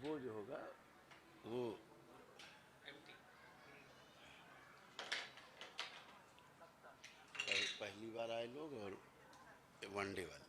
वो जो होगा वो पहली बार आए लोग और वनडे वाले।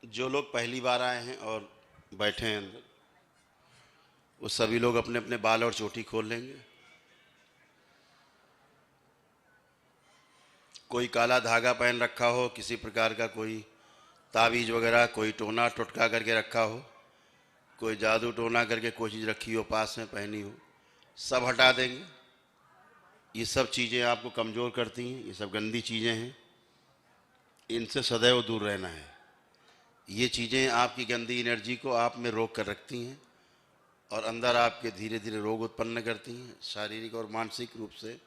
जो लोग पहली बार आए हैं और बैठे हैं अंदर, वो सभी लोग अपने अपने बाल और चोटी खोल लेंगे। कोई काला धागा पहन रखा हो, किसी प्रकार का कोई ताबीज वगैरह, कोई टोना टुटका करके रखा हो, कोई जादू टोना करके कोई चीज़ रखी हो पास में पहनी हो, सब हटा देंगे। ये सब चीज़ें आपको कमज़ोर करती हैं, ये सब गंदी चीज़ें हैं, इनसे सदैव दूर रहना है। ये चीज़ें आपकी गंदी एनर्जी को आप में रोक कर रखती हैं और अंदर आपके धीरे धीरे रोग उत्पन्न करती हैं, शारीरिक और मानसिक रूप से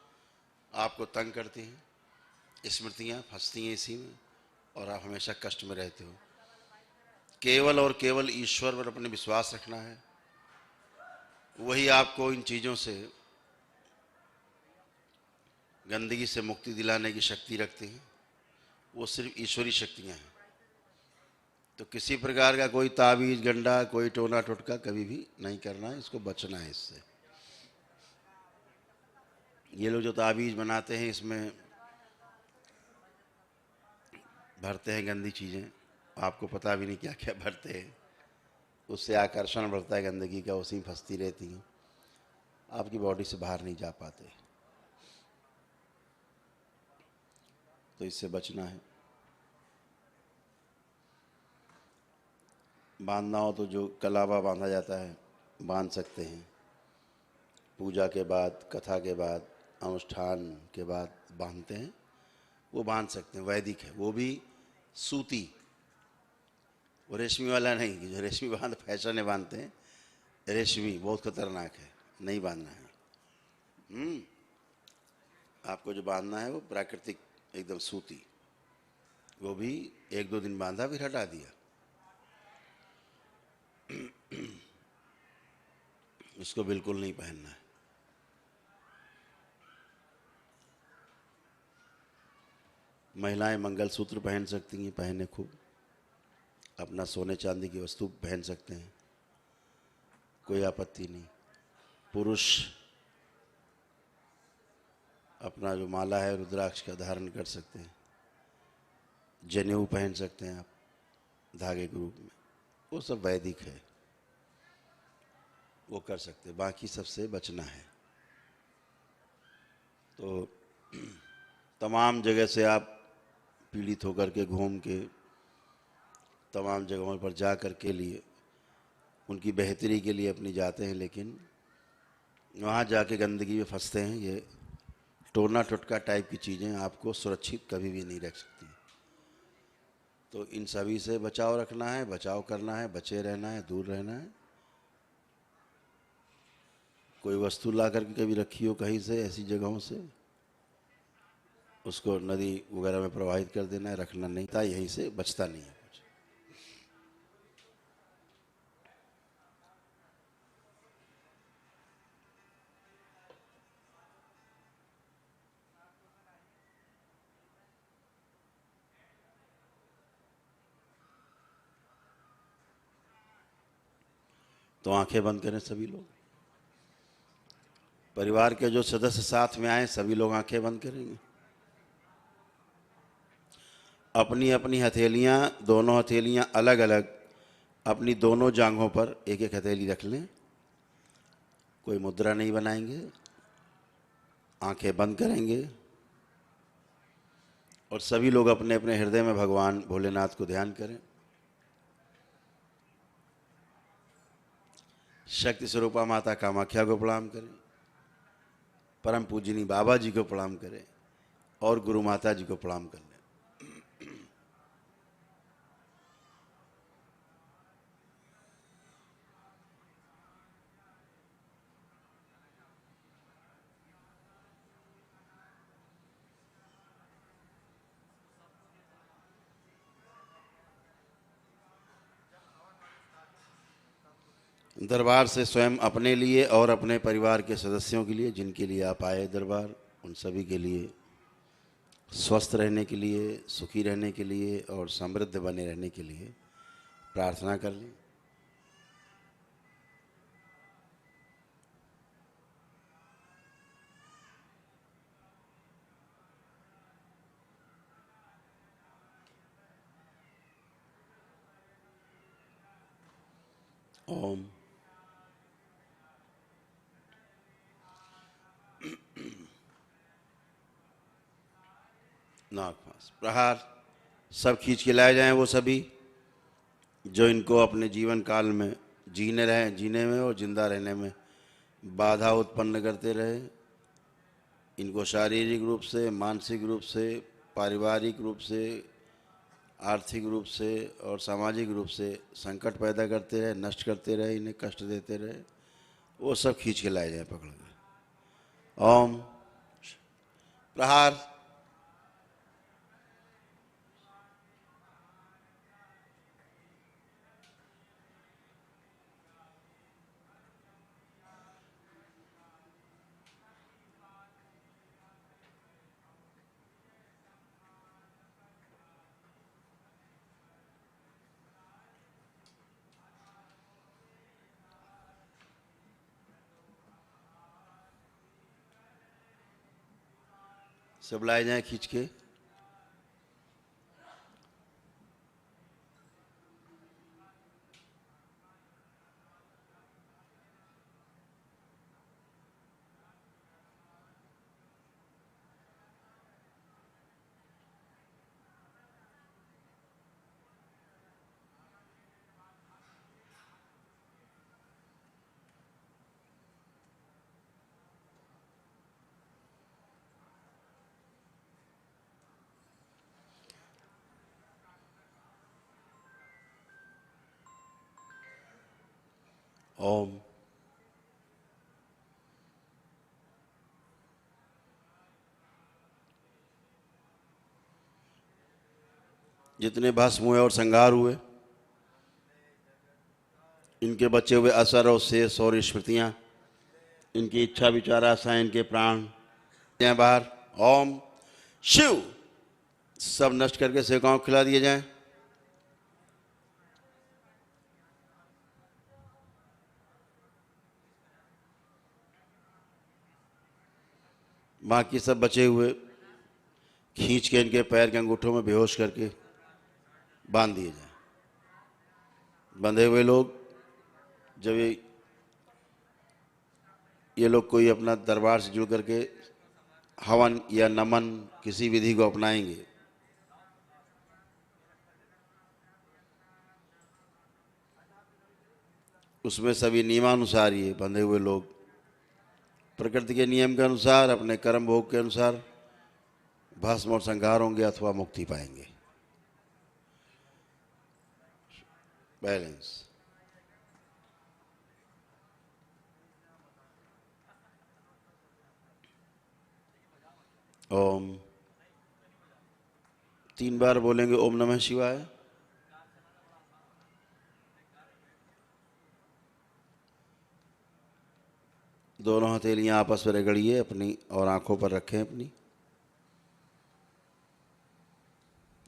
आपको तंग करती हैं। स्मृतियाँ फंसती हैं इसी में और आप हमेशा कष्ट में रहते हो। केवल और केवल ईश्वर पर अपने विश्वास रखना है, वही आपको इन चीज़ों से, गंदगी से मुक्ति दिलाने की शक्ति रखती हैं। वो सिर्फ ईश्वरी शक्तियाँ हैं। तो किसी प्रकार का कोई ताबीज गंडा, कोई टोना टुटका कभी भी नहीं करना है, इसको बचना है इससे। ये लोग जो ताबीज बनाते हैं इसमें भरते हैं गंदी चीज़ें, आपको पता भी नहीं क्या क्या भरते हैं। उससे आकर्षण बढ़ता है गंदगी का, उसी में फंसती रहती हैं, आपकी बॉडी से बाहर नहीं जा पाते। तो इससे बचना है। बांधना हो तो जो कलावा बांधा जाता है बांध सकते हैं। पूजा के बाद, कथा के बाद, अनुष्ठान के बाद बांधते हैं, वो बांध सकते हैं, वैदिक है। वो भी सूती, वो रेशमी वाला नहीं कि जो रेशमी बांध फैशन है बांधते हैं। रेशमी बहुत खतरनाक है, नहीं बांधना है। आपको जो बांधना है वो प्राकृतिक एकदम सूती, वो भी 1-2 दिन बांधा फिर हटा दिया। इसको बिल्कुल नहीं पहनना है। महिलाएं मंगलसूत्र पहन सकती हैं, पहने खूब। अपना सोने चांदी की वस्तु पहन सकते हैं, कोई आपत्ति नहीं। पुरुष अपना जो माला है रुद्राक्ष का धारण कर सकते हैं, जनेऊ पहन सकते हैं आप धागे के रूप में, वो सब वैदिक है, वो कर सकते हैं। बाकी सबसे बचना है। तो तमाम जगह से आप पीड़ित होकर के घूम के तमाम जगहों पर जा कर के लिए उनकी बेहतरी के लिए अपनी जाते हैं, लेकिन वहाँ जाके गंदगी में फंसते हैं। ये टोना टुटका टाइप की चीज़ें आपको सुरक्षित कभी भी नहीं रख सकती। तो इन सभी से बचाव रखना है, बचाव करना है, बचे रहना है, दूर रहना है। कोई वस्तु ला करके कभी रखी हो कहीं से, ऐसी जगहों से, उसको नदी वगैरह में प्रवाहित कर देना है, रखना नहीं था, यहीं से बचता नहीं है कुछ। तो आंखें बंद करें सभी लोग। परिवार के जो सदस्य साथ में आए सभी लोग आंखें बंद करेंगे। अपनी अपनी हथेलियां, दोनों हथेलियां अलग अलग अपनी दोनों जांघों पर एक एक हथेली रख लें। कोई मुद्रा नहीं बनाएंगे, आंखें बंद करेंगे और सभी लोग अपने अपने हृदय में भगवान भोलेनाथ को ध्यान करें। शक्ति स्वरूपा माता कामाख्या को प्रणाम करें, परम पूजनी बाबा जी को प्रणाम करें और गुरु माता जी को प्रणाम कर लें। दरबार से स्वयं अपने लिए और अपने परिवार के सदस्यों के लिए, जिनके लिए आप आए दरबार, उन सभी के लिए स्वस्थ रहने के लिए, सुखी रहने के लिए और समृद्ध बने रहने के लिए प्रार्थना कर लें। ओम। नाक पास प्रहार सब खींच के लाए जाएं, वो सभी जो इनको अपने जीवन काल में जीने में और जिंदा रहने में बाधा उत्पन्न करते रहे। इनको शारीरिक रूप से, मानसिक रूप से, पारिवारिक रूप से, आर्थिक रूप से और सामाजिक रूप से संकट पैदा करते रहे, नष्ट करते रहे, इन्हें कष्ट देते रहे, वो सब खींच के लाए जाए पकड़ के। ओम। प्रहार। सब लाए जाएं खींच के। ओम। जितने भस्म हुए और संहार हुए, इनके बचे हुए असर और शेष और स्मृतियां, इनकी इच्छा विचार आशाएं, इनके प्राण बाहर। ओम शिव। सब नष्ट करके सेवकाओं को खिला दिए जाएं। बाकी सब बचे हुए खींच के इनके पैर के अंगूठों में बेहोश करके बांध दिए जाएं। बंधे हुए लोग, जब ये लोग कोई अपना दरबार से जुड़ करके हवन या नमन किसी विधि को अपनाएंगे, उसमें सभी नियमानुसार ये बंधे हुए लोग प्रकृति के नियम के अनुसार, अपने कर्म भोग के अनुसार भस्म और संहार होंगे अथवा मुक्ति पाएंगे। बैलेंस। ओम। 3 बार बोलेंगे ओम नमः शिवाय। दोनों हथेलियां आपस में रगड़िए अपनी और आंखों पर रखें अपनी।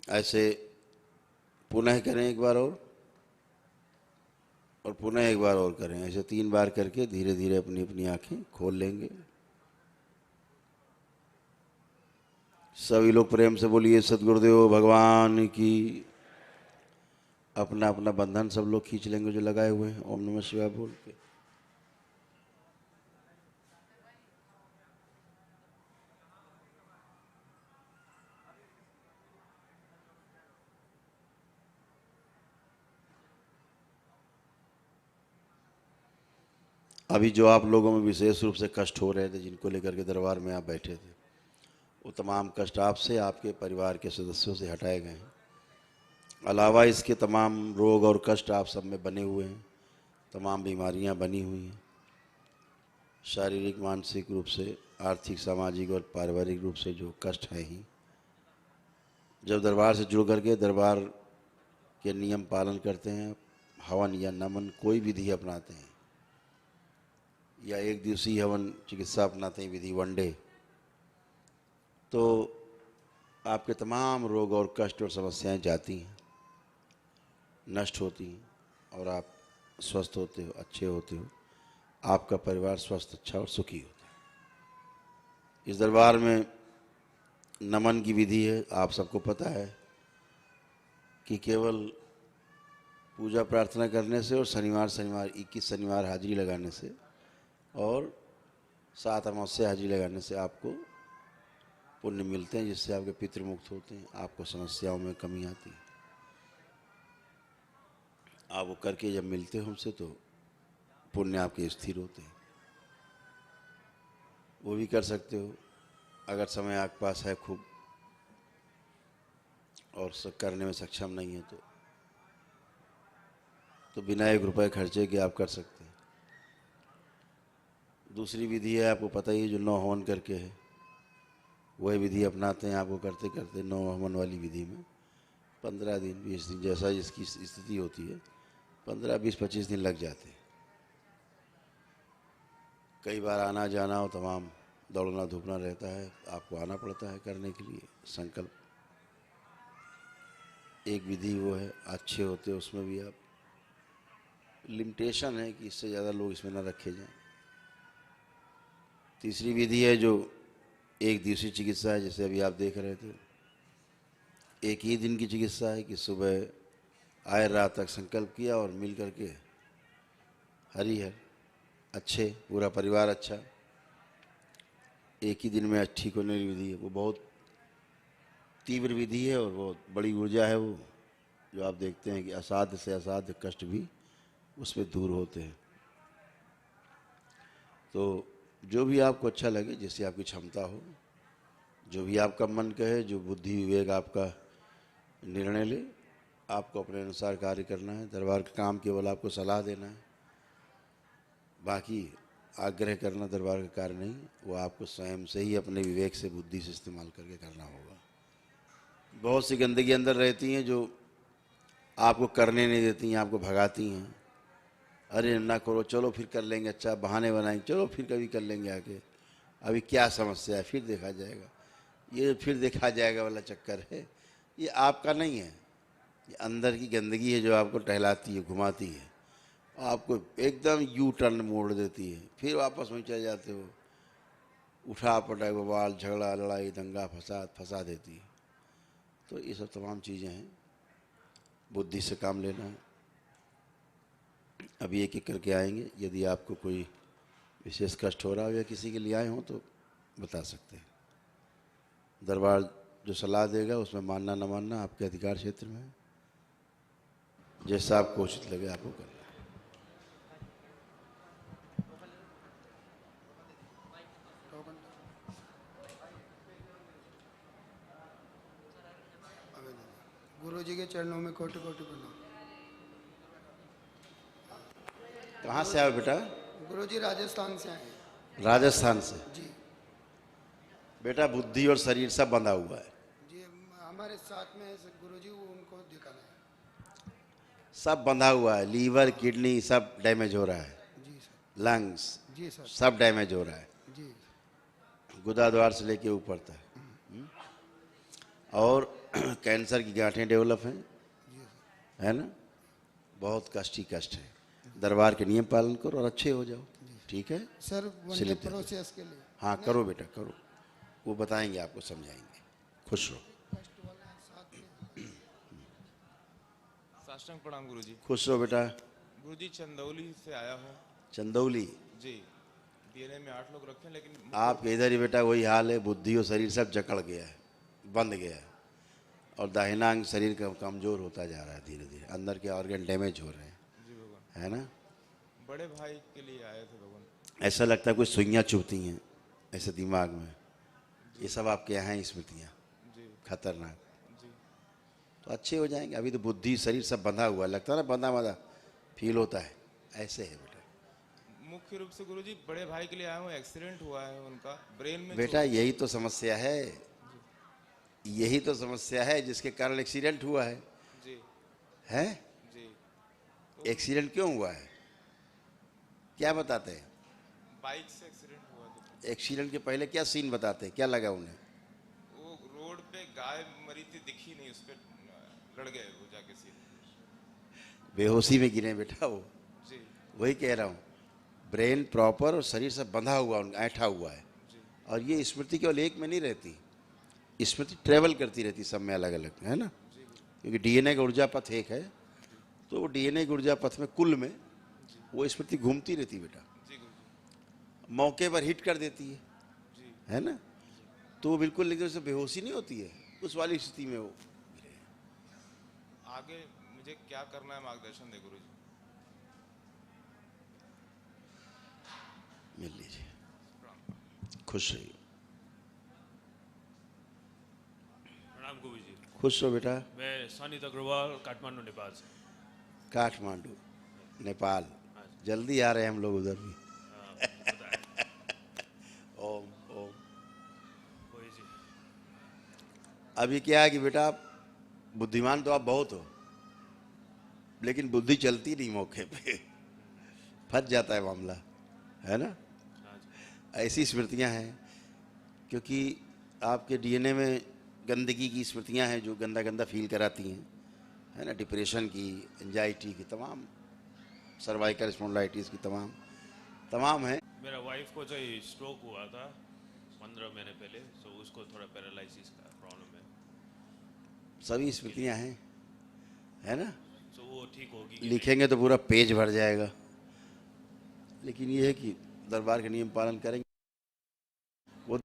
ऐसे पुनः करें एक बार और पुनः एक बार और करें। ऐसे 3 बार करके धीरे धीरे अपनी अपनी आंखें खोल लेंगे। सभी लोग प्रेम से बोलिए सद्गुरुदेव भगवान की। अपना अपना बंधन सब लोग खींच लेंगे जो लगाए हुए हैं, ओम नमः शिवाय बोल के। अभी जो आप लोगों में विशेष रूप से कष्ट हो रहे थे, जिनको लेकर के दरबार में आप बैठे थे, वो तमाम कष्ट आपसे, आपके परिवार के सदस्यों से हटाए गए हैं। अलावा इसके तमाम रोग और कष्ट आप सब में बने हुए हैं, तमाम बीमारियां बनी हुई हैं। शारीरिक, मानसिक रूप से, आर्थिक, सामाजिक और पारिवारिक रूप से जो कष्ट हैं ही, जब दरबार से जुड़ करके दरबार के नियम पालन करते हैं, हवन या नमन कोई विधि अपनाते हैं या एक दिवसीय हवन चिकित्सा अपनाते हैं, विधि वनडे, तो आपके तमाम रोग और कष्ट और समस्याएं जाती हैं, नष्ट होती हैं और आप स्वस्थ होते हो, अच्छे होते हो, आपका परिवार स्वस्थ, अच्छा और सुखी होता है। इस दरबार में नमन की विधि है, आप सबको पता है कि केवल पूजा प्रार्थना करने से और शनिवार 21 शनिवार हाजिरी लगाने से और 7 अमावस्या हाजिरी लगाने से आपको पुण्य मिलते हैं, जिससे आपके पितृ मुक्त होते हैं, आपको समस्याओं में कमी आती है। आप वो करके जब मिलते हो हमसे तो पुण्य आपके स्थिर होते हैं। वो भी कर सकते हो अगर समय आपके पास है खूब और करने में सक्षम नहीं है तो बिना 1 रुपये खर्चे के आप कर सकते हैं। दूसरी विधि है, आपको पता ही है, जो 9 हवन करके है, वही विधि अपनाते हैं। आपको करते करते 9 हवन वाली विधि में 15 दिन 20 दिन, जैसा जिसकी स्थिति होती है, 15 20 25 दिन लग जाते हैं। कई बार आना जाना और तमाम दौड़ना धूपना रहता है, आपको आना पड़ता है करने के लिए संकल्प। एक विधि वो है, अच्छे होते हैं, उसमें भी आप लिमिटेशन है कि इससे ज़्यादा लोग इसमें ना रखे जाएं। तीसरी विधि है जो एक दिवसीय चिकित्सा है, जैसे अभी आप देख रहे थे, एक ही दिन की चिकित्सा है कि सुबह आए रात तक संकल्प किया और मिल करके हरिहर अच्छे, पूरा परिवार अच्छा, एक ही दिन में ठीक होने की विधि है। वो बहुत तीव्र विधि है और बहुत बड़ी ऊर्जा है वो, जो आप देखते हैं कि असाध्य से असाध्य कष्ट भी उसमें दूर होते हैं। तो जो भी आपको अच्छा लगे, जिससे आपकी क्षमता हो, जो भी आपका मन कहे, जो बुद्धि विवेक आपका निर्णय ले, आपको अपने अनुसार कार्य करना है। दरबार का काम केवल आपको सलाह देना है, बाकी आग्रह करना दरबार का कार्य नहीं, वो आपको स्वयं से ही अपने विवेक से, बुद्धि से इस्तेमाल करके करना होगा। बहुत सी गंदगी अंदर रहती हैं जो आपको करने नहीं देती हैं, आपको भगाती हैं। अरे ना करो, चलो फिर कर लेंगे, अच्छा बहाने बनाएंगे, चलो फिर कभी कर लेंगे आके, अभी क्या समस्या है, फिर देखा जाएगा। ये फिर देखा जाएगा वाला चक्कर है, ये आपका नहीं है, ये अंदर की गंदगी है जो आपको टहलाती है, घुमाती है, आपको एकदम यू टर्न मोड़ देती है, फिर वापस वहीं चले जाते हो, उठा पटक, बवाल, झगड़ा, लड़ाई, दंगा फसाद फंसा देती है। तो ये सब तमाम चीज़ें हैं, बुद्धि से काम लेना है। अभी एक एक करके आएंगे, यदि आपको कोई विशेष कष्ट हो रहा हो या किसी के लिए आए हों तो बता सकते हैं। दरबार जो सलाह देगा उसमें मानना न मानना आपके अधिकार क्षेत्र में है, जैसा आपको उचित लगे आपको करना है। गुरु जी के चरणों में कोटि कोटि प्रणाम। कहाँ से आए बेटा? गुरु जी राजस्थान से आए। राजस्थान से? जी बेटा बुद्धि और शरीर सब बंधा हुआ है जी, हमारे साथ में गुरु जी, उनको दिखाना है। सब बंधा हुआ है, लीवर किडनी सब डैमेज हो रहा है, जी सर। लंग्स जी सर। सब डैमेज हो रहा है, जी गुदा द्वार से लेके ऊपर तक, और कैंसर की गांठें डेवलप हैं, जी सर। है ना। बहुत कष्ट ही कष्ट है। दरबार के नियम पालन करो और अच्छे हो जाओ, ठीक है सर। स्लिप दे दो। प्रोसेस के लिए हाँ करो बेटा करो, वो बताएंगे आपको, समझाएंगे। खुश रहो, साष्टांग प्रणाम गुरुजी। खुश रहो बेटा। गुरुजी चंदौली से आया हूँ। चंदौली? जी, डीएनए में 8 लोग रखे हैं, लेकिन आपके इधर ही बेटा वही हाल है, बुद्धि और शरीर सब जकड़ गया है, बंद गया है, और दाहिना अंग शरीर का कमज़ोर होता जा रहा है, धीरे धीरे अंदर के ऑर्गन डैमेज हो रहे हैं, जी भगवान, है ना। बड़े भाई के लिए आए थे भगवान। ऐसा लगता है कोई सुइयाँ चुभती हैं ऐसे दिमाग में, ये सब आपके यहाँ हैं स्मृतियाँ जी खतरनाक। जी। तो अच्छे हो जाएंगे। अभी तो बुद्धि शरीर सब बंधा हुआ है, लगता है ना बंधा बंधा फील होता है, ऐसे है बेटा। मुख्य रूप से गुरुजी बड़े भाई के लिए आया हूँ, एक्सीडेंट हुआ है उनका, ब्रेन में बेटा चोट- यही तो समस्या है, यही तो समस्या है जिसके कारण एक्सीडेंट हुआ है। जी हैं? जी। एक्सीडेंट क्यों हुआ है, क्या बताते हैं? बाइक से एक्सीडेंट हुआ था। एक्सीडेंट के पहले क्या सीन बताते हैं, क्या लगा उन्हें? वो रोड पे गाय मरी थी, दिखी नहीं, उस पर लड़ गए वो जाके सीधे। बेहोशी में गिरे बेटा वो, जी वही कह रहा हूँ। ब्रेन प्रॉपर और शरीर सब बंधा हुआ, ऐंठा हुआ है। जी और ये स्मृति केवल एक में नहीं रहती, स्मृति ट्रेवल करती रहती सब में अलग अलग, है ना? जी गुरु क्योंकि डीएनए का ऊर्जा पथ एक है, तो वो डीएनए के ऊर्जा पथ में कुल में वो स्मृति घूमती रहती बेटा, जी गुरु जी मौके पर हिट कर देती जी। है ना? तो वो बिल्कुल लेकिन उससे बेहोशी नहीं होती है, उस वाली स्थिति में वो आगे मुझे क्या करना है, मार्गदर्शन दे गुरु जी। मिल लीजिए, खुश रहिए, प्रणाम गुरु जी। खुश रहो बेटा। मैं सनित अग्रवाल, काठमांडू, नेपाल से। काठमांडू नेपाल, हाँ जी। जल्दी आ रहे हैं हम लोग उधर भी। बताएं। ओम ओम। वही जी। अभी क्या है कि बेटा आप बुद्धिमान तो आप बहुत हो, लेकिन बुद्धि चलती नहीं मौके पे, फंस जाता है मामला, है ना? हाँ जी। ऐसी स्मृतियां हैं, क्योंकि आपके डीएनए में गंदगी की स्मृतियां हैं जो गंदा गंदा फील कराती हैं, है ना? डिप्रेशन की, एंजाइटी की, तमाम सर्वाइकल स्पॉन्डिलाइटिस की, तमाम है। मेरा वाइफ को जो स्ट्रोक हुआ था 15 महीने पहले, तो उसको थोड़ा पैरालिसिस का प्रॉब्लम है, सभी स्मृतियां हैं, है ना? तो वो ठीक होगी कि लिखेंगे तो पूरा पेज भर जाएगा, लेकिन ये है कि दरबार के नियम पालन करेंगे। वो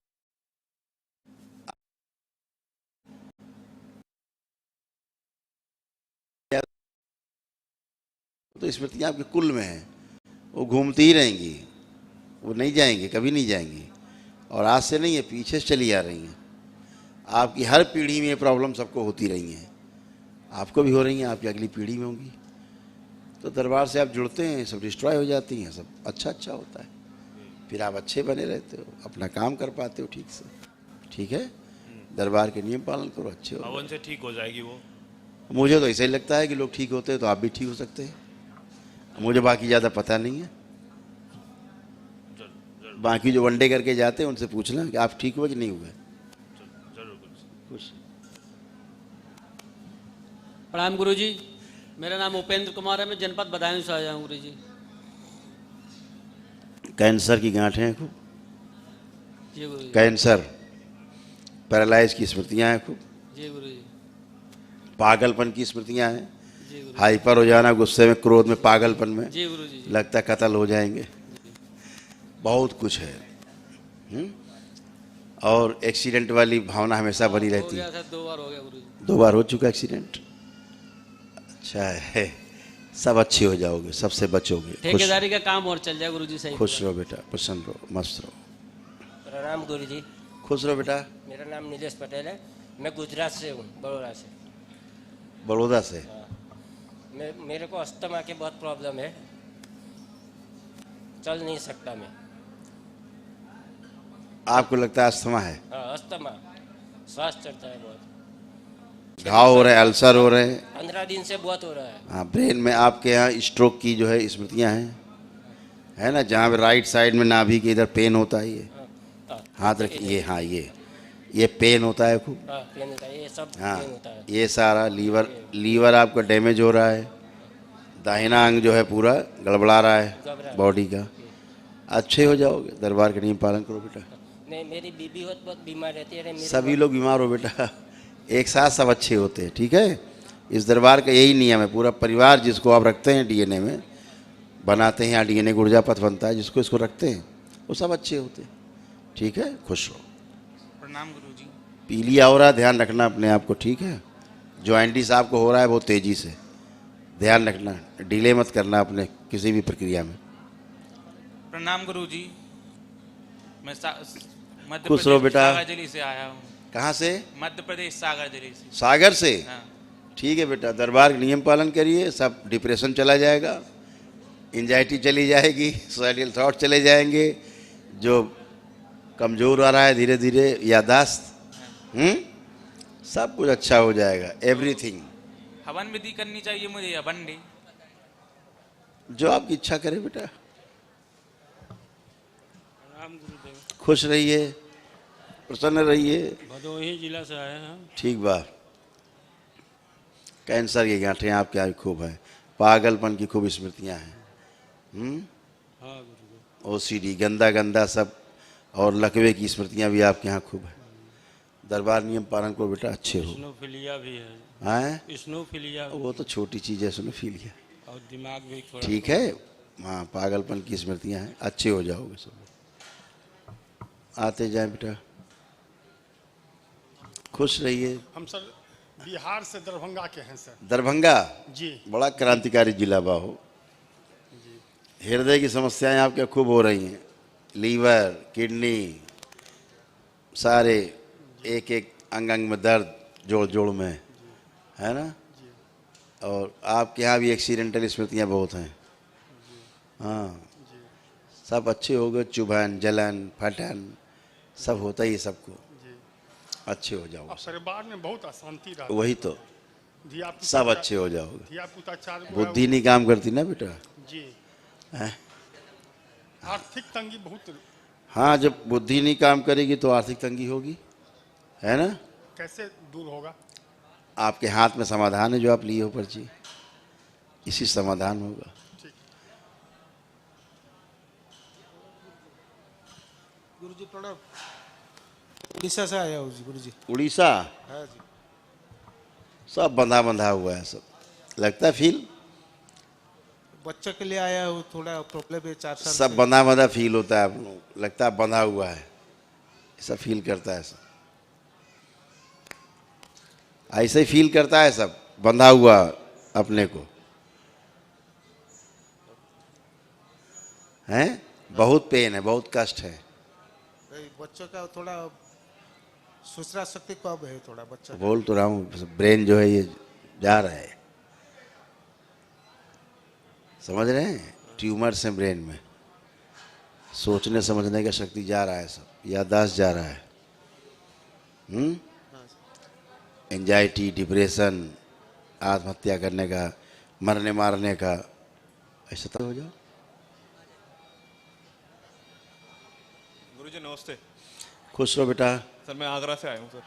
तो स्मृतियां आपके कुल में हैं, वो घूमती ही रहेंगी, वो नहीं जाएंगी, कभी नहीं जाएंगी। और आज से नहीं है, पीछे से चली आ रही हैं। आपकी हर पीढ़ी में ये प्रॉब्लम सबको होती रही हैं, आपको भी हो रही हैं, आपकी अगली पीढ़ी में होंगी। तो दरबार से आप जुड़ते हैं, सब डिस्ट्रॉय हो जाती हैं, सब अच्छा अच्छा होता है, फिर आप अच्छे बने रहते हो, अपना काम कर पाते हो ठीक से। ठीक है, दरबार के नियम पालन करो, अच्छे हो। हवन से ठीक हो जाएगी वो। मुझे तो ऐसा ही लगता है कि लोग ठीक होते हैं तो आप भी ठीक हो सकते हैं, मुझे बाकी ज़्यादा पता नहीं है। जरूर जरूर बाकी जो वनडे करके जाते हैं उनसे पूछना कि आप ठीक हुए कि नहीं हुए। जरूर जरूर गुरु जी। खुश। प्रणाम गुरु जी, मेरा नाम उपेंद्र कुमार है, मैं जनपद बदायूं से आया हूँ गुरु जी। कैंसर की गांठें हैं खूब, जी गुरु जी। कैंसर, पैरालाइज की स्मृतियां हैं खूब, जी गुरु जी। पागलपन की स्मृतियां हैं, जी गुरु हाइपर हो जाना, गुस्से में, क्रोध में, पागलपन में, जी गुरु जी। लगता है कत्ल हो जाएंगे, बहुत कुछ है। और एक्सीडेंट वाली भावना हमेशा बनी हो रहती गया है। था, 2 बार हो गया गुरु जी। 2 बार हो चुका एक्सीडेंट। अच्छा है, सब अच्छे हो जाओगे, सबसे बचोगे। खुश, ठेकेदारी का काम और चल जाए गुरु जी। सही खुश रहो बेटा, प्रसन्न रहो, मस्त रहो। प्रणाम गुरु जी, खुश रहो बेटा। मेरा नाम नीलेश पटेल है, मैं गुजरात से हूँ, बड़ौदा से। बड़ौदा से। मेरे को अस्थमा की बहुत प्रॉब्लम है, चल नहीं सकता मैं। आपको लगता है अस्थमा है? हाँ, अस्थमा, श्वास चढ़ता है बहुत। घाव हो रहे हैं, अल्सर हो रहे हैं? 15 दिन से बहुत हो रहा है। हाँ, ब्रेन में आपके यहाँ स्ट्रोक की जो है स्मृतियाँ हैं, है ना? जहाँ पे राइट साइड में नाभि के इधर पेन होता है, ये हाँ, हाथ रखिए, ये हाँ, ये पेन होता है खूब। हाँ, पेन होता है, ये सब हाँ, पेन होता है। ये सारा लीवर आपका डैमेज हो रहा है, दाहिना अंग जो है पूरा गड़बड़ा रहा है घबरा। बॉडी का। अच्छे हो जाओगे, दरबार के नियम पालन करो बेटा। नहीं, मेरी बीबी बहुत बीमार रहती है। सभी लोग बीमार हो बेटा, एक साथ सब अच्छे होते हैं। ठीक है, इस दरबार का यही नियम है। पूरा परिवार जिसको आप रखते हैं डीएनए में, बनाते हैं, यहाँ डीएनए का ऊर्जा पथ बनता है, जिसको इसको रखते हैं वो सब अच्छे होते हैं। ठीक है, खुश रहो। प्रणाम गुरु जी। पीलिया हो रहा है, ध्यान रखना अपने आप को। ठीक है, जॉइंटिस आपको हो रहा है बहुत तेज़ी से, ध्यान रखना, डिले मत करना अपने किसी भी प्रक्रिया में। प्रणाम गुरु जी। मध्य खुश रहो प्रदेश बेटा। सागर जिले से आया हूँ। कहाँ से? मध्य प्रदेश सागर जिले से। सागर से? हाँ। ठीक है बेटा, दरबार का नियम पालन करिए, सब डिप्रेशन चला जाएगा, एंजाइटी चली जाएगी, सुसाइडल थॉट चले जाएंगे, जो कमज़ोर आ रहा है धीरे धीरे यादाश्त, सब कुछ अच्छा हो जाएगा, एवरीथिंग। हवन विधि करनी चाहिए मुझे या बंडी? जो आपकी इच्छा करे बेटा। राम गुरुदेव। खुश रहिए, प्रसन्न रहिए। भदोही जिला से आए हैं। ठीक बा। कैंसर की गांठें आपके यहाँ खूब है, पागलपन की खूब स्मृतियाँ हैं, हाँ गुरुदेव। ओसीडी गंदा गंदा सब, और लकवे की स्मृतियाँ भी आपके यहाँ खूब है। दरबार नियम पालन को बेटा, अच्छे हो। स्नोफिलिया भी है। हैं? स्नोफिलिया वो तो छोटी चीज़ है, सुनो फीलिया। और दिमाग भी थोड़ा। ठीक है, हाँ, पागलपन की स्मृतियाँ हैं, अच्छे हो जाओगे सब। आते जाए बेटा, खुश रहिए। हम सर बिहार से दरभंगा के हैं सर। दरभंगा जी। बड़ा क्रांतिकारी जिला बा हो। हृदय की समस्याएं आपके खूब हो रही हैं, लीवर, किडनी, सारे एक एक अंग अंग में दर्द, जोड़ जोड़ में, है ना? और आपके यहाँ भी एक्सीडेंटल स्मृतियाँ बहुत हैं। हाँ, सब अच्छे हो गए, चुभन, जलन, फटन सब होता ही है सबको, अच्छे हो जाओगे। अब परिवार में बहुत अशांति रहा। वही तो, सब अच्छे हो जाओगे। धिया पुता 4 बुद्धि नहीं काम करती ना बेटा। जी। हैं? आर्थिक तंगी बहुत। हाँ, जब बुद्धि नहीं काम करेगी तो आर्थिक तंगी होगी, है ना? कैसे दूर होगा? आपके हाथ में समाधान है, जो आप लिए हो पर्ची, इसी समाधान होगा। गुरुजी प्रणाम। उड़ीसा से आया हूँ जी गुरुजी। उड़ीसा? हाँ जी। सब बंधा बंधा हुआ है, सब लगता है फील। बच्चों के लिए आया हूँ, थोड़ा प्रॉब्लम है 4 साल सब से। बंधा बंधा फील होता है, आप लोग लगता है बंधा हुआ है, ऐसा फील करता है सब, ऐसे ही फील करता है सब, बंधा हुआ अपने को, हैं? बहुत पेन है, बहुत कष्ट है। बच्चों का थोड़ा सूचना शक्ति कम है, थोड़ा बच्चा। बोल तो रहा हूँ, ब्रेन जो है ये जा रहा है, समझ रहे हैं? ट्यूमर्स हैं ब्रेन में, सोचने समझने का शक्ति जा रहा है सब, याददाश्त जा रहा है, एंजाइटी, डिप्रेशन, आत्महत्या करने का, मरने मारने का, ऐसा तो हो जाओ। गुरुजी नमस्ते। खुश रहो बेटा। सर मैं आगरा से आया हूँ सर।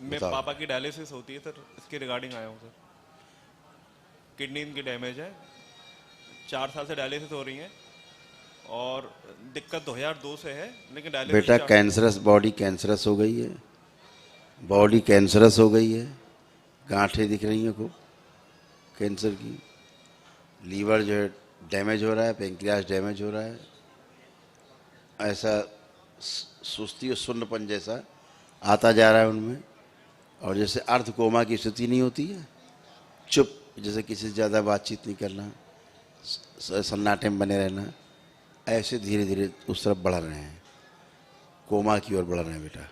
मैं बताओ। पापा की डायलिसिस होती है सर, इसके रिगार्डिंग आया हूँ सर। किडनी इनकी डैमेज है, 4 साल से डायलिसिस हो रही है, और दिक्कत 2002 से है, लेकिन डायलिसिस बेटा कैंसरस, बॉडी कैंसरस हो गई है, बॉडी कैंसरस हो गई है, गांठें दिख रही हैं खूब कैंसर की, लीवर जो है डैमेज हो रहा है, पेंक्रियास डैमेज हो रहा है, ऐसा सुस्ती और सुन्नपन जैसा आता जा रहा है उनमें, और जैसे अर्ध कोमा की स्थिति नहीं होती है, चुप, जैसे किसी से ज़्यादा बातचीत नहीं करना, सन्नाटे में बने रहना, ऐसे धीरे धीरे उस तरफ बढ़ रहे हैं, कोमा की ओर बढ़ रहे हैं बेटा,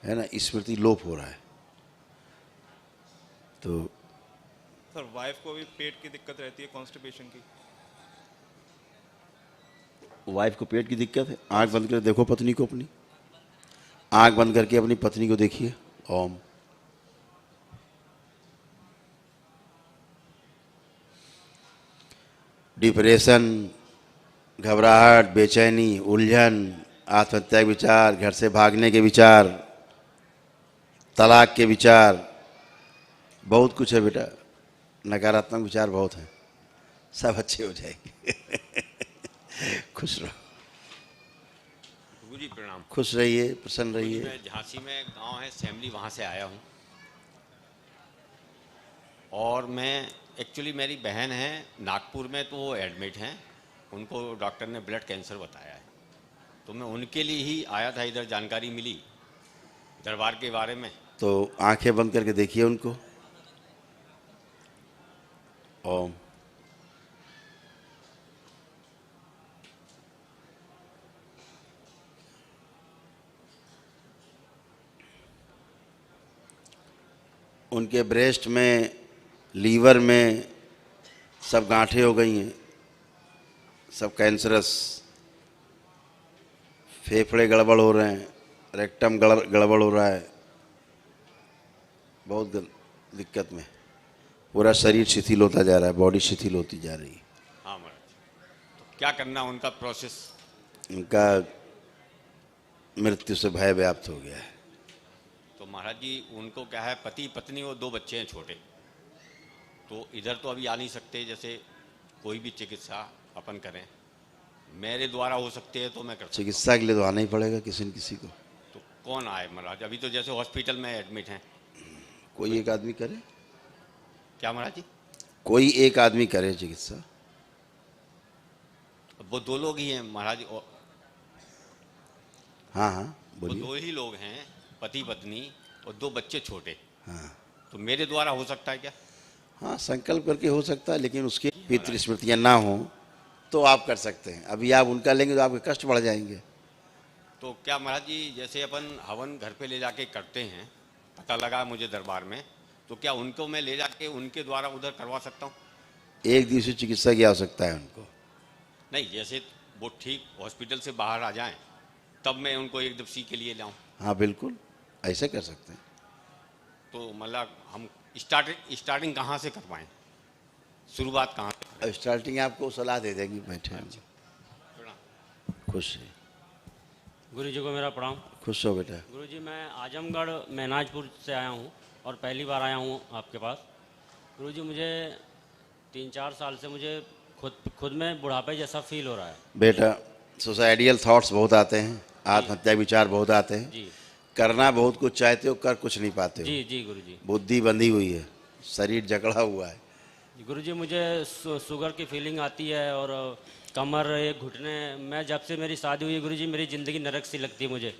है ना? स्मृति लोप हो रहा है। तो सर वाइफ को भी पेट की दिक्कत रहती है, कॉन्स्टिपेशन की। वाइफ को पेट की दिक्कत है, आंख बंद करके देखो पत्नी को अपनी, आंख बंद करके अपनी पत्नी को देखिए, ओम। डिप्रेशन, घबराहट, बेचैनी, उलझन, आत्महत्या के विचार, घर से भागने के विचार, तलाक के विचार, बहुत कुछ है बेटा, नकारात्मक विचार बहुत हैं, सब अच्छे हो जाएंगे। खुश रहो। गुरुजी प्रणाम। खुश रहिए, प्रसन्न रहिए। मैं झांसी में गांव है सैमली, वहाँ से आया हूँ, और मैं एक्चुअली मेरी बहन है नागपुर में, तो वो एडमिट हैं, उनको डॉक्टर ने ब्लड कैंसर बताया है, तो मैं उनके लिए ही आया था, इधर जानकारी मिली दरबार के बारे में। तो आंखें बंद करके देखिए उनको, ओम। उनके ब्रेस्ट में, लीवर में सब गांठें हो गई हैं, सब कैंसरस, फेफड़े गड़बड़ हो रहे हैं, रेक्टम गड़बड़ हो रहा है, बहुत दिक्कत में, पूरा शरीर शिथिल होता जा रहा है, बॉडी शिथिल होती जा रही है। हाँ महाराज, तो क्या करना उनका प्रोसेस? उनका मृत्यु से भय व्याप्त हो गया है। तो महाराज जी उनको क्या है, पति पत्नी और 2 बच्चे हैं छोटे, तो इधर तो अभी आ नहीं सकते, जैसे कोई भी चिकित्सा अपन करें, मेरे द्वारा हो सकते हैं तो मैं कर सकता हूं। चिकित्सा के लिए तो आना ही पड़ेगा किसी न किसी को। तो कौन आए महाराज? अभी तो जैसे हॉस्पिटल में एडमिट हैं। कोई एक आदमी करे। क्या महाराज जी? कोई एक आदमी करे चिकित्सा। वो 2 लोग ही हैं महाराज। हाँ हाँ वो बोलिए। 2 ही लोग हैं, पति पत्नी और 2 बच्चे छोटे। हाँ तो मेरे द्वारा हो सकता है क्या? हाँ संकल्प करके हो सकता है, लेकिन उसकी पितृ स्मृतियाँ ना हो तो आप कर सकते हैं। अभी आप उनका लेंगे तो आपके कष्ट बढ़ जाएंगे। तो क्या महाराज जी जैसे अपन हवन घर पे ले जाके करते हैं, पता लगा मुझे दरबार में, तो क्या उनको मैं ले जाके उनके द्वारा उधर करवा सकता हूँ? एक दिवसीय चिकित्सा की आवश्यकता है उनको। नहीं, जैसे वो ठीक हॉस्पिटल से बाहर आ जाएं तब मैं उनको 1 दिवसीय के लिए लाऊं। हाँ बिल्कुल ऐसे कर सकते हैं। तो मतलब हम स्टार्टिंग कहाँ से करवाएं? शुरुआत कहाँ से? स्टार्टिंग आपको सलाह दे देंगी, बैठे हैं। खुश है। गुरु जी को मेरा प्रणाम। खुश हो बेटा। गुरु जी मैं आजमगढ़ महनाजपुर से आया हूँ और पहली बार आया हूँ आपके पास। गुरु जी मुझे 3-4 साल से मुझे खुद में बुढ़ापे जैसा फील हो रहा है। बेटा सुसाइडियल थॉट्स बहुत आते हैं, आत्महत्या विचार बहुत आते हैं जी। करना बहुत कुछ चाहते हो, कर कुछ नहीं पाते हो। जी जी गुरु जी। बुद्धि बंधी हुई है, शरीर जकड़ा हुआ है। गुरु जी मुझे शुगर की फीलिंग आती है और कमर, एक घुटने, मैं जब से मेरी शादी हुई है गुरु जी मेरी ज़िंदगी नरक सी लगती है मुझे,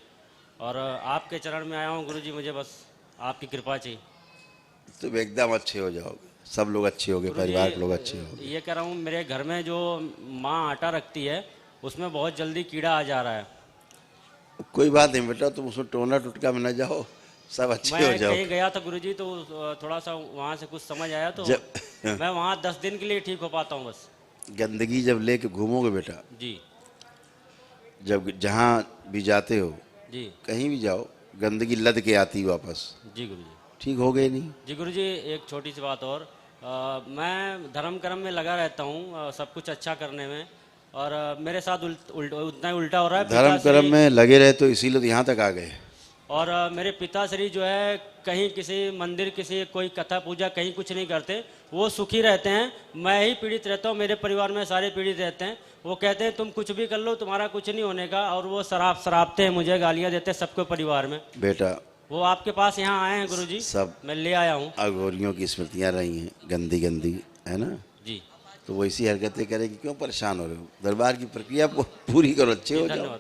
और आपके चरण में आया हूँ गुरु जी, मुझे बस आपकी कृपा चाहिए। तुम एकदम अच्छे हो जाओगे, सब लोग अच्छे हो गए, परिवार के लोग अच्छे हो गए। ये कह रहा हूँ मेरे घर में जो माँ आटा रखती है उसमें बहुत जल्दी कीड़ा आ जा रहा है। कोई बात नहीं बेटा, तुम उसमें टोना टुटका में न जाओ, सब अच्छे हो मैं जाओ। कहीं गया था गुरुजी तो थोड़ा सा वहाँ से कुछ समझ आया तो मैं वहाँ 10 दिन के लिए ठीक हो पाता हूँ बस। गंदगी जब लेके घूमोगे बेटा जी, जब जहाँ भी जाते हो जी कहीं भी जाओ, गंदगी लद के आती है वापस। जी गुरुजी। ठीक हो गए नहीं? जी गुरुजी एक छोटी सी बात और, मैं धर्म कर्म में लगा रहता हूँ सब कुछ अच्छा करने में, और मेरे साथ उतना ही उल्टा हो रहा है। धर्म कर्म में लगे रहे तो इसीलिए तो यहाँ तक आ गए। और मेरे पिताश्री जो है कहीं किसी मंदिर, किसी कोई कथा पूजा कहीं कुछ नहीं करते, वो सुखी रहते हैं, मैं ही पीड़ित रहता हूँ, मेरे परिवार में सारे पीड़ित रहते हैं। वो कहते हैं तुम कुछ भी कर लो तुम्हारा कुछ नहीं होने का, और वो शराबते हैं मुझे, गालियाँ देते हैं सबको परिवार में। बेटा वो आपके पास यहाँ आए हैं गुरुजी, सब मैं ले आया हूँ। अघोरियों की स्मृतियाँ रही हैं गंदी गंदी, है ना जी, तो वैसी हरकतें करेगी, क्यों परेशान हो रहे हो? दरबार की प्रक्रिया पूरी करो, अच्छे हो जाओ,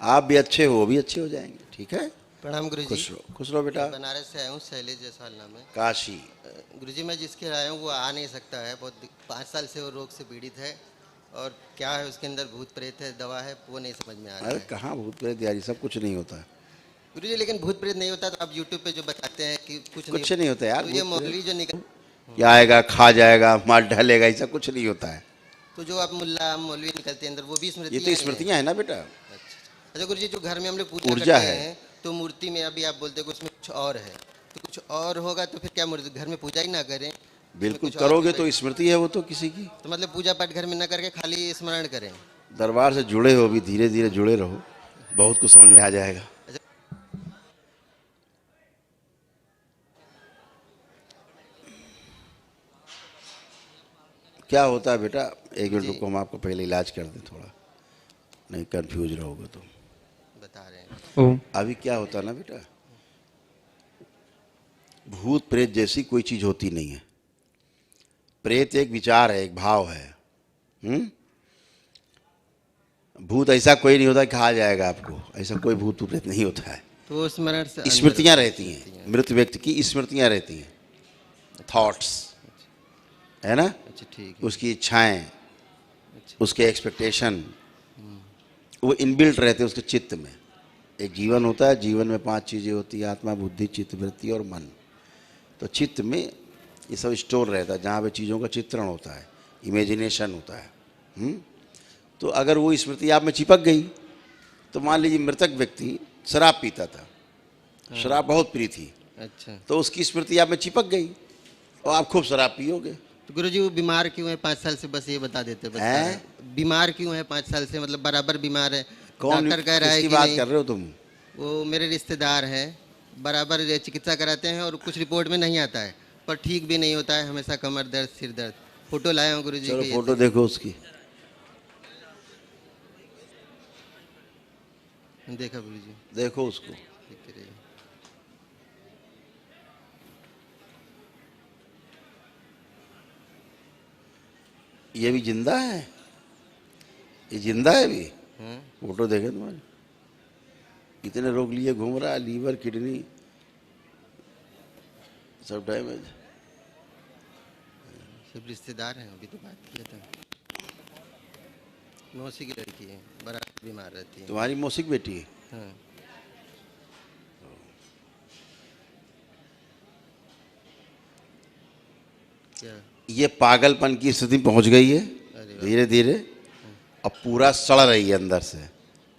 आप भी अच्छे हो, वो भी अच्छे हो जाएंगे। ठीक है, प्रणाम गुरुजी। खुश रहो बेटा। बनारस से आया हूँ, शैलेश जयसवाल नाम है। काशी। गुरुजी मैं जिसके आया हूँ वो आ नहीं सकता है, बहुत 5 साल से वो रोग से पीड़ित है, और क्या है उसके अंदर भूत प्रेत है, दवा है, वो नहीं समझ में आ रहा है। अरे कहाँ भूत प्रेत यारी, सब कुछ नहीं होता है गुरुजी। लेकिन भूत प्रेत नहीं होता तो आप यूट्यूब पे जो बताते हैं कि कुछ नहीं होता यार। तो ये मौलवी जो निकल क्या आएगा, खा जाएगा, मार ढलेगा, ऐसा कुछ नहीं होता है। तो जो आप मुल्ला मौलवी निकलते हैं अंदर, वो भी स्मृतियाँ? ये तो स्मृतियाँ है ना बेटा। अच्छा गुरुजी, जो घर में हम लोग पूजा ऊर्जा करते है। हैं तो मूर्ति में अभी आप बोलते हैं कि उसमें कुछ और है, तो कुछ और होगा तो फिर क्या घर में पूजा ही ना करें? बिल्कुल करोगे तो स्मृति है वो तो किसी की। तो मतलब पूजा पाठ घर में ना करके खाली स्मरण करें? दरबार से जुड़े हो, भी धीरे धीरे जुड़े रहो, बहुत कुछ समझ में आ जाएगा। क्या होता है बेटा, 1 मिनट रुको, हम आपको पहले इलाज कर दें, थोड़ा नहीं कंफ्यूज रहोगे तो बता रहे हैं। अभी क्या होता है ना बेटा, भूत प्रेत जैसी कोई चीज होती नहीं है। प्रेत एक विचार है, एक भाव है। भूत ऐसा कोई नहीं होता कि खा जाएगा आपको, ऐसा कोई भूत प्रेत नहीं होता है। तो स्मरण से स्मृतियाँ रहती हैं, मृत व्यक्ति की स्मृतियाँ रहती हैं, थॉट्स, है ना। अच्छा ठीक है। उसकी इच्छाएं, उसके एक्सपेक्टेशन, वो इनबिल्ट रहते हैं उसके चित्त में। एक जीवन होता है, जीवन में 5 चीज़ें होती हैं, आत्मा, बुद्धि, चित्त, वृत्ति और मन। तो चित्त में ये सब स्टोर रहता है, जहाँ पे चीज़ों का चित्रण होता है, इमेजिनेशन होता है। तो अगर वो स्मृति आप में चिपक गई, तो मान लीजिए मृतक व्यक्ति शराब पीता था, शराब बहुत प्रिय थी, अच्छा, तो उसकी स्मृति आप में चिपक गई और आप खूब शराब पियोगे। तो गुरुजी वो बीमार क्यों है 5 साल से, बस ये बता देते बस हैं? सारा। बीमार क्यों है 5 साल से, मतलब बराबर बीमार है? कौन, डॉक्टर कह रहा है किसकी कि बात नहीं, कर रहे हो तुम? वो मेरे रिश्तेदार हैं, बराबर चिकित्सा कराते हैं और कुछ रिपोर्ट में नहीं आता है, पर ठीक भी नहीं होता है, हमेशा कमर दर्द, सिर दर्द। फोटो लाया हूँ गुरुजी चलो के। फोटो देखो उसकी। देखा गुरुजी, देखो उसको। देख रहे हैं। ये भी जिंदा है, ये जिंदा है भी। हाँ? फोटो देखे तुम्हारे, कितने रोग लिए घूम रहा है, लीवर, किडनी सब डैमेज। सब रिश्तेदार हैं, अभी तो बात किया था। मौसी की लड़की है, बराबर बीमार रहती है। तुम्हारी मौसी की बेटी है? हाँ। क्या? ये पागलपन की स्थिति पहुंच गई है अरे वाह। धीरे धीरे, अब पूरा सड़ रही है अंदर से।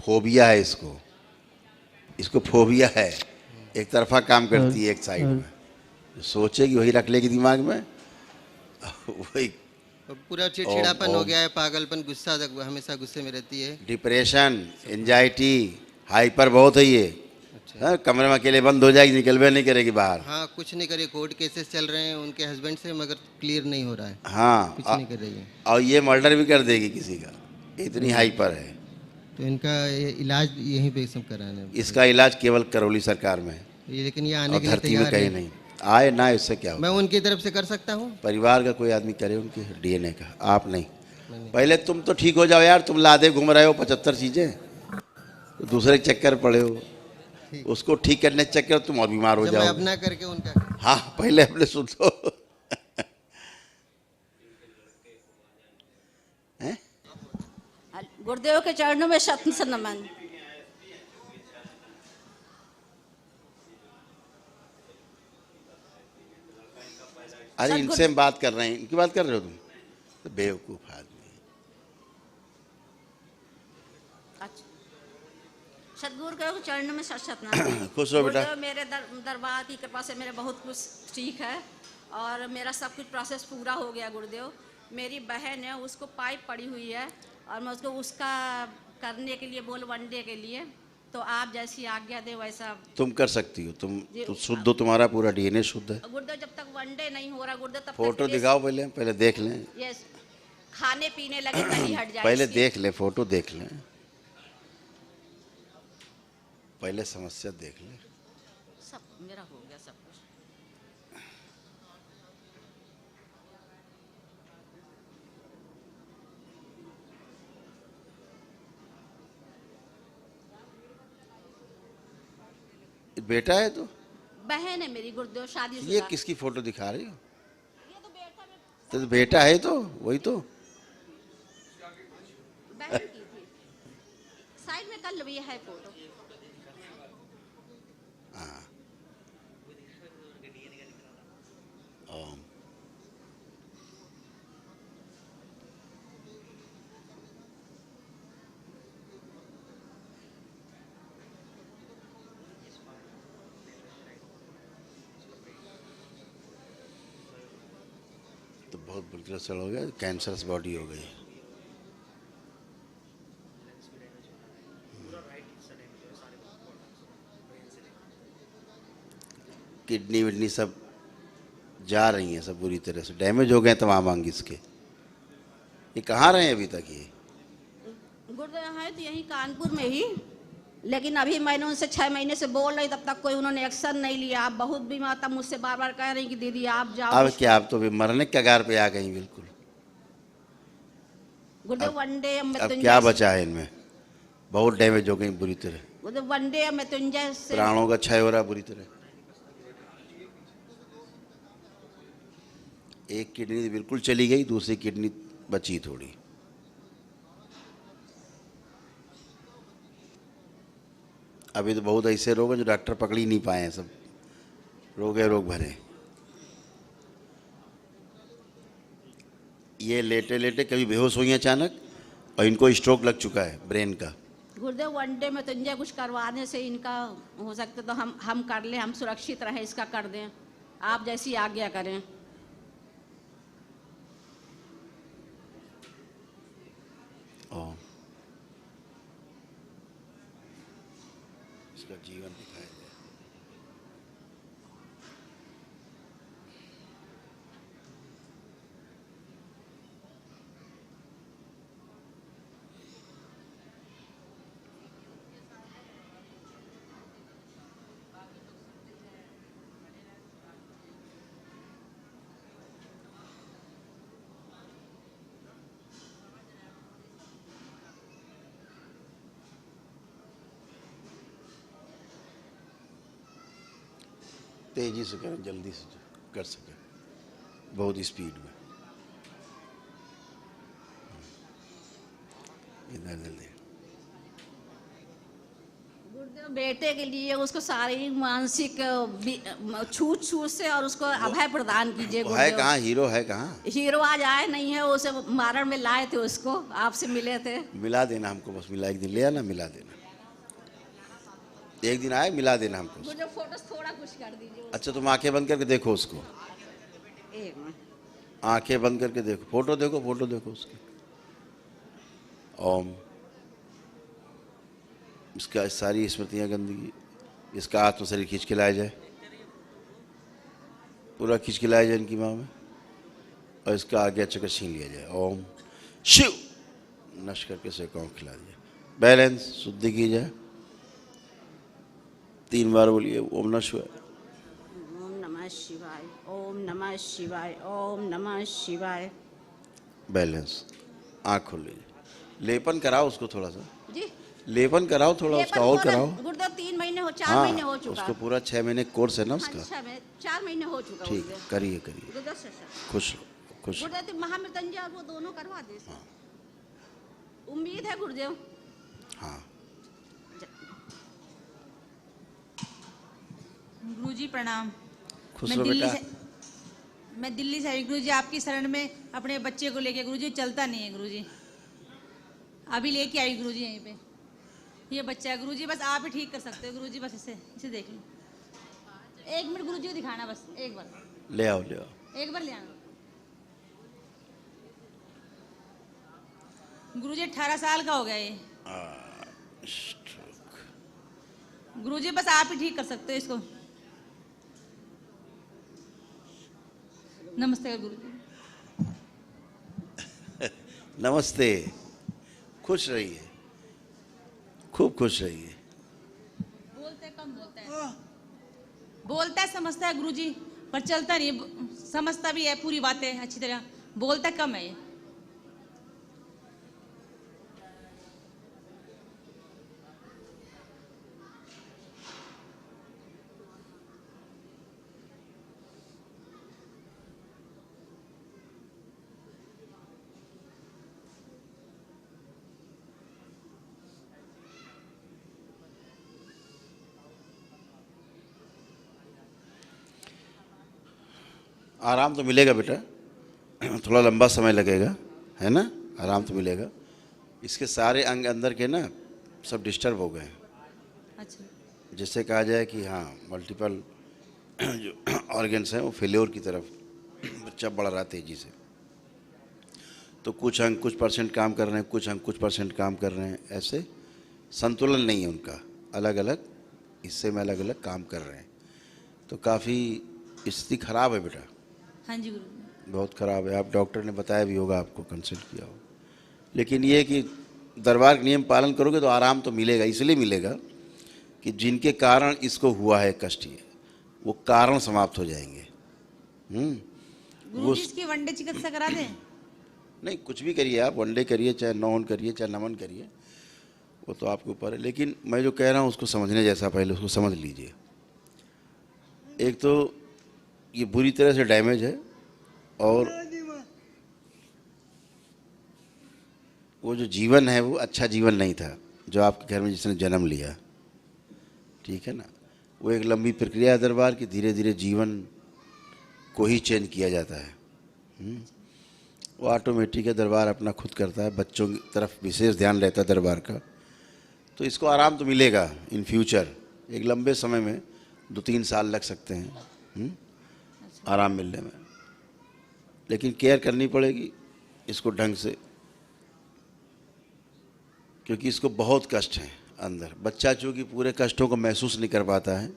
फोबिया है इसको, इसको फोबिया है। एक तरफा काम करती है, एक साइड में जो सोचेगी वही रख लेगी दिमाग में, वही। अब पूरा चिड़चिड़ापन हो गया है, पागलपन, गुस्सा, हमेशा गुस्से में रहती है। डिप्रेशन, एंजाइटी, हाइपर बहुत है ये। हाँ, कमरे में अकेले बंद हो जाएगी, निकलवे नहीं करेगी बाहर। हाँ, कुछ नहीं करे, कोर्ट केसेस चल रहे हैं उनके हस्बैंड से, मगर क्लियर नहीं हो रहा है। हाँ, कुछ नहीं कर रही है। और ये मर्डर भी कर देगी किसी का, इतनी हाइपर है। तो इनका इलाज यहीं पे सब कराना है। इसका इलाज केवल करौली सरकार में है, लेकिन ये आने और के लिए धरती में तैयार कहीं है। नहीं। आए ना, इससे क्या मैं होगा? उनकी तरफ से कर सकता हूँ? परिवार का कोई आदमी करे उनके डीएनए का, आप नहीं। पहले तुम तो ठीक हो जाओ यार, तुम लादे घूम रहे हो 75 चीजें, तो दूसरे के चक्कर पड़े हो, उसको ठीक करने के चक्कर तुम और बीमार हो जब मैं जाओ। अपना करके उनका। हाँ, पहले अपने सुन लो। गुरुदेव के चरणों में शत नमन। अरे इनसे हम बात कर रहे हैं, इनकी बात कर रहे हो तुम? तो बेवकूफ आदमी। सदगुरु के चरणों में शत नमन। खुश रहो बेटा। गुरुदेव, मेरे दरबार की कृपा से मेरे बहुत कुछ ठीक है और मेरा सब कुछ प्रोसेस पूरा हो गया गुरुदेव। मेरी बहन है, उसको पाइप पड़ी हुई है और मैं उसको उसका करने के लिए बोल वनडे के लिए, तो आप जैसी आज्ञा दे वैसा। तुम कर सकती हो, तुम तो शुद्ध हो, तुम्हारा पूरा डीएनए शुद्ध है। गुरुदेव जब तक वनडे नहीं हो रहा गुरुदेव तब फोटो तक दिखाओ, पहले देख लें। ये खाने पीने लगे तभी हट जाए। पहले इसकी। देख ले, फोटो देख लें, पहले समस्या देख ले। सब मेरा हो गया सब कुछ। बेटा है तो? बहन है मेरी गुरुदेव, शादी ये किसकी फोटो दिखा रही हो? तो बेटा है तो वही तो। बहन की थी, साइड में कर लो, ये है फोटो। हाँ, तो बहुत बुरी असर हो गया, कैंसरस बॉडी हो गई। किडनी विडनी सब जा रही हैं, सब बुरी तरह से डैमेज हो गए तमाम अंग इसके। ये कहाँ रहे अभी तक? ये गुरुदेव है तो यहीं कानपुर में ही, लेकिन अभी मैंने उनसे 6 महीने से बोल रही, तब तक कोई उन्होंने एक्शन नहीं लिया। आप बहुत बीमार, तब मुझसे बार बार कह रही कि दीदी आप जाओ। अब क्या, अब तो भी मरने के कगार पे आ गई बिल्कुल। गुरुदेव वनडे अब क्या बचा है इनमें? बहुत डैमेज हो गई बुरी तरह। गुरुदेव वनडे मृत्युंजय से प्राणों का क्षय हो रहा बुरी तरह। एक किडनी बिल्कुल चली गई, दूसरी किडनी बची थोड़ी। अभी तो बहुत ऐसे रोग हैं जो डॉक्टर पकड़ ही नहीं पाए हैं, सब रोग है रोग भरे। ये लेटे लेटे कभी बेहोश हुई हैं अचानक और इनको स्ट्रोक लग चुका है ब्रेन का। गुरुदेव वन डे में तो इनसे कुछ करवाने से इनका हो सकता तो हम कर लें, हम सुरक्षित रहें, इसका कर दें, आप जैसी आज्ञा करें। और इसका जीवन दिखाया जाए। तेजी से करें, जल्दी से कर सकें, बहुत स्पीड में। इधर जल्दी। गुरुदेव बेटे के लिए उसको शारीरिक मानसिक छूट से और उसको अभय प्रदान कीजिए। वो है कहाँ, हीरो है कहाँ? हीरो आज आए नहीं है, उसे मारण में लाए थे, उसको आपसे मिले थे। मिला देना हमको, बस मिला, एक दिन ले आना, मिला देना, एक दिन आए मिला देना हमको। मुझे फोटोस थोड़ा कुछ कर दीजिए। अच्छा तुम आंखें बंद करके देखो उसको, एक मिनट, आंखें बंद करके देखो, फोटो देखो, फोटो देखो उसकी। ओम। इसका सारी स्मृतियाँ गंदगी, इसका आत्म शरीर खींच के लाया जाए, पूरा खींच के लाया जाए इनकी माँ में, और इसका आज्ञा चक्र छीन लिया जाए। ओम शिव नश करके सेकाओं खिला दिया। बैलेंस शुद्धि की जाए, 3 बार बोलिए ओम नमः शिवाय। ओम नमः शिवाय, ओम नमः शिवाय, ओम नमः शिवाय। बैलेंस, आँख खोल लीजिए, लेपन कराओ उसको थोड़ा सा जी, लेपन कराओ थोड़ा उसका, और कराओ। गुरुदेव 3 महीने हो, 4 हाँ, महीने हो चुका उसको पूरा 6 महीने कोर्स है ना उसका। अच्छा, 4 महीने हो चुका। ठीक, करिए करिए, गुरुदेव खुश खुश। गुरुदेव महामृत्युंजय और वो दोनों करवा दे। हाँ। उम्मीद है गुरुदेव। हाँ गुरुजी प्रणाम। खुश रहो बेटा। मैं दिल्ली से आई गुरुजी, आपकी शरण में अपने बच्चे को लेके। गुरुजी चलता नहीं है गुरुजी, अभी लेके आई गुरुजी यहीं पे। ये बच्चा है गुरुजी, बस आप ही ठीक कर सकते हो गुरुजी, बस इसे देख लो। 1 मिनट गुरुजी को दिखाना, बस एक बार ले आओ, ले आओ, एक बार ले आना। गुरुजी 18 साल का हो गया ये। गुरुजी बस आप ही ठीक कर सकते हो इसको। नमस्ते गुरुजी। नमस्ते, खुश रहिए, खूब खुश रहिए। बोलते कम बोलता है समझता है गुरुजी, पर चलता नहीं, समझता भी है पूरी बातें अच्छी तरह, बोलता कम है ये। आराम तो मिलेगा बेटा, थोड़ा लंबा समय लगेगा, है ना, आराम तो मिलेगा। इसके सारे अंग अंदर के ना सब डिस्टर्ब हो गए हैं। अच्छा। जिससे कहा जाए कि हाँ मल्टीपल जो ऑर्गन्स हैं वो फेल्योर की तरफ बच्चा बढ़ रहा है तेज़ी से। तो कुछ अंग कुछ % काम कर रहे हैं, कुछ अंग कुछ % काम कर रहे हैं, ऐसे संतुलन नहीं है उनका, अलग अलग हिस्से में अलग अलग काम कर रहे हैं। तो काफ़ी स्थिति खराब है बेटा। हाँ जी गुरु। बहुत ख़राब है, आप डॉक्टर ने बताया भी होगा, आपको कंसल्ट किया हो। लेकिन ये कि दरबार के नियम पालन करोगे तो आराम तो मिलेगा, इसलिए मिलेगा कि जिनके कारण इसको हुआ है कष्ट, ये वो कारण समाप्त हो जाएंगे। गुरु जी इसकी वनडे चिकित्सा करा दें? नहीं, कुछ भी करिए आप, वनडे करिए, चाहे नौन करिए, चाहे नमन करिए, वो तो आपके ऊपर है। लेकिन मैं जो कह रहा हूँ उसको समझने जैसा, पहले उसको समझ लीजिए। एक तो ये बुरी तरह से डैमेज है, और वो जो जीवन है वो अच्छा जीवन नहीं था जो आपके घर में जिसने जन्म लिया, ठीक है ना। वो एक लंबी प्रक्रिया है दरबार की, धीरे धीरे जीवन को ही चेंज किया जाता है। वो ऑटोमेटिक है, दरबार अपना खुद करता है, बच्चों की तरफ विशेष ध्यान रहता है दरबार का। तो इसको आराम तो मिलेगा इन फ्यूचर, एक लंबे समय में 2-3 साल लग सकते हैं आराम मिलने में, लेकिन केयर करनी पड़ेगी इसको ढंग से, क्योंकि इसको बहुत कष्ट है अंदर। बच्चा चूँकि पूरे कष्टों को महसूस नहीं कर पाता है,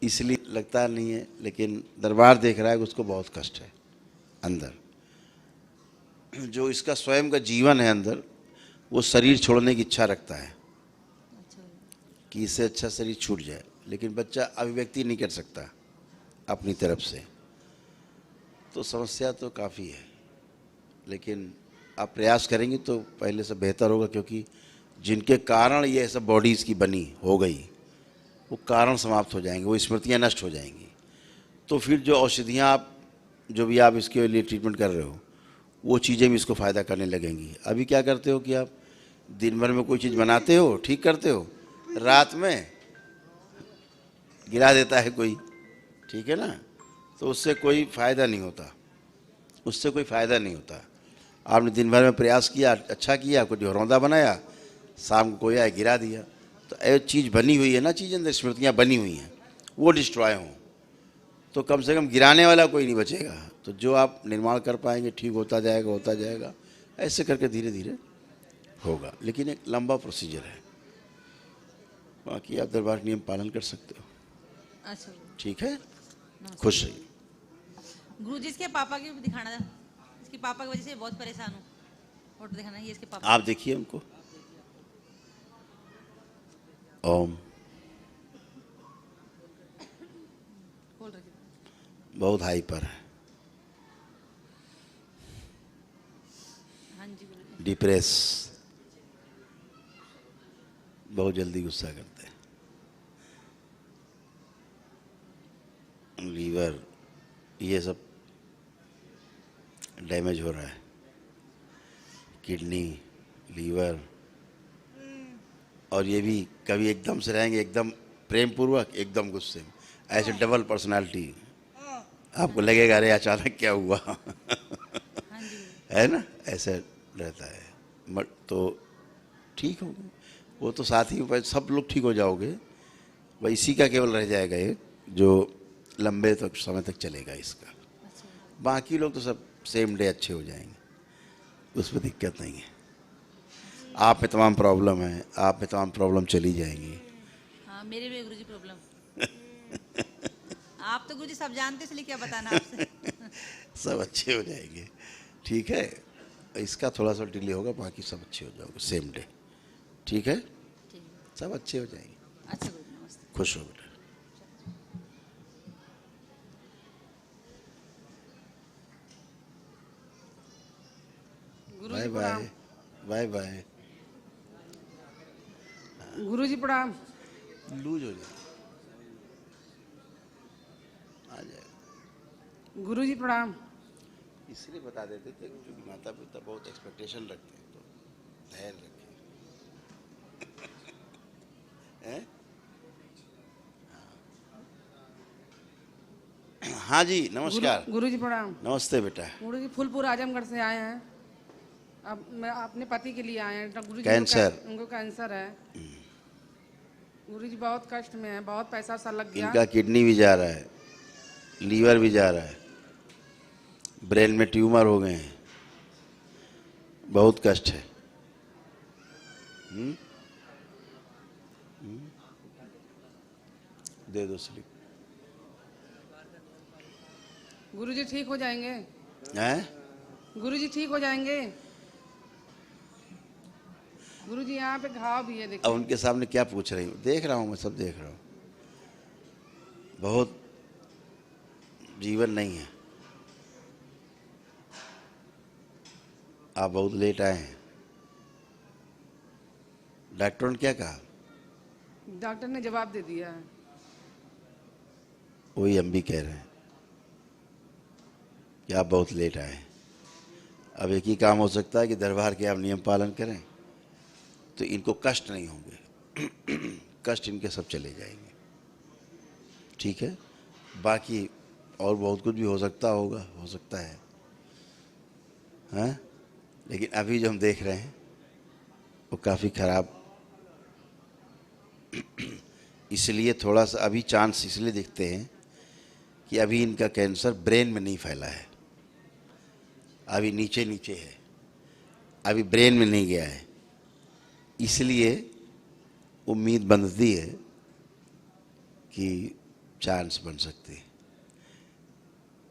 इसलिए लगता नहीं है, लेकिन दरबार देख रहा है कि उसको बहुत कष्ट है अंदर। जो इसका स्वयं का जीवन है अंदर, वो शरीर छोड़ने की इच्छा रखता है कि इससे अच्छा शरीर छूट जाए, लेकिन बच्चा अभिव्यक्ति नहीं कर सकता अपनी तरफ से। तो समस्या तो काफ़ी है, लेकिन आप प्रयास करेंगे तो पहले से बेहतर होगा, क्योंकि जिनके कारण ये सब बॉडीज़ की बनी हो गई, वो कारण समाप्त हो जाएंगे, वो स्मृतियाँ नष्ट हो जाएंगी। तो फिर जो औषधियाँ आप जो भी आप इसके लिए ट्रीटमेंट कर रहे हो, वो चीज़ें भी इसको फ़ायदा करने लगेंगी। अभी क्या करते हो कि आप दिन भर में कोई चीज़ बनाते हो, ठीक करते हो, रात में गिरा देता है कोई, ठीक है ना, तो उससे कोई फ़ायदा नहीं होता, उससे कोई फ़ायदा नहीं होता। आपने दिन भर में प्रयास किया, अच्छा किया, कुछ रौंदा बनाया, शाम को कोई आया गिरा दिया, तो एक चीज़ बनी हुई है ना, चीज़ अंदर स्मृतियाँ बनी हुई हैं, वो डिस्ट्रॉय हों, तो कम से कम गिराने वाला कोई नहीं बचेगा। तो जो आप निर्माण कर पाएंगे ठीक होता जाएगा, होता जाएगा, ऐसे करके धीरे धीरे होगा, लेकिन एक लंबा प्रोसीजर है। बाकी आप दरबार नियम पालन कर सकते हो। अच्छा ठीक है, खुश रहिए। गुरुजी इसके पापा की भी दिखाना था, इसके पापा की वजह से बहुत परेशान हूँ, फोटो दिखाना। ये इसके पापा, आप देखिए उनको। ओम। बहुत हाइपर है, डिप्रेस, बहुत जल्दी गुस्सा करते हैं, लीवर ये सब डैमेज हो रहा है, किडनी, लीवर, और ये भी कभी एकदम से रहेंगे, एकदम प्रेम पूर्वक, एकदम गुस्से में, ऐसे डबल पर्सनालिटी। आपको लगेगा अरे अचानक क्या हुआ है ना, ऐसा रहता है। तो ठीक होगा, वो तो साथ ही सब लोग ठीक हो जाओगे, वह इसी का केवल रह जाएगा ये जो लंबे तक समय तक चलेगा इसका। बाकी लोग तो सब सेम डे अच्छे हो जाएंगे, उसमें दिक्कत नहीं है। आप में तमाम प्रॉब्लम है, आप में तमाम प्रॉब्लम चली जाएंगी। हाँ, मेरे भी गुरुजी प्रॉब्लम आप तो गुरुजी सब जानते, इसलिए क्या बताना आपसे सब अच्छे हो जाएंगे, ठीक है। इसका थोड़ा सा डिले होगा, बाकी सब अच्छे हो जाओगे सेम डे, ठीक है, सब अच्छे हो जाएंगे। अच्छा गुरुजी, नमस्ते। खुश हो बेटा। Bye bye, bye bye. गुरुजी प्रणाम। लूज हो जाए, आ जाए। गुरुजी प्रणाम। इसलिए बता देते थे क्योंकि माता पिता बहुत एक्सपेक्टेशन रखते हैं, तो धैर्य रखें हैं? हाँ जी, नमस्कार। गुरुजी प्रणाम। नमस्ते बेटा। गुरुजी फूलपुर आजमगढ़ से आए हैं, अब मैं अपने पति के लिए आए हैं। गुरुजी कैंसर, उनको कैंसर है गुरुजी, बहुत कष्ट में है, बहुत पैसा सा लग गया। इनका किडनी भी जा रहा है, लीवर भी जा रहा है, ब्रेन में ट्यूमर हो गए हैं, बहुत कष्ट है। दे दो स्लिप। गुरुजी ठीक हो जाएंगे? हैं? गुरुजी ठीक हो जाएंगे? गुरुजी यहाँ पे घाव भी है, देखिए। अब उनके सामने क्या पूछ रही हूँ, देख रहा हूँ मैं, सब देख रहा हूँ। बहुत जीवन नहीं है, आप बहुत लेट आए हैं। डॉक्टर ने क्या कहा? डॉक्टर ने जवाब दे दिया है। वही हम भी कह रहे हैं कि आप बहुत लेट आए हैं। अब एक ही काम हो सकता है कि दरबार के आप नियम पालन करें तो इनको कष्ट नहीं होंगे कष्ट इनके सब चले जाएंगे, ठीक है। बाकी और बहुत कुछ भी हो सकता होगा, हो सकता है, हाँ, लेकिन अभी जो हम देख रहे हैं वो काफ़ी खराब, इसलिए थोड़ा सा अभी चांस इसलिए दिखते हैं कि अभी इनका कैंसर ब्रेन में नहीं फैला है, अभी नीचे नीचे है, अभी ब्रेन में नहीं गया है, इसलिए उम्मीद बनती है कि चांस बन सकती है।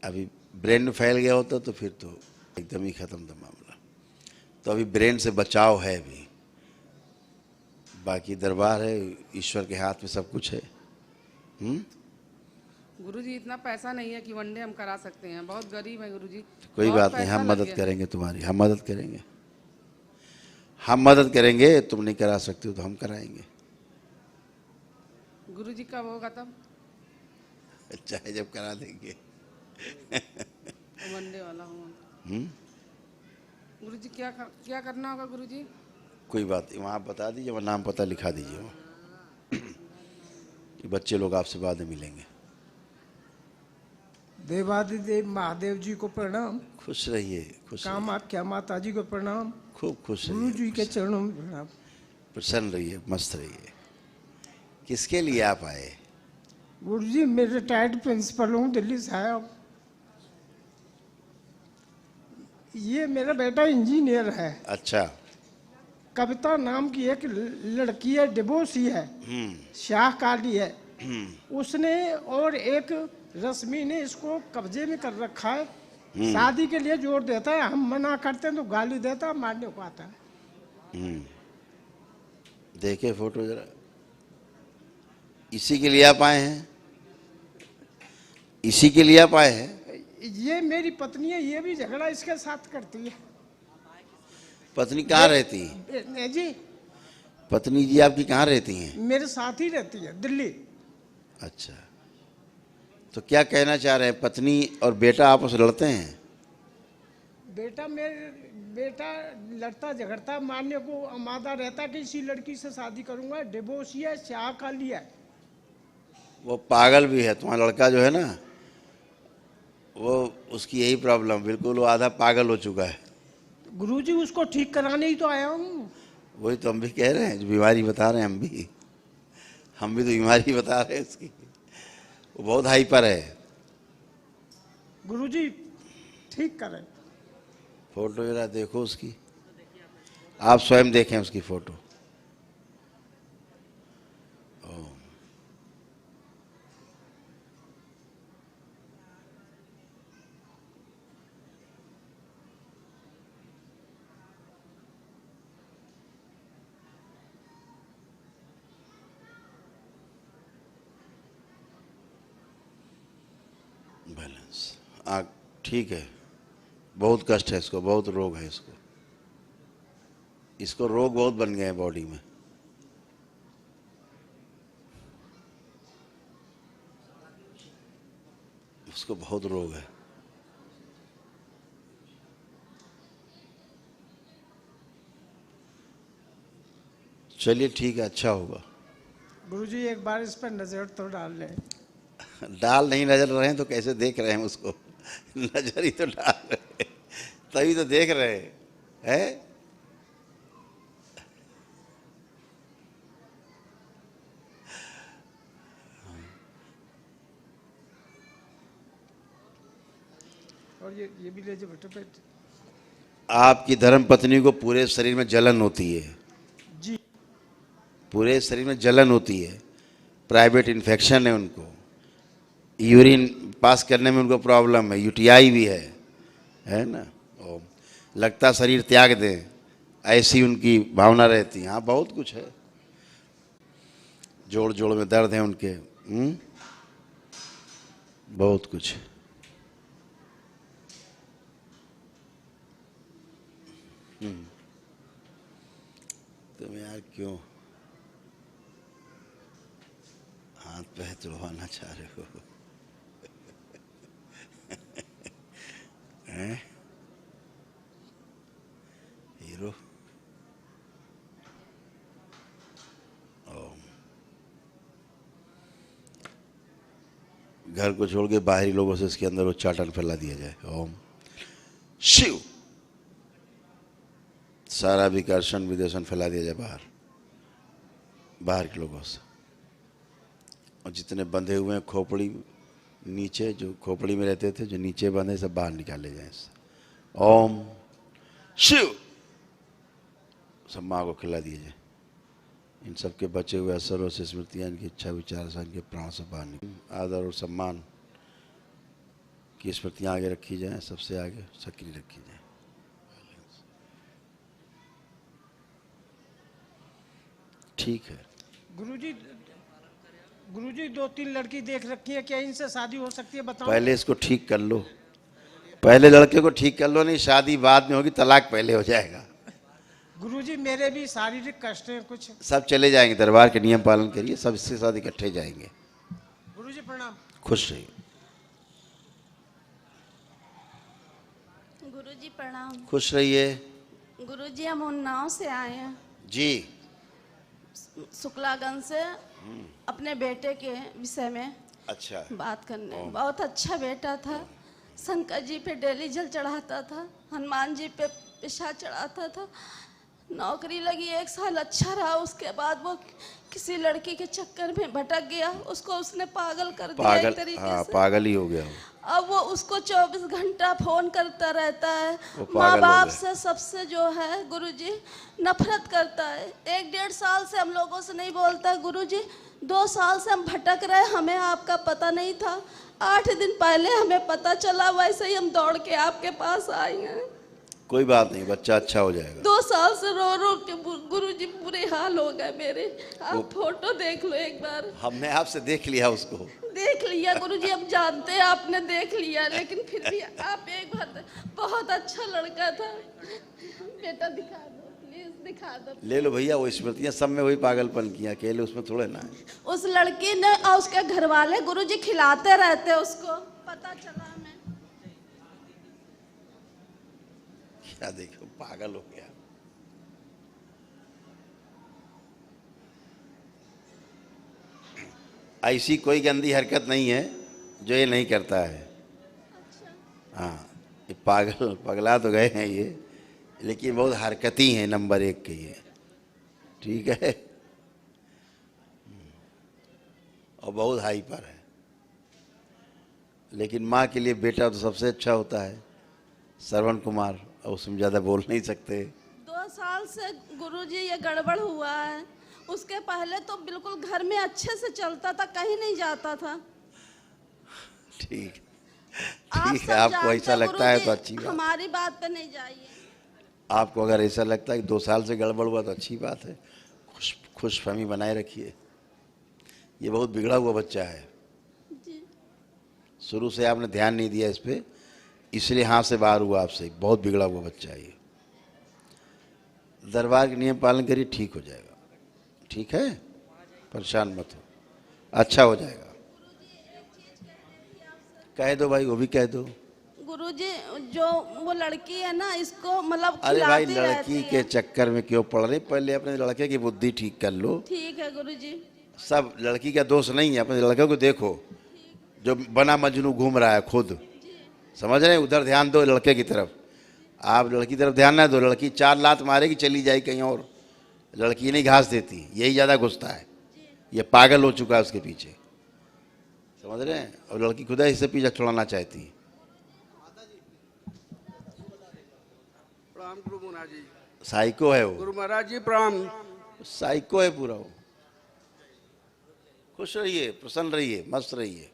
अभी ब्रेन में फैल गया होता तो फिर तो एकदम ही ख़त्म था मामला। तो अभी ब्रेन से बचाव है, अभी बाकी दरबार है, ईश्वर के हाथ में सब कुछ है। गुरुजी इतना पैसा नहीं है कि वनडे हम करा सकते हैं, बहुत गरीब है गुरुजी। कोई बहुत बात नहीं, पैसा हम लग मदद गया। करेंगे तुम्हारी, हम मदद करेंगे, हम मदद करेंगे। तुम नहीं करा सकते हो तो हम कराएंगे। गुरुजी कब होगा तब? चाहे जब करा देंगे। वनडे वाला हो। हम्म? गुरुजी क्या करना होगा गुरुजी? कोई बात नहीं, वहाँ बता दीजिए, वहाँ नाम पता लिखा दीजिए वहाँ। कि बच्चे लोग आपसे बाद में मिलेंगे। देवादिदेव महादेव जी को प्रणाम। खुश रहिए, खुश रहिए, कामाख्या माता जी को प्रणाम। खूब खुश गुरु रहिए, जी के चरणों में प्रणाम। प्रसन्न रहिए, मस्त रहिए। किसके लिए आप आए? गुरु जी मैं रिटायर्ड प्रिंसिपल हूँ, दिल्ली से आया हूँ। ये मेरा बेटा इंजीनियर है। अच्छा। कविता नाम की एक लड़की है, डिवोर्सी है, शाहकाली है। उसने और एक रश्मि ने इसको कब्जे में कर रखा है। शादी के लिए जोर देता है, हम मना करते हैं तो गाली देता है, मारने को आता है। देखे फोटो जरा, इसी के लिए आप आए हैं? इसी के लिए आप आए हैं? ये मेरी पत्नी है, ये भी झगड़ा इसके साथ करती है। पत्नी कहाँ रहती है? जी पत्नी जी आपकी कहाँ रहती हैं? मेरे साथ ही रहती है, दिल्ली। अच्छा, तो क्या कहना चाह रहे हैं? पत्नी और बेटा आपस में लड़ते हैं? बेटा लड़ता झगड़ता, मारने को आमादा रहता कि इसी लड़की से शादी करूंगा। डिवोर्सी है, शाहकाली है। वो पागल भी है, तुम्हारा लड़का जो है ना, वो उसकी यही प्रॉब्लम, बिल्कुल वो आधा पागल हो चुका है। गुरुजी उसको ठीक कराने ही तो आया हूँ। वही तो हम भी कह रहे हैं, जो बीमारी बता रहे हैं हम भी तो बीमारी बता रहे हैं उसकी। वो बहुत हाइपर है। गुरुजी ठीक करें। फोटो जरा देखो उसकी, आप स्वयं देखें उसकी फोटो। बैलेंस आँख ठीक है, बहुत कष्ट है इसको, बहुत रोग है इसको रोग बहुत बन गए हैं बॉडी में। उसको बहुत रोग है। चलिए ठीक है, अच्छा होगा। गुरुजी एक बार इस पर नजर तो डाल लें। डाल नहीं नजर रहे हैं तो कैसे देख रहे हैं उसको? नजर ही तो डाल रहे हैं, तभी तो देख रहे हैं। और ये भी ले जो बेटे पेट। आपकी धर्म पत्नी को पूरे शरीर में जलन होती है जी, पूरे शरीर में जलन होती है, प्राइवेट इन्फेक्शन है उनको, यूरिन पास करने में उनको प्रॉब्लम है, यूटीआई भी है ना। और लगता शरीर त्याग दें, ऐसी उनकी भावना रहती है। हाँ बहुत कुछ है, जोड़ जोड़ में दर्द है उनके, बहुत कुछ। तुम यार क्यों हाथ पैर तुड़वाना चाह रहे हो? हैं? हीरो घर को छोड़ के बाहरी लोगों से इसके अंदर वो चाटन फैला दिया जाए। ओम शिव सारा विकर्षण विदेशन फैला दिया जाए बाहर, बाहर के लोगों से। और जितने बंधे हुए हैं खोपड़ी नीचे, जो खोपड़ी में रहते थे, जो नीचे बंधे, सब बाहर निकाले जाएं। ओम शिव सब माँ को खिला दिए जाए। इन सब के बचे हुए असरों से स्मृतियाँ, इनकी इच्छा विचार से, इनके प्राण से बाहर निकले। आदर और सम्मान की स्मृतियाँ आगे रखी जाएं, सबसे आगे सक्रिय रखी जाए। ठीक है गुरुजी 2-3 लड़की देख रखी है, क्या इनसे शादी हो सकती है बताओ? पहले इसको ठीक कर लो, पहले लड़के को ठीक कर लो, नहीं शादी बाद में होगी, तलाक पहले हो जाएगा। गुरुजी मेरे भी शारीरिक कष्ट हैं कुछ। सब चले जाएंगे, दरबार के नियम पालन करिए, सब इसके साथ इकट्ठे जाएंगे। गुरुजी प्रणाम। खुश रहिए। गुरुजी प्रणाम। खुश रहिए। गुरुजी हम उन्नाव से आए हैं जी, शुक्लागंज से, अपने बेटे के विषय में अच्छा बात करने। बहुत अच्छा बेटा था, शंकर जी पे डेली जल चढ़ाता था, हनुमान जी पे पेशा चढ़ाता था। नौकरी लगी 1 साल अच्छा रहा, उसके बाद वो किसी लड़की के चक्कर में भटक गया, उसको उसने पागल कर दिया एक तरीके हाँ, से। पागल ही हो गया वो। अब वो उसको 24 घंटा फोन करता रहता है, पागल माँ हो बाप गया। से सबसे जो है गुरुजी नफरत करता है। 1-1.5 साल से हम लोगों से नहीं बोलता गुरुजी। 2 साल से हम भटक रहे, हमें आपका पता नहीं था। 8 दिन पहले हमें पता चला, वैसे ही हम दौड़ के आपके पास आए हैं। कोई बात नहीं, बच्चा अच्छा हो जाएगा। 2 साल से रो रो के गुरुजी बुरे हाल हो गए मेरे। आप फोटो देख लो एक बार। हमने आपसे देख लिया उसको। देख लिया गुरुजी, हम जानते हैं आपने देख लिया, लेकिन फिर भी आप एक बार, बहुत अच्छा लड़का था। बेटा दिखा दो प्लीज, दिखा दो। ले लो भैया, वो स्मृतियाँ सब में वही पागलपन किया, अकेले उसमें थोड़े ना है। उस लड़की ने और उसके घर वाले गुरुजी खिलाते रहते उसको, पता चला हमें। क्या देखो, पागल हो गया। ऐसी कोई गंदी हरकत नहीं है जो ये नहीं करता है। हाँ, ये पागल पगला तो गए हैं ये, लेकिन बहुत हरकती हैं, नंबर 1 के ये। ठीक है, और बहुत हाइपर है। लेकिन माँ के लिए बेटा तो सबसे अच्छा होता है, श्रवण कुमार, और उसमें ज़्यादा बोल नहीं सकते। 2 साल से गुरुजी ये गड़बड़ हुआ है। उसके पहले तो बिल्कुल घर में अच्छे से चलता था, कहीं नहीं जाता था। ठीक ठीक है, आपको ऐसा लगता है तो अच्छी बात। हमारी बात पे नहीं जाइए। आपको अगर ऐसा लगता है कि 2 साल से गड़बड़ हुआ तो अच्छी बात है, खुश फहमी बनाए रखिए। ये बहुत बिगड़ा हुआ बच्चा है, शुरू से आपने ध्यान नहीं दिया इस पे, इसलिए हाथ से बाहर हुआ आपसे। बहुत बिगड़ा हुआ बच्चा है ये। दरबार के नियम पालन करिए, ठीक हो जाएगा। ठीक है, परेशान मत हो, अच्छा हो जाएगा। कह दो भाई, वो भी कह दो। गुरुजी जो वो लड़की है ना, इसको मतलब अरे भाई, खिलाती रहती लड़की के चक्कर में क्यों पड़ रही? पहले अपने लड़के की बुद्धि ठीक कर लो। ठीक है गुरुजी। सब लड़की का दोष नहीं है, अपने लड़के को देखो जो बना मजनू घूम रहा है खुद, समझ रहे हैं? उधर ध्यान दो, लड़के की तरफ। आप लड़की की तरफ ध्यान ना दो, लड़की 4 लात मारेगी, चली जाए कहीं और। लड़की नहीं घास देती, यही ज़्यादा घुसता है। ये पागल हो चुका है उसके पीछे, समझ रहे हैं? और लड़की खुदा इससे पीछा छुड़ाना चाहती है। प्रणाम गुरु महाराज जी। साइको है वो। गुरु महाराज जी प्रणाम। साइको है पूरा वो। खुश रहिए, प्रसन्न रहिए, मस्त रहिए।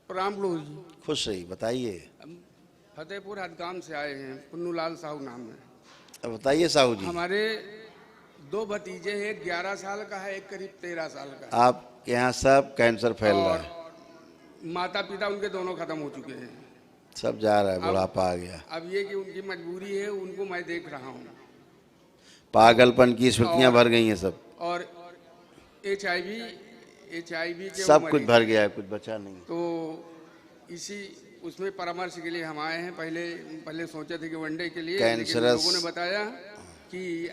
प्रणाम गुरु जी। खुश रहिए। बताइए। फतेहपुर हदगाम से आए हैं, पुन्नूलाल साहू नाम है। अब बताइए साहू जी। हमारे 2 भतीजे हैं, 11 साल का है, एक करीब 13 साल का है। आपके यहाँ सब कैंसर फैल रहा है। माता पिता उनके दोनों खत्म हो चुके हैं, सब जा रहा है, बुढ़ापा आ गया। अब ये कि उनकी मजबूरी है, उनको मैं देख रहा हूँ। पागलपन की स्मृतियाँ भर गई हैं सब, और HIV के सब कुछ भर गया है, कुछ बचा नहीं। तो इसी उसमें परामर्श के लिए हम आए हैं। पहले सोचे थे कि वनडे के लिए, लेकिन लोगों ने बताया कि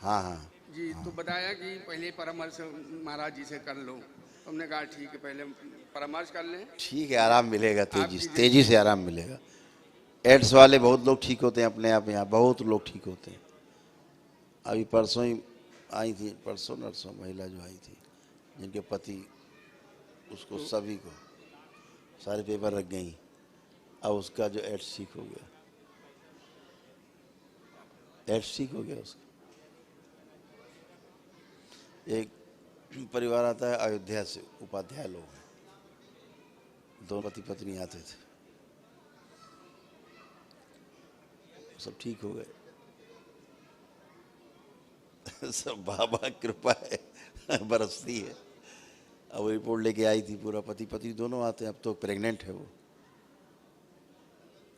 हाँ जी, तो बताया कि पहले परामर्श महाराज जी से कर लो। हमने कहा ठीक है, पहले परामर्श कर लें। ठीक है, आराम मिलेगा, तेजी से आराम मिलेगा। एड्स वाले बहुत लोग ठीक होते हैं अपने आप, यहाँ बहुत लोग ठीक होते हैं। अभी परसों ही आई थी, परसों नरसों महिला जो आई थी, जिनके पति उसको सभी को सारे पेपर रख गई। अब उसका जो एड्स ठीक हो गया, एड्स ठीक हो गया उसका। एक परिवार आता है अयोध्या से, उपाध्याय लोग हैं, दो पति पत्नी आते थे, सब ठीक हो गए। सब बाबा कृपा है, बरसती है। अब वो रिपोर्ट लेके आई थी, पूरा पति पत्नी दोनों आते हैं। अब तो प्रेग्नेंट है वो,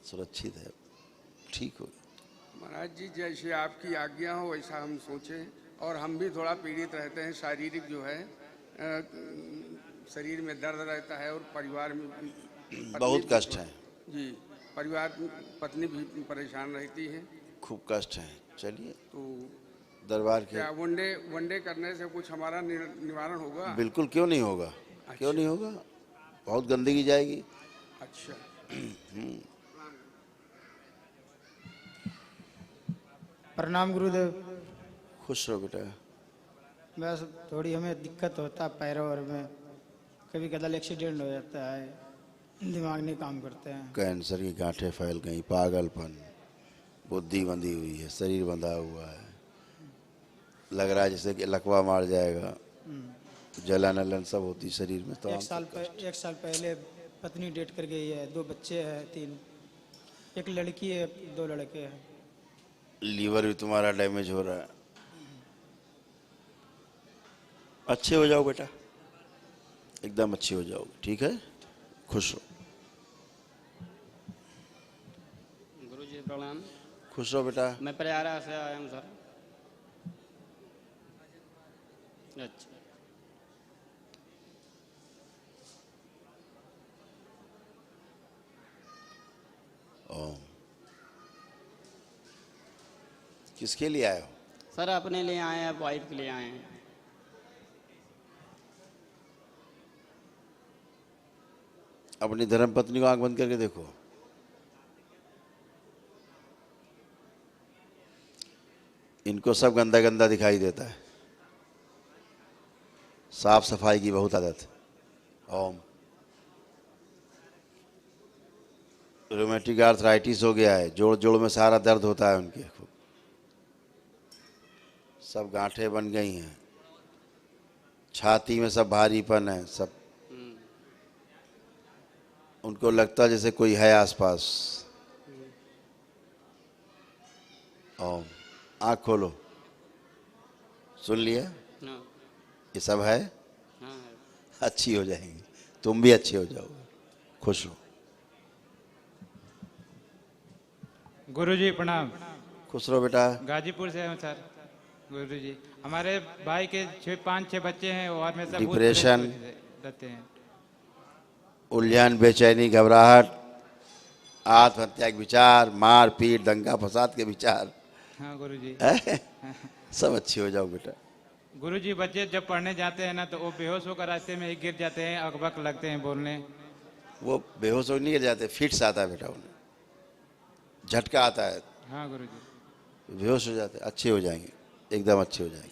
सुरक्षित है, ठीक हो गया। महाराज जी जैसे आपकी आज्ञा हो वैसा हम सोचें, और हम भी थोड़ा पीड़ित रहते हैं, शारीरिक जो है शरीर में दर्द रहता है, और परिवार में बहुत कष्ट है जी, परिवार पत्नी भी परेशान रहती है, खूब कष्ट है। चलिए तो दरबार के क्या वनडे करने से कुछ हमारा निवारण होगा? बिल्कुल, क्यों नहीं होगा। अच्छा। क्यों नहीं होगा, बहुत गंदगी जाएगी। अच्छा। प्रणाम गुरुदेव। खुश रहो बेटा। बस थोड़ी हमें दिक्कत होता है पैरों और में, कभी कदाल एक्सीडेंट हो जाता है, दिमाग नहीं काम करते हैं। कैंसर की गांठें फैल गई, पागलपन, बुद्धि बंधी हुई है, शरीर बंधा हुआ है, लग रहा है जैसे कि लकवा मार जाएगा, जलन अलन सब होती शरीर में। तो एक साल पहले पत्नी डेट कर गई है, 2 बच्चे हैं, 3, एक लड़की है, 2 लड़के हैं। लीवर भी तुम्हारा डैमेज हो रहा है। अच्छे हो जाओ बेटा, एकदम अच्छे हो जाओगे, ठीक है, खुश हो। गुरुजी प्रणाम। खुश रहो बेटा। मैं प्रयागराज से आया हूँ सर। अच्छा। ओम। किसके लिए आए हो? सर अपने लिए आए हैं, वाइफ के लिए आए हैं। अपनी धर्म पत्नी को आंख बंद करके देखो। इनको सब गंदा गंदा दिखाई देता है, साफ सफाई की बहुत आदत है। ओम। रोमेटिक आर्थराइटिस हो गया है, जोड़ जोड़ में सारा दर्द होता है उनके, सब गांठें बन गई हैं, छाती में सब भारीपन है, सब उनको लगता जैसे कोई है आसपास। ओम। आँख खोलो, सुन लिया, ये सब है, अच्छी हो जाएंगी, तुम भी अच्छे हो जाओगे, खुश हो। गुरुजी प्रणाम। खुश रहो बेटा। गाजीपुर से हूँ सर। गुरुजी हमारे भाई के 5-6 बच्चे हैं और में सब डिप्रेशन रहते हैं, उलझन, बेचैनी, घबराहट, आत्महत्या के विचार, मार पीट, दंगा फसाद के विचार। हाँ गुरुजी। सब अच्छे हो जाओ बेटा। गुरुजी बच्चे जब पढ़ने जाते हैं ना तो वो बेहोश होकर रास्ते में ही गिर जाते हैं, अकबक लगते हैं बोलने। वो बेहोश हो नहीं गिर जाते, फिट्स आता है बेटा, उन्हें झटका आता है। हाँ गुरुजी। बेहोश हो जाते, अच्छे हो जाएंगे, एकदम अच्छे हो जाएंगे,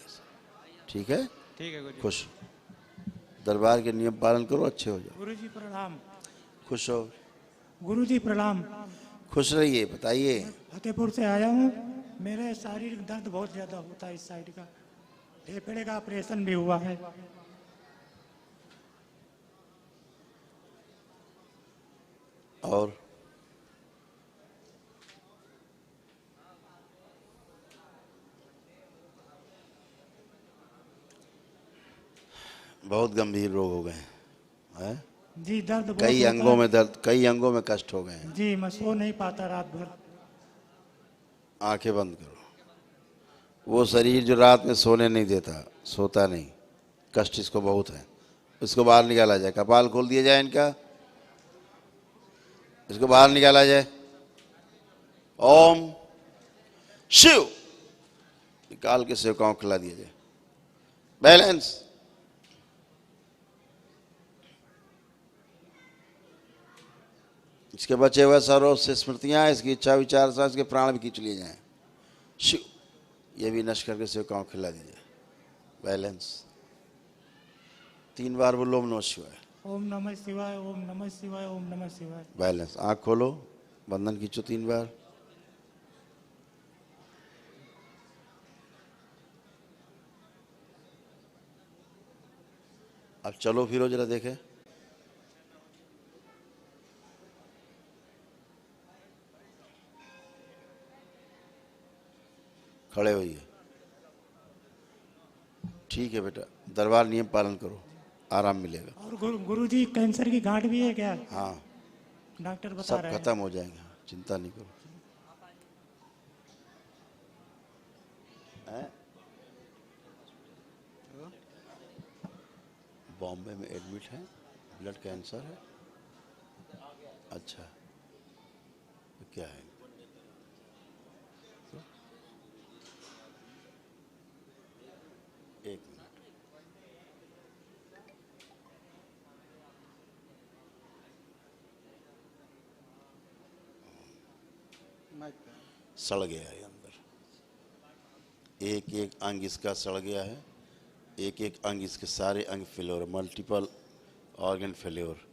ठीक है। ठीक है गुरुजी। खुश। दरबार के नियम पालन करो, अच्छे हो जाओ। गुरुजी प्रणाम। खुश हो। गुरुजी प्रणाम। खुश रहिए, बताइए। फतेहपुर से आया हूँ, मेरे शारीरिक दर्द बहुत ज़्यादा होता है, इस साइड का फेफड़े का ऑपरेशन भी हुआ है। और बहुत गंभीर रोग हो गए हैं जी, दर्द बहुत कई होता अंगों है। में दर्द, कई अंगों में कष्ट हो गए हैं। जी मैं सो नहीं पाता रात भर। आंखें बंद करो। वो शरीर जो रात में सोने नहीं देता, सोता नहीं, कष्ट इसको बहुत है, इसको बाहर निकाला जाए। कपाल खोल दिया जाए इनका, इसको बाहर निकाला जाए। ओम शिव। निकाल के सेवकाओं को खिला दिया जाए। बैलेंस। इसके बचे हुए सर्व से स्मृतियां, इसकी इच्छा विचार से इसके प्राण भी खींच लिए जाएं। शिव। ये भी नश करके सेव काँव खिला दीजिए। बैलेंस 3 बार बोलो ओम नमः शिवाय। ओम नमः शिवाय, ओम नमः शिवाय, ओम नमः शिवाय। बैलेंस। आँख खोलो, बंधन खींचो 3 बार। अब चलो फिरो जरा देखें। खड़े होइए। ठीक है बेटा, दरबार नियम पालन करो, आराम मिलेगा। और गुरुजी कैंसर की गांठ भी है क्या? हाँ, डॉक्टर बता सब रहे हैं। खत्म हो जाएंगे, चिंता नहीं करो। बॉम्बे में एडमिट है, ब्लड कैंसर है। अच्छा, तो क्या है? एक मिनट। सड़ गया है अंदर, एक एक अंग इसका सड़ गया है, एक एक अंग, इसके सारे अंग failure, multiple organ failure.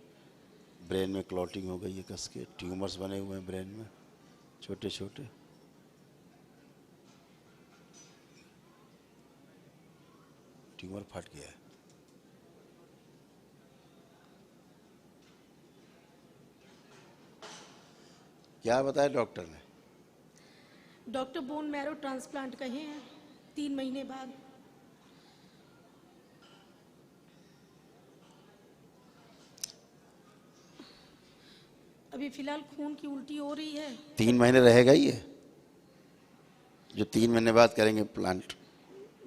Brain में क्लॉटिंग हो गई है कस के, ट्यूमर्स बने हुए हैं ब्रेन में छोटे छोटे। ट्यूमर फट गया है। क्या बताया डॉक्टर ने? डॉक्टर बोन मैरो ट्रांसप्लांट कहे हैं 3 महीने बाद। अभी फिलहाल खून की उल्टी हो रही है। 3 महीने रहेगा ही है, जो 3 महीने बाद करेंगे प्लांट।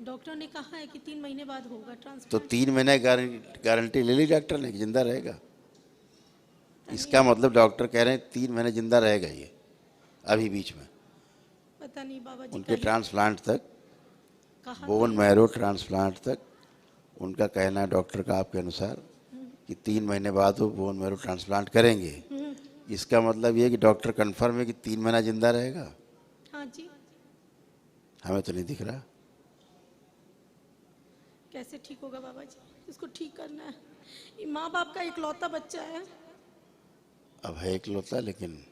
डॉक्टर ने कहा है कि 3 महीने बाद होगा ट्रांसप्लांट। तो 3 महीने गारंटी ले ली डॉक्टर ने कि जिंदा रहेगा। इसका मतलब डॉक्टर कह रहे हैं 3 महीने जिंदा रहेगा ये, अभी बीच में पता नहीं बाबा जी उनके ट्रांसप्लांट तक, कहा बोन मैरो ट्रांसप्लांट तक। उनका कहना है डॉक्टर का आपके अनुसार कि 3 महीने बाद वो बोन मैरो ट्रांसप्लांट करेंगे। इसका मतलब ये कि डॉक्टर कंफर्म है कि 3 महीना जिंदा रहेगा। हाँ जी। हमें तो नहीं दिख रहा। कैसे ठीक होगा बाबा जी? इसको ठीक करना है। ये माँ बाप का इकलौता बच्चा है। अब है इकलौता, लेकिन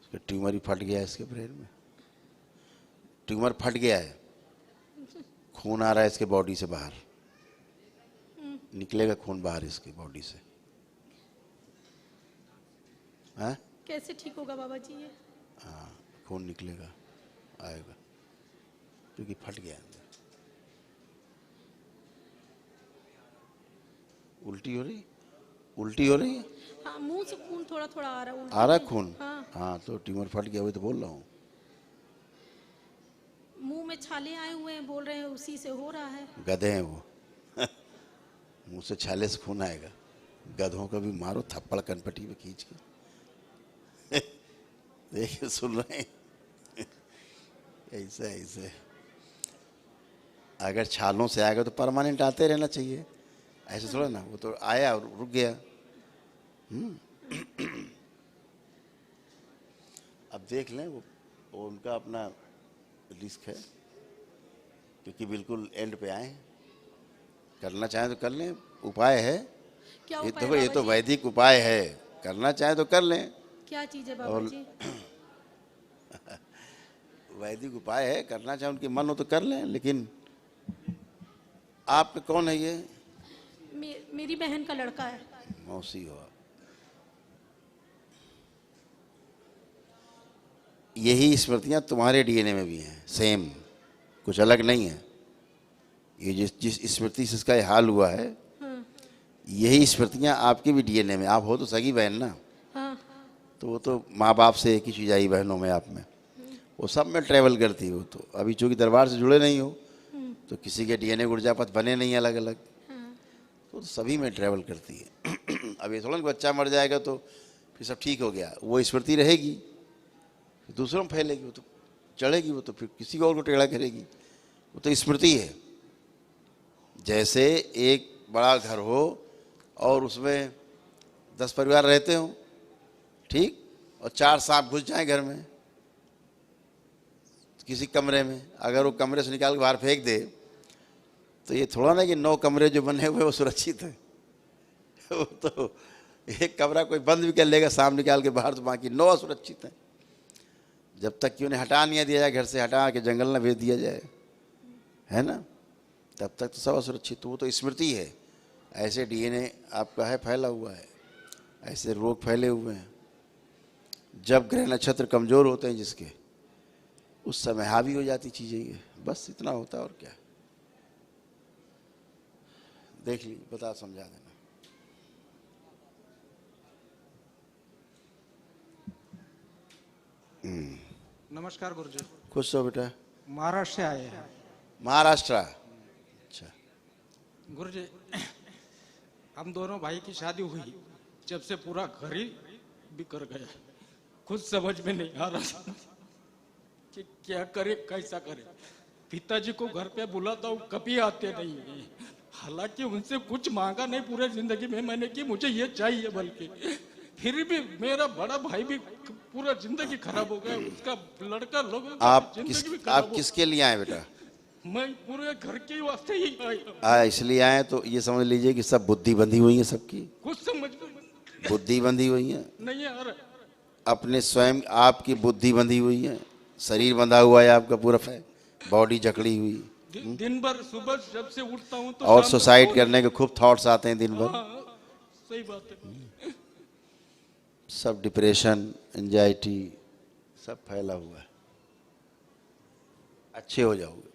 उसका ट्यूमर ही फट गया है इसके ब्रेन में। ट्यूमर फट गया है, खून आ रहा है इसके बॉडी से बाहर, निकलेगा खून बाहर इसकी बॉडी से। हाँ? कैसे ठीक होगा बाबा जी ये? हाँ, खून निकलेगा, आएगा, क्योंकि फट गया अंदर। उल्टी हो रही, उल्टी हो रही है। हाँ, मुंह से खून थोड़ा थोड़ा आ रहा है। आ रहा खून? हाँ। हाँ, तो ट्यूमर फट गया, वही तो बोल रहा हूँ। मुंह में छाले आए हुए हैं, बोल रहे हैं उसी से हो रहा है। गधे हैं वो मुंह से छाले से खून आएगा। गधों का भी मारो थप्पड़ कनपटी में खींच के देखिए, सुन रहे हैं ऐसे ऐसे। अगर छालों से आएगा तो परमानेंट आते रहना चाहिए, ऐसे थोड़ा ना। वो तो आया और रुक गया। अब देख लें, वो उनका अपना रिस्क है, क्योंकि बिल्कुल एंड पे आए। करना चाहें तो कर लें, उपाय है। क्या ये उपाय देखो, ये बाबा तो जी? वैदिक उपाय है, करना चाहें तो कर लें। क्या चीज है बाबा और जी? वैदिक उपाय है, करना चाहें उनके मन हो तो कर लें। लेकिन आप कौन है ये? मेरी बहन का लड़का है। मौसी हो आप। यही स्मृतियां तुम्हारे डीएनए में भी हैं, सेम, कुछ अलग नहीं है। ये जिस स्मृति से इसका ये हाल हुआ है, यही स्मृतियां आपके भी डीएनए में। आप हो तो सगी बहन ना, तो वो तो माँ बाप से एक ही चीज आई बहनों में, आप में, वो सब में ट्रेवल करती है। वो तो अभी चूंकि दरबार से जुड़े नहीं हो, तो किसी के डीएनए ऊर्जापथ बने नहीं अलग अलग, तो सभी में ट्रेवल करती है। अब ये थोड़ा ना बच्चा मर जाएगा तो फिर सब ठीक हो गया, वो स्मृति रहेगी, फिर दूसरों में फैलेगी, वो तो चढ़ेगी, वो तो फिर किसी और को टेढ़ा करेगी। वो तो स्मृति है। जैसे एक बड़ा घर हो और उसमें 10 परिवार रहते हो, ठीक, और 4 सांप घुस जाए घर में, किसी कमरे में, अगर वो कमरे से निकाल के बाहर फेंक दे तो ये थोड़ा ना कि 9 कमरे जो बने हुए वो सुरक्षित हैं। वो तो एक कमरा कोई बंद भी कर लेगा सामने निकाल के बाहर, तो बाकी 9 असुरक्षित हैं। जब तक कि उन्हें हटा नहीं दिया जाए, घर से हटा के जंगल ना भेज दिया जाए, है ना, तब तक तो सब असुरक्षित। वो तो स्मृति है। ऐसे डीएनए आपका है फैला हुआ है, ऐसे रोग फैले हुए हैं। जब ग्रह नक्षत्र कमज़ोर होते हैं जिसके, उस समय हावी हो जाती चीज़ें ये, बस इतना होता है और क्या। देख ली, बता समझा देना। नमस्कार गुरुजी। खुश हो बेटा। महाराष्ट्र से आए हैं। महाराष्ट्र। अच्छा गुरुजी, हम दोनों भाई की शादी हुई, जब से पूरा घर ही बिखर गया। कुछ समझ में नहीं आ रहा कि क्या करे, कैसा करे। पिताजी को घर पे बुलाता हूँ, कभी आते नहीं है। हालांकि उनसे कुछ मांगा नहीं पूरे जिंदगी में मैंने कि मुझे ये चाहिए, बल्कि फिर भी मेरा बड़ा भाई भी पूरा जिंदगी खराब हो गया, उसका लड़का लोग आप जिंदगी किसके लिए आए बेटा? मैं पूरे घर के वास्ते ही आया। इसलिए आए तो ये समझ लीजिए कि सब बुद्धि बंधी हुई है, सबकी कुछ समझ में बुद्धि बंधी हुई है, नहीं आ रहा। अपने स्वयं आपकी बुद्धि बंधी हुई है, शरीर बंधा हुआ है आपका पूरा, बॉडी जकड़ी हुई। दिन भर सुबह जब से उठता हूँ तो और सुसाइड करने के खूब थॉट्स आते हैं दिन भर। सही बात है। सब डिप्रेशन, एंजाइटी सब फैला हुआ है। अच्छे हो जाओगे,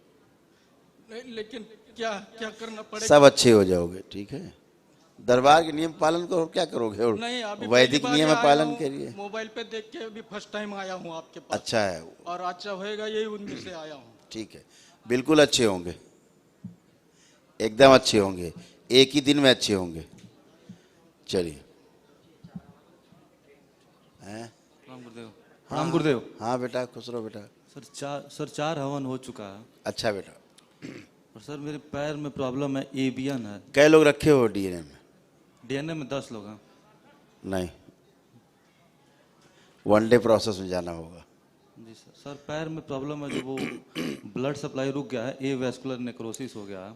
नहीं, लेकिन क्या क्या करना पड़ेगा? सब अच्छे हो जाओगे, ठीक है। दरबार के नियम पालन करो, क्या करोगे? और नहीं, अभी वैदिक नियम पालन करिए। मोबाइल पे देख के अभी फर्स्ट टाइम आया हूँ आपके पास। अच्छा है, और अच्छा होएगा यही उनमें से आया हूँ। ठीक है, बिल्कुल अच्छे होंगे, एकदम अच्छे होंगे, एक ही दिन में अच्छे होंगे। चलिए। राम गुरुदेव। राम गुरुदेव। हाँ बेटा, खुश रहो बेटा। सर 4 हवन हो चुका है। अच्छा बेटा। और सर मेरे पैर में प्रॉब्लम है, एवियन है। कई लोग रखे हो डीएनए में? डीएनए में 10 लोग हैं। नहीं, 1 डे प्रोसेस में जाना होगा। जी सर। सर पैर में प्रॉब्लम है, जो वो ब्लड सप्लाई रुक गया है, एवेस्कुलर नेक्रोसिस हो गया है।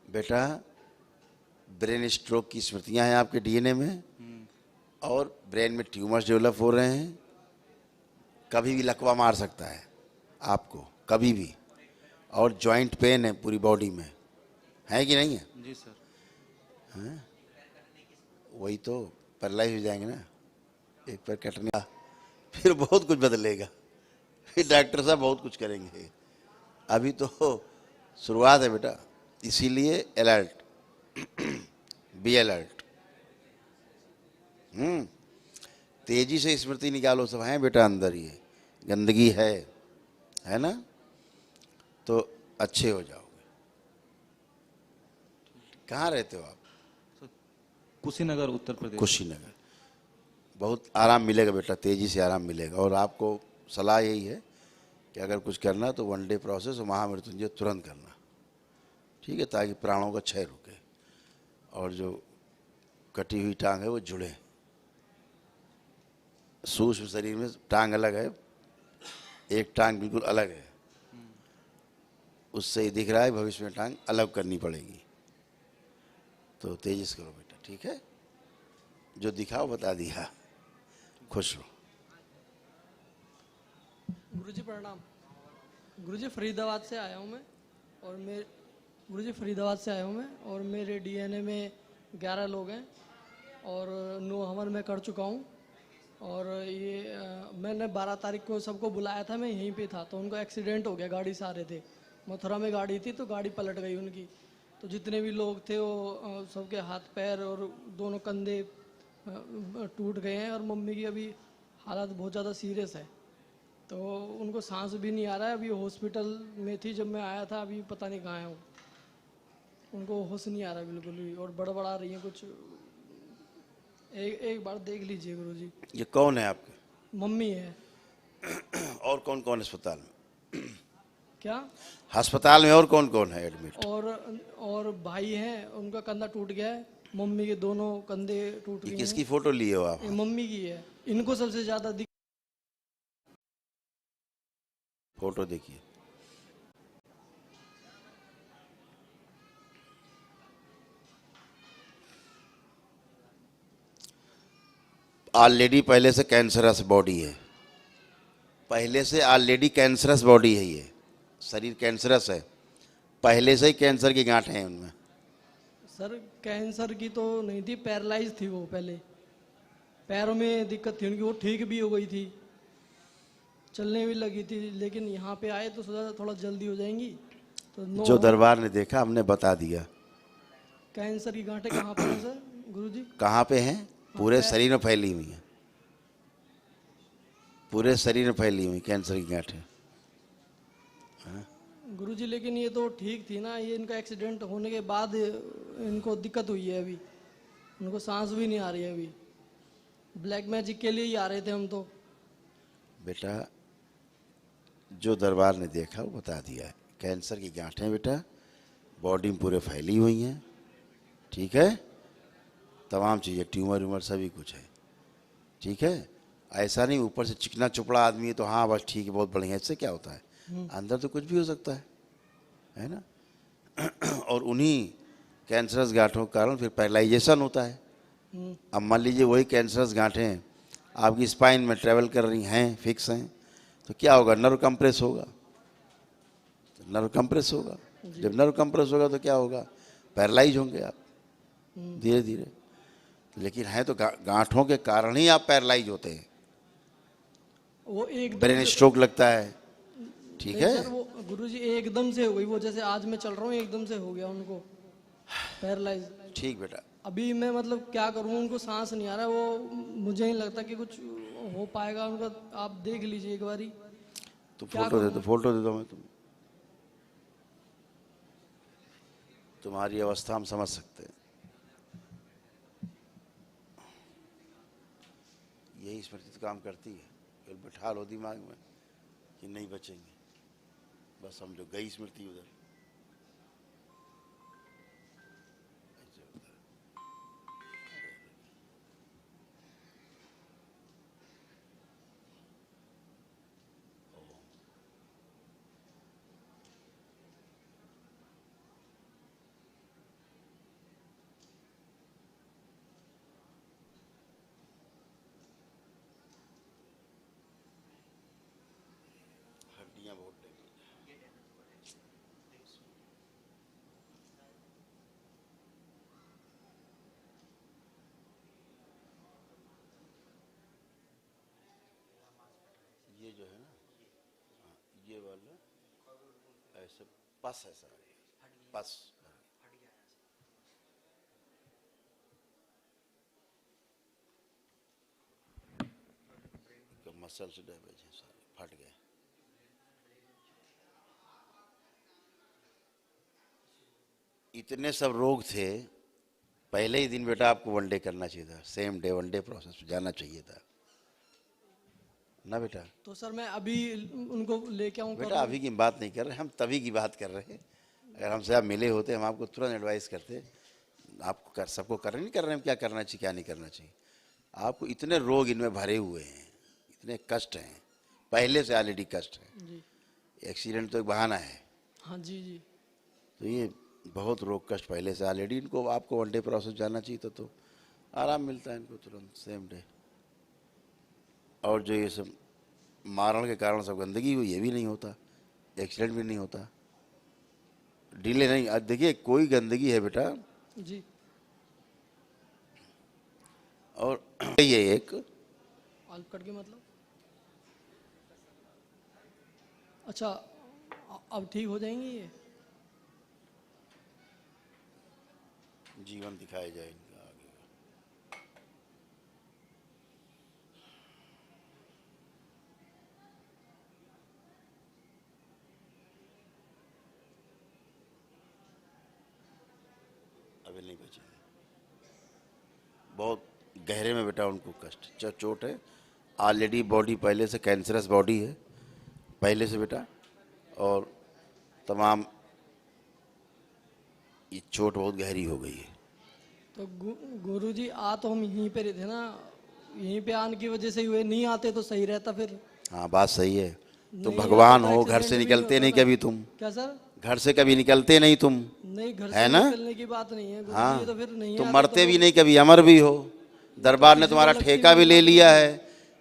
बेटा, ब्रेन स्ट्रोक की स्मृतियां हैं आपके डीएनए में, और ब्रेन में ट्यूमर्स डेवलप हो रहे हैं। कभी भी लकवा मार सकता है आपको, कभी भी। और जॉइंट पेन है पूरी बॉडी में, है कि नहीं है? जी सर। हैं? वही तो पैरालाइज हो जाएंगे ना, एक पैर कटने का, फिर बहुत कुछ बदलेगा, फिर डॉक्टर साहब बहुत कुछ करेंगे। अभी तो शुरुआत है बेटा, इसीलिए अलर्ट, बी अलर्ट। तेजी से स्मृति निकालो, सब है बेटा अंदर, ये गंदगी है ना, तो अच्छे हो जाओगे। कहाँ रहते हो आप? कुशीनगर, उत्तर प्रदेश। कुशीनगर। बहुत आराम मिलेगा बेटा, तेजी से आराम मिलेगा। और आपको सलाह यही है कि अगर कुछ करना तो 1 डे प्रोसेस और महामृत्युंजय तुरंत करना, ठीक है, ताकि प्राणों का क्षय रुके और जो कटी हुई टांग है वो जुड़े। सूक्ष्म शरीर में टांग अलग है, एक टांग बिल्कुल अलग है, उससे ही दिख रहा है, भविष्य में टांग अलग करनी पड़ेगी। तो तेजिस करो बेटा, ठीक है, जो दिखाओ बता दिया। खुश रहो। गुरुजी प्रणाम। गुरुजी फरीदाबाद से आया हूँ मैं, और गुरुजी फरीदाबाद से आया हूँ मैं, और मेरे डीएनए में 11 लोग हैं, और 9 हवन में कर चुका हूँ। और ये मैंने 12 तारीख को सबको बुलाया था, मैं यहीं पे था, तो उनको एक्सीडेंट हो गया, गाड़ी से आ रहे थे, मथुरा में गाड़ी थी, तो गाड़ी पलट गई उनकी। तो जितने भी लोग थे वो सबके हाथ पैर और दोनों कंधे टूट गए हैं, और मम्मी की अभी हालत बहुत ज़्यादा सीरियस है, तो उनको सांस भी नहीं आ रहा है। अभी हॉस्पिटल में थी जब मैं आया था, अभी पता नहीं कहाँ है वो, उनको होश नहीं आ रहा बिल्कुल भी, और बड़बड़ा रही है कुछ। एक बार देख लीजिए गुरुजी। ये कौन है आपके? मम्मी है। और कौन कौन अस्पताल में? क्या अस्पताल में और कौन कौन है एडमिट? और भाई हैं, उनका कंधा टूट गया है, मम्मी के दोनों कंधे टूट गए हैं। किसकी फोटो लिए हो आप? मम्मी की है। इनको सबसे ज्यादा फोटो देखिए। ऑलरेडी पहले से कैंसरस बॉडी है, पहले से ऑलरेडी कैंसरस बॉडी है, ये शरीर कैंसरस है, पहले से ही कैंसर की गांठ है उनमें। सर कैंसर की तो नहीं थी, पैरालाइज थी वो पहले, पैरों में दिक्कत थी उनकी, वो ठीक भी हो गई थी, चलने भी लगी थी, लेकिन यहाँ पे आए तो सोचा थोड़ा जल्दी हो जाएंगी तो जो दरबार ने देखा हमने बता दिया। कैंसर की गांठें कहाँ पर है सर गुरुजी? कहाँ पे हैं? पूरे शरीर में फैली हुई है, पूरे शरीर में फैली हुई कैंसर की गांठें। गुरुजी लेकिन ये तो ठीक थी ना, ये इनका एक्सीडेंट होने के बाद इनको दिक्कत हुई है, अभी उनको सांस भी नहीं आ रही है, अभी ब्लैक मैजिक के लिए ही आ रहे थे हम तो। बेटा जो दरबार ने देखा वो बता दिया है, कैंसर की गांठें बेटा बॉडी में पूरे फैली हुई हैं, ठीक है, तमाम चीज़ें, ट्यूमर व्यूमर सभी कुछ है, ठीक है। ऐसा नहीं ऊपर से चिकना चुपड़ा आदमी है तो हाँ बस ठीक है बहुत बढ़िया, इससे क्या होता है, अंदर तो कुछ भी हो सकता है ना। और उन्हीं कैंसरस गांठों के कारण फिर पैरालाइजेशन होता है। अब मान लीजिए वही कैंसरस गांठें आपकी स्पाइन में ट्रेवल कर रही हैं, फिक्स हैं, तो क्या होगा, नर्व कंप्रेस होगा, तो नर्व कंप्रेस होगा, जब नर्व कंप्रेस होगा तो क्या होगा, पैरालाइज होंगे आप धीरे धीरे। लेकिन है तो गांठों के कारण ही आप पैरालाइज होते हैं, वो एक ब्रेन स्ट्रोक लगता है, ठीक है। सर वो गुरुजी एकदम से हो गई, वो जैसे आज मैं चल रहा हूँ एकदम से हो गया उनको पैरालाइज। ठीक बेटा, अभी मैं मतलब क्या करूँ, उनको सांस नहीं आ रहा है, वो मुझे नहीं लगता कि कुछ हो पाएगा उनका, आप देख लीजिए एक बारी। तो फोटो दे दो, फोटो दे दो मैं तुम्हारी अवस्था हम समझ सकते हैं। यही स्मृति तो काम करती है, केवल बैठा लो दिमाग में कि नहीं बचेंगे, बस समझो गई स्मृति उधर। हड्डियां बहुत ये जो है ना, ये वाला ऐसे पस है सारे, पस मसल से डैमेज है, सारे फट गए। इतने सब रोग थे, पहले ही दिन बेटा आपको वनडे करना चाहिए था, सेम डे वनडे प्रोसेस में जाना चाहिए था ना बेटा। तो सर मैं अभी उनको लेके आऊँ बेटा अभी की बात नहीं कर रहे, हम तभी की बात कर रहे हैं। अगर हमसे आप मिले होते हम आपको तुरंत एडवाइस करते, आपको कर सबको कर रहे नहीं कर रहे हैं, क्या करना चाहिए क्या नहीं करना चाहिए। आपको इतने रोग इनमें भरे हुए हैं, इतने कष्ट हैं, पहले से ऑलरेडी कष्ट है, एक्सीडेंट तो एक बहाना है। हाँ जी जी। तो ये बहुत रोग कष्ट पहले से ऑलरेडी, इनको आपको वनडे प्रोसेस जाना चाहिए तो आराम मिलता है इनको तुरंत सेम डे। और जो ये सब मारण के कारण सब गंदगी हुई, ये भी नहीं होता, एक्सीडेंट भी नहीं होता, डिले नहीं। आज देखिए कोई गंदगी है बेटा जी, और ये एक अल्प कट के मतलब, अच्छा अब ठीक हो जाएंगे ये, जीवन दिखाया जाए इनका आगे। अभी नहीं बचे, बहुत गहरे में बेटा उनको कष्ट चोट है, ऑलरेडी बॉडी पहले से कैंसरस बॉडी है पहले से बेटा, और तमाम ये चोट बहुत गहरी हो गई है। तो गुरुजी आ तो हम यहीं पे रहते ना, यहीं पे आने की वजह से हुए, नहीं आते तो सही रहता फिर। हाँ बात सही है, तुम नहीं, भगवान आप हो, बताएं, घर से accident भी निकलते नहीं होता है। कभी तुम, क्या सर? घर से कभी निकलते नहीं तुम, नहीं, घर है से ना? निकलने की बात नहीं है गुरुजी, हाँ, ये तो फिर नहीं तुम आते मरते तो भी वो- नहीं कभी, अमर भी हो। दरबार ने किसी को तुम्हारा लगती ठेका भी नहीं ले बात लिया है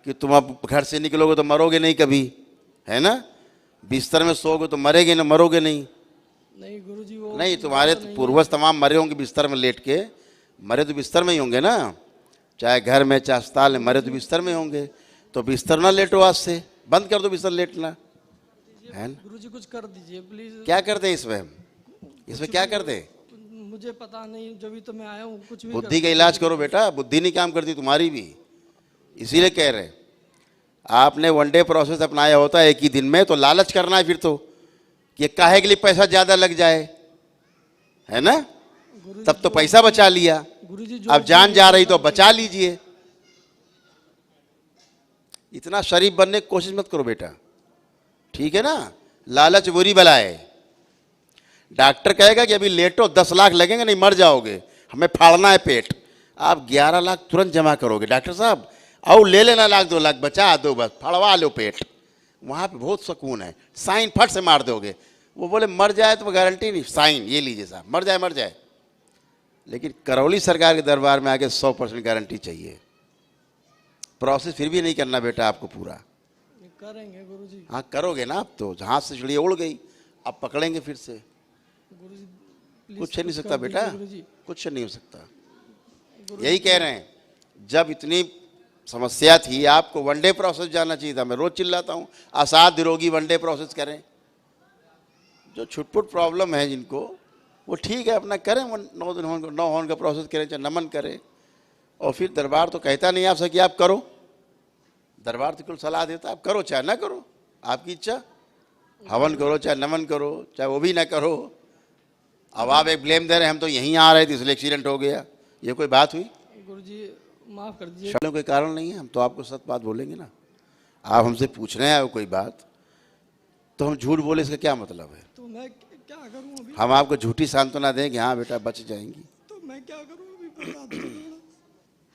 कि तुम अब घर से निकलोगे तो मरोगे नहीं कभी, है ना? बिस्तर में सोओगे तो मरेगे ना, मरोगे नहीं। नहीं गुरुजी, वो नहीं, तुम्हारे बात नहीं पूर्वज तमाम मरे होंगे बिस्तर में लेट के, मरे तो बिस्तर में ही होंगे ना, चाहे घर में चाहे अस्पताल में, मरे तो बिस्तर में होंगे। तो बिस्तर ना लेटो, आज से बंद कर दो बिस्तर लेटना, है ना? गुरुजी कुछ कर दीजिए प्लीज। क्या करते इसमें, इसमें क्या करते? मुझे पता नहीं, जब भी तो मैं आया हूँ, कुछ भी बुद्धि का इलाज करो बेटा, बुद्धि नहीं काम करती तुम्हारी भी, इसीलिए कह रहे हैं। आपने वनडे प्रोसेस अपनाया होता है एक ही दिन में, तो लालच करना है फिर तो कि काहे के लिए पैसा ज्यादा लग जाए, है ना? तब तो पैसा बचा लिया, अब जान जा रही तो बचा लीजिए। इतना शरीफ बनने की कोशिश मत करो बेटा, ठीक है ना? लालच बुरी बला है। डॉक्टर कहेगा कि अभी लेटो, 10 लाख लगेंगे, नहीं मर जाओगे, हमें फाड़ना है पेट, आप 11 लाख तुरंत जमा करोगे। डॉक्टर साहब आओ ले लेना, 1-2 लाख बचा दो, बस फाड़वा लो पेट, वहाँ पे बहुत सुकून है। साइन फट से मार दोगे, वो बोले मर जाए तो गारंटी नहीं, साइन ये लीजिए साहब, मर जाए मर जाए। लेकिन करौली सरकार के दरबार में आके 100% गारंटी चाहिए। प्रोसेस फिर भी नहीं करना बेटा आपको पूरा, करेंगे गुरुजी। हाँ करोगे ना, आप तो हाथ से चिड़िया उड़ गई, अब पकड़ेंगे फिर से, गुरुजी प्लीज कुछ नहीं कुछ सकता कर बेटा, दीजिए गुरुजी। कुछ नहीं हो सकता। यही कह रहे हैं, जब इतनी समस्या थी आपको वनडे प्रोसेस जाना चाहिए था। मैं रोज चिल्लाता हूँ असाध्य रोगी वनडे प्रोसेस करें, जो छुटपुट प्रॉब्लम है जिनको, वो ठीक है अपना करें, 9 दिन होने 9 होने का प्रोसेस करें, चाहे नमन करें। और फिर दरबार तो कहता नहीं आपसे कि आप करो, दरबार तो कुल सलाह देता आप करो चाहे ना करो, आपकी इच्छा, हवन करो चाहे नमन करो, चाहे वो भी ना करो। अब आप एक ब्लेम दे रहे हैं हम तो यहीं आ रहे थे इसलिए एक्सीडेंट हो गया, ये कोई बात हुई? गुरुजी माफ कर दीजिए। शर्म कोई कारण नहीं है, हम तो आपको सच बात बोलेंगे ना। आप हमसे पूछने आए हो कोई बात, तो हम झूठ बोले इसका क्या मतलब है? तो मैं क्या करूं अभी? हम आपको झूठी सांत्वना दें कि हाँ बेटा बच जाएंगी, तो मैं क्या करूं अभी, बता दो थोड़ा।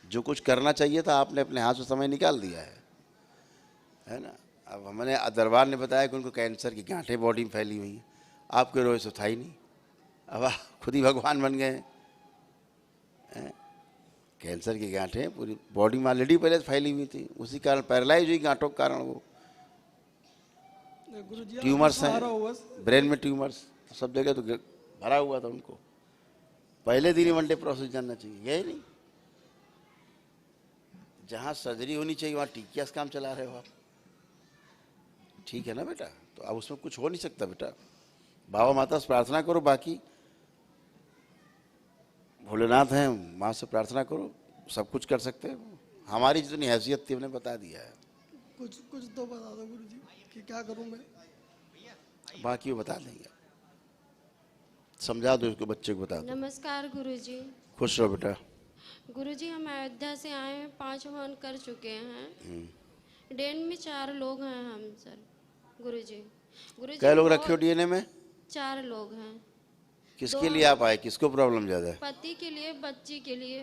जो कुछ करना चाहिए था आपने अपने हाथ से समय निकाल दिया है ना? अब हमने दरबार ने बताया कि उनको कैंसर की गांठें बॉडी में फैली हुई हैं, आपके रोए तो था ही नहीं, अब आप खुद ही भगवान बन गए हैं। कैंसर की गांठें पूरी बॉडी में ऑलरेडी पहले फैली हुई थी, उसी कारण पैरालाइज हुई गांठों के कारण, वो गुरुजी ट्यूमर्स आ रहा हूं हैं बस। ब्रेन में, ट्यूमर्स सब जगह तो भरा हुआ था उनको। पहले दिन ही वनडे प्रोसेस जानना चाहिए, यही नहीं जहाँ सर्जरी होनी चाहिए वहाँ टीकिया से काम चला रहे हो आप, ठीक है ना बेटा? तो अब उसमें कुछ हो नहीं सकता बेटा, बाबा माता से प्रार्थना करो, बाकी भोलेनाथ हैं, माँ से प्रार्थना करो, सब कुछ कर सकते हो। हमारी जितनी हैसियत थी हमने बता दिया है, कुछ कुछ तो बता दो गुरुजी कि क्या करूं मैं। बाकी वो बता देंगे, समझा दो उसको, बच्चे को बता दो। नमस्कार गुरुजी। खुश रहो बेटा। गुरुजी हम अयोध्या से आए हैं, 5 हवन कर चुके हैं, डेन में 4 लोग हैं हम सर। गुरुजी क्या लोग रखे हो डीएनए में? 4 लोग हैं। किसके लिए आप आए, किसको प्रॉब्लम ज्यादा है? पति के लिए, बच्ची के लिए।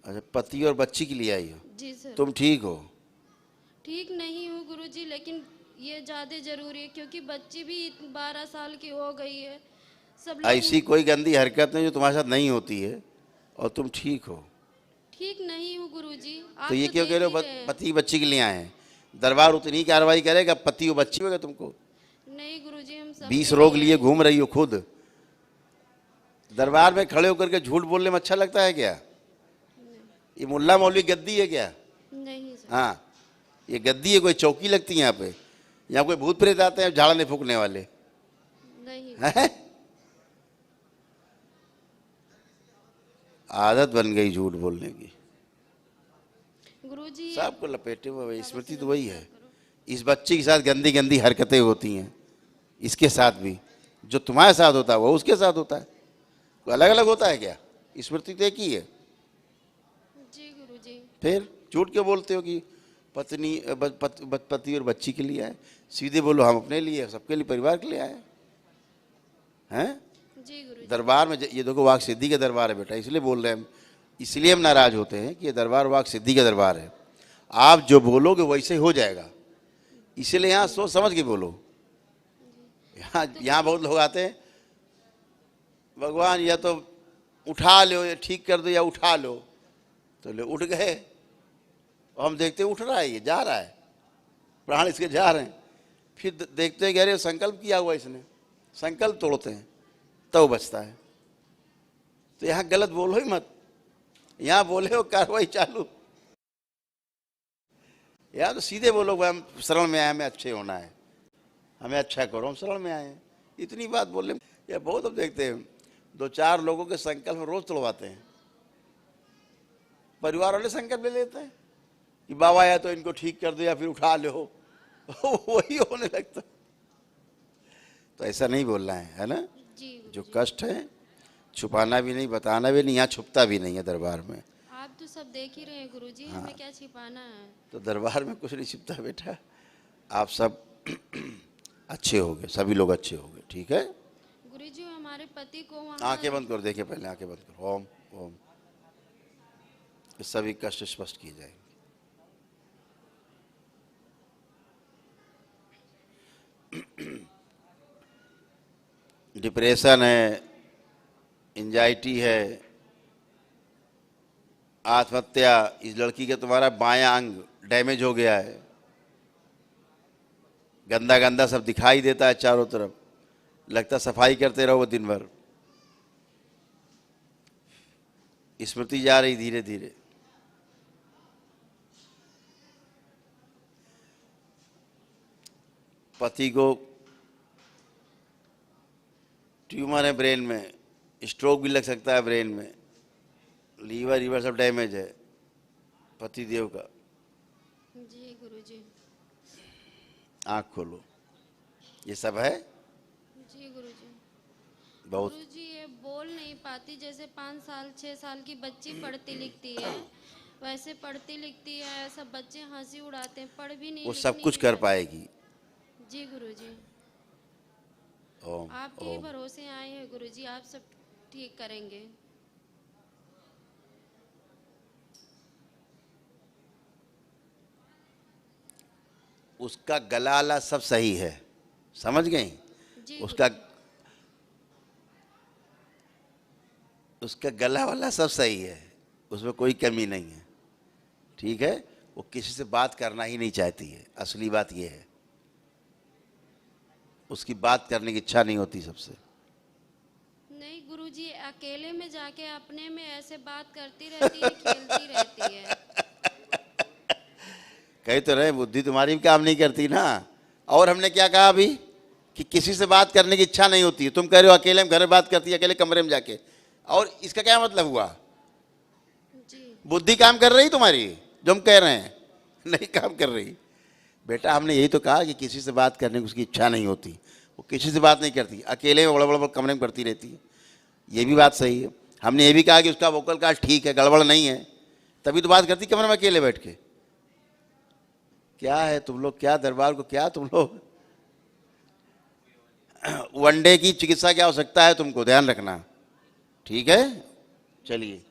अच्छा, पति और बच्ची के लिए आई हो? जी सर। तुम ठीक हो? ठीक नहीं हूँ गुरुजी, लेकिन ये ज्यादा जरूरी है क्योंकि बच्ची भी 12 साल की हो गई है। सब लोग ऐसी कोई गंदी हरकत नहीं जो तुम्हारे साथ नहीं होती है, और तुम ठीक हो? ठीक नहीं हूँ गुरुजी। तो ये क्यों कह रहे हो पति बच्ची के लिए आए हैं? दरबार उतनी कार्रवाई करेगा, पति और बच्ची होगा तुमको? नहीं गुरुजी, हम सब 20 रोग लिए घूम रही हो खुद, दरबार में खड़े होकर के झूठ बोलने में अच्छा लगता है क्या? ये मुल्ला मौलवी गद्दी है क्या? नहीं सर। हाँ, ये गद्दी है, कोई चौकी लगती है यहाँ पे? यहाँ कोई भूत प्रेत आते हैं झाड़ने फूकने वाले? नहीं है? आदत बन गई झूठ बोलने की, गुरुजी। सबको लपेटे हुए। स्मृति तो वही है, इस बच्चे के साथ गंदी गंदी हरकतें होती हैं, इसके साथ भी जो तुम्हारे साथ होता है वो उसके साथ होता है, कोई अलग अलग होता है क्या? स्मृति तो एक ही है। जी गुरुजी। फिर झूठ क्यों बोलते हो कि पत्नी पति और बच्ची के लिए आए? सीधे बोलो हम अपने लिए, सबके लिए, परिवार के लिए आए हैं। जी गुरुजी। दरबार में ये देखो वाक सिद्धि का दरबार है बेटा, इसलिए बोल रहे हैं हम, इसलिए हम नाराज होते हैं कि ये दरबार वाक सिद्धि का दरबार है। आप जो बोलोगे वैसे हो जाएगा, इसीलिए यहाँ सोच समझ के बोलो। यहाँ बहुत लोग आते हैं, भगवान या तो उठा लो या ठीक कर दो या उठा लो, तो ले उठ गए, और हम देखते उठ रहा है, ये जा रहा है, प्राण इसके जा रहे हैं, फिर देखते हैं कि अरे संकल्प किया हुआ इसने, संकल्प तोड़ते हैं तब बचता है। तो यहाँ गलत बोलो ही मत, यहाँ बोले हो कार्रवाई चालू, यहाँ तो सीधे बोलो हम शरण में आए, हमें अच्छे होना है, हमें अच्छा करो, हम शरण में आए हैं, इतनी बात बोले। या बहुत अब देखते हैं 2-4 लोगों के संकल्प रोज तोड़वाते हैं, परिवार वाले संकल्प ले लेते हैं कि बाबा या तो इनको ठीक कर दो या फिर उठा लो, वही होने लगता। तो ऐसा नहीं बोलना है ना। जो कष्ट है छुपाना भी नहीं, बताना भी नहीं, यहाँ छुपता भी नहीं है दरबार में। आप तो सब देख ही रहे हैं गुरुजी, हमें क्या छिपाना है। तो दरबार में कुछ नहीं छिपता बेटा, आप सब अच्छे होगे, सभी लोग अच्छे होगे, ठीक है। गुरुजी हमारे पति को वहाँ आंखें बंद करो, देखिए पहले आंखें बंद करो, ओम ओम, सभी कष्ट स्पष्ट किए जाएंगे। डिप्रेशन है, एंजाइटी है, आत्महत्या, इस लड़की का तुम्हारा बायां अंग डैमेज हो गया है, गंदा गंदा सब दिखाई देता है चारों तरफ, लगता सफाई करते रहो दिन भर, स्मृति जा रही धीरे धीरे। पति को ट्यूमर है ब्रेन में, स्ट्रोक भी लग सकता है ब्रेन में, लीवर सब डैमेज है पति देव का। जी गुरुजी। आँख खोलो, ये सब है। जी गुरुजी। बहुत। गुरुजी ये बोल नहीं पाती, जैसे 5 साल 6 साल की बच्ची पढ़ती लिखती है वैसे पढ़ती लिखती है, सब बच्चे हंसी उड़ाते हैं, पढ़ भी नहीं, वो सब कुछ कर पाएगी। जी गुरुजी। ओम आपके ही भरोसे आए हैं गुरुजी, आप सब ठीक करेंगे। उसका गला वाला सब सही है, समझ गई? उसका गला वाला सब सही है, उसमें कोई कमी नहीं है, ठीक है। वो किसी से बात करना ही नहीं चाहती है, असली बात ये है, उसकी बात करने की इच्छा नहीं होती सबसे। नहीं गुरुजी, अकेले में जाके अपने में ऐसे बात करती रहती है, खेलती रहती है। कही तो रहे बुद्धि तुम्हारी भी काम नहीं करती ना। और हमने क्या कहा अभी कि किसी से बात करने की इच्छा नहीं होती है, तुम कह रहे हो अकेले में घर में बात करती है, अकेले कमरे में जाके, और इसका क्या मतलब हुआ? बुद्धि काम कर रही तुम्हारी, जो हम कह रहे हैं नहीं काम कर रही। बेटा हमने यही तो कहा कि किसी से बात करने की उसकी इच्छा नहीं होती, वो किसी से बात नहीं करती, अकेले में बड़ा बड़ा कमरे में करती रहती है, ये भी बात सही है। हमने ये भी कहा कि उसका वोकल कार्ड ठीक है, गड़बड़ नहीं है, तभी तो बात करती कमरे में अकेले बैठ के। क्या है तुम लोग, क्या दरबार को, क्या तुम लोग वनडे की चिकित्सा की आवश्यकता है तुमको, ध्यान रखना, ठीक है। चलिए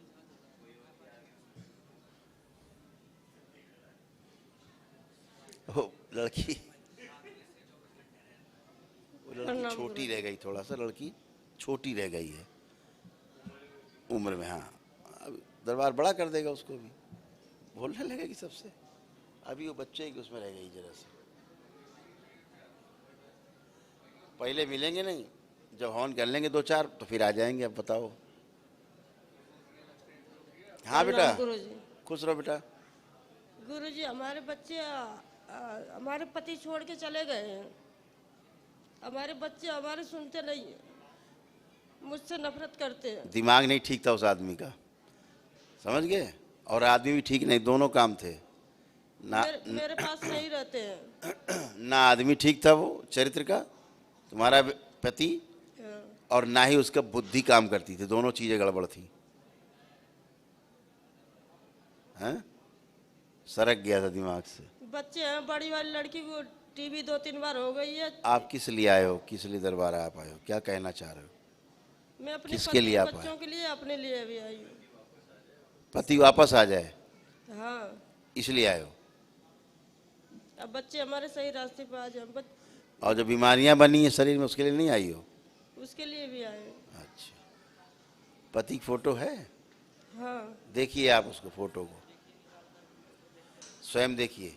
लड़की छोटी रह गई, थोड़ा सा लड़की छोटी रह गई है उम्र में। हाँ अब दरबार बड़ा कर देगा उसको भी, बोलने लगेगी सबसे, अभी वो बच्चे की उसमें रह गई जरा से। पहले मिलेंगे नहीं, जब हवन कर लेंगे 2-4 तो फिर आ जाएंगे। अब बताओ। हाँ बेटा, खुश रहो बेटा। गुरुजी हमारे बच्चे हमारे पति छोड़ के चले गए हैं, हमारे बच्चे हमारे सुनते नहीं हैं, मुझसे नफरत करते हैं। दिमाग नहीं ठीक था उस आदमी का, समझ गए, और आदमी भी ठीक नहीं, दोनों काम थे ना। मेरे पास नहीं रहते हैं। ना आदमी ठीक था वो चरित्र का तुम्हारा पति, और ना ही उसका बुद्धि काम करती थी, दोनों चीजें गड़बड़ थी। हैं? सरक गया था दिमाग से। बच्चे हैं, बड़ी वाली लड़की को टीबी 2-3 बार हो गई है। आप किस लिए आए हो, किस लिए दरबार आप आए हो, क्या कहना चाह रहे हो? मैं अपने किसके लिए आप बच्चों के लिए, अपने लिए भी आई हूँ। पति वापस आ जाए, हाँ इसलिए आए हो। अब बच्चे हमारे सही रास्ते पे आ जाए। और जो बीमारियां बनी हैं शरीर में उसके लिए नहीं आई हो? उसके लिए भी आए। अच्छा, पति की फोटो है? हाँ। देखिए आप उसको, फोटो को स्वयं देखिए,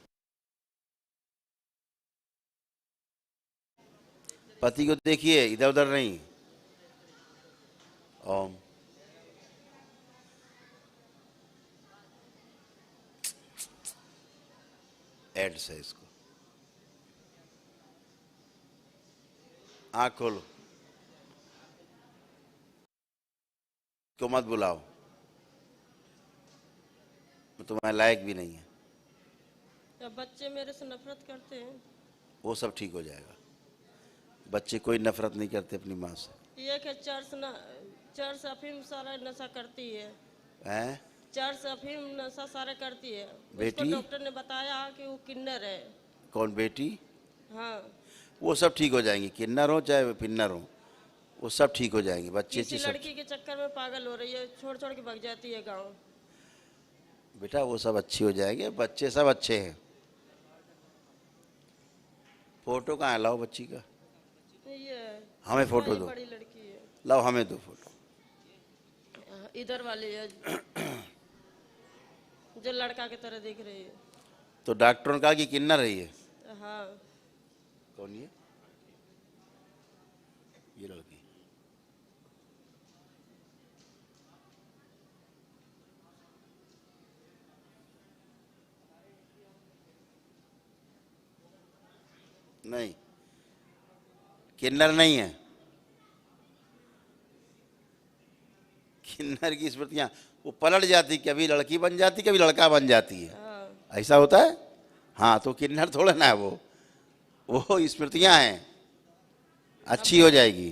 पति को देखिए, इधर उधर नहीं। ओम। एड्स है इसको। आँख खोलो, क्यों मत बुलाओ, तुम्हारे लायक भी नहीं है। अब बच्चे मेरे से नफरत करते हैं। वो सब ठीक हो जाएगा। बच्चे कोई नफरत नहीं करते अपनी माँ से। ये कि चर्च अफीम सारा नशा करती है। हैं? चर्च अफीम नशा सारा करती है। बेटी? उसको डॉक्टर ने बताया कि वो किन्नर है। कौन बेटी? हाँ। वो सब ठीक हो जाएंगे, किन्नर हो चाहे पिन्नर हो, वो सब ठीक हो जाएंगे। बच्चे किसी लड़की के चक्कर में पागल हो रही है, छोड़ छोड़ के भाग जाती है गाँव। बेटा वो सब अच्छी हो जाएंगे, बच्चे सब अच्छे हैं। फोटो कहाँ है? लाओ बच्ची का, ये हमें फोटो दो। बड़ी लड़की है। लाओ हमें दो फोटो। इधर वाली है जो लड़का की तरह दिख रही है। तो डॉक्टरों ने कहा कि किन्नर है ये। हाँ। कौन ये लड़की? नहीं, किन्नर नहीं है। किन्नर की स्मृतियां वो पलट जाती, कभी लड़की बन जाती कभी लड़का बन जाती है। ऐसा होता है। हाँ, तो किन्नर थोड़ा ना है वो स्मृतियां हैं, अच्छी हो जाएगी।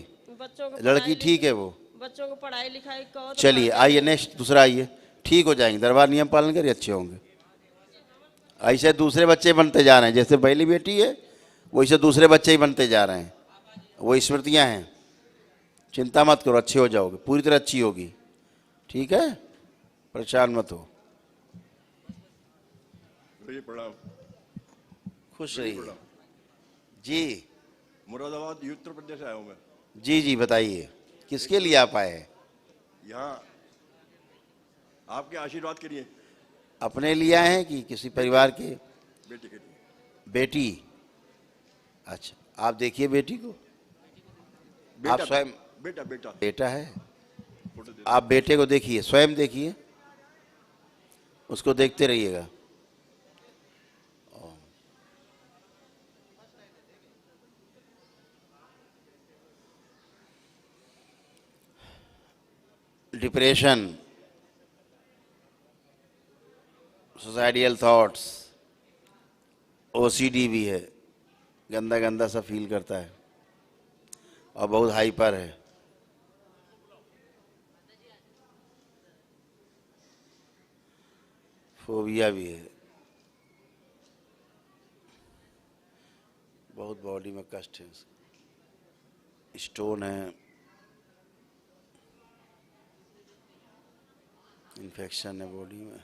लड़की ठीक है वो। बच्चों को पढ़ाई लिखाई कहो तो चलिए आइए नेक्स्ट, दूसरा आइए। ठीक हो जाएंगे, दरबार नियम पालन करिए, अच्छे होंगे। ऐसे दूसरे बच्चे बनते जा रहे हैं, जैसे पहली बेटी है वैसे दूसरे बच्चे ही बनते जा रहे हैं। वो स्मृतियां हैं, चिंता मत करो, अच्छे हो जाओगे, पूरी तरह अच्छी होगी। ठीक है, परेशान मत हो। प्रणाम। खुश रहिए जी। मुरादाबाद उत्तर प्रदेश आया हूँ मैं। जी जी बताइए, किसके लिए आप आए हैं? यहाँ आपके आशीर्वाद के लिए। अपने लिए आए हैं कि किसी परिवार के? बेटी के लिए। बेटी? अच्छा, आप देखिए बेटी को। आप स्वयं? बेटा बेटा बेटा है। आप बेटे को देखिए, स्वयं देखिए, उसको देखते रहिएगा। डिप्रेशन, सुसाइडियल थॉट्स, ओसीडी भी है, गंदा गंदा सा फील करता है और बहुत हाइपर है। फोबिया भी है, बहुत बॉडी में कष्ट है, स्टोन है, इन्फेक्शन है बॉडी में,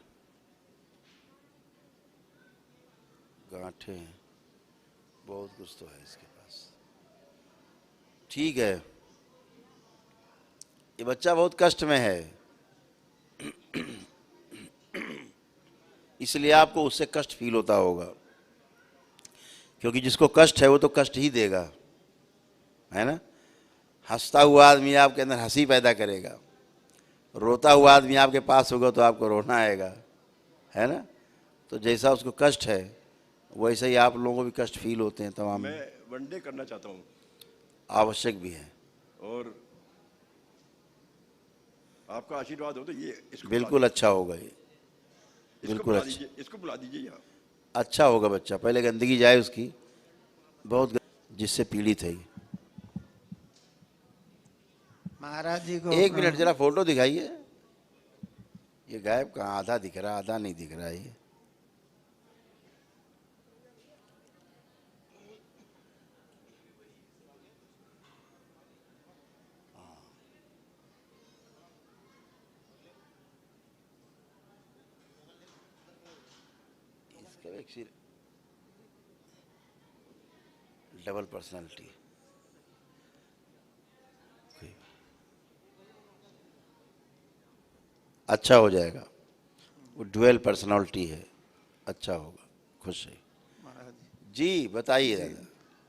गांठें हैं, बहुत कुछ तो है इसके पास। ठीक है, ये बच्चा बहुत कष्ट में है, इसलिए आपको उससे कष्ट फील होता होगा, क्योंकि जिसको कष्ट है वो तो कष्ट ही देगा, है ना। हंसता हुआ आदमी आपके अंदर हंसी पैदा करेगा, रोता हुआ आदमी आपके पास होगा तो आपको रोना आएगा, है ना। तो जैसा उसको कष्ट है वैसे ही आप लोगों को भी कष्ट फील होते हैं तमाम। मैं वनडे करना चाहता हूँ। आवश्यक भी है, और आपका आशीर्वाद हो तो ये बिल्कुल अच्छा होगा। ये बिल्कुल अच्छा, इसको बुला दीजिए यहाँ। अच्छा होगा बच्चा, पहले गंदगी जाए उसकी, बहुत जिससे पीड़ित है। महाराज जी को एक मिनट जरा फोटो दिखाइए। ये गायब कहाँ, आधा दिख रहा आधा नहीं दिख रहा है। ये डबल पर्सनालिटी। अच्छा हो जाएगा, वो डुअल पर्सनालिटी है, अच्छा होगा, खुश है। जी बताइए दादा।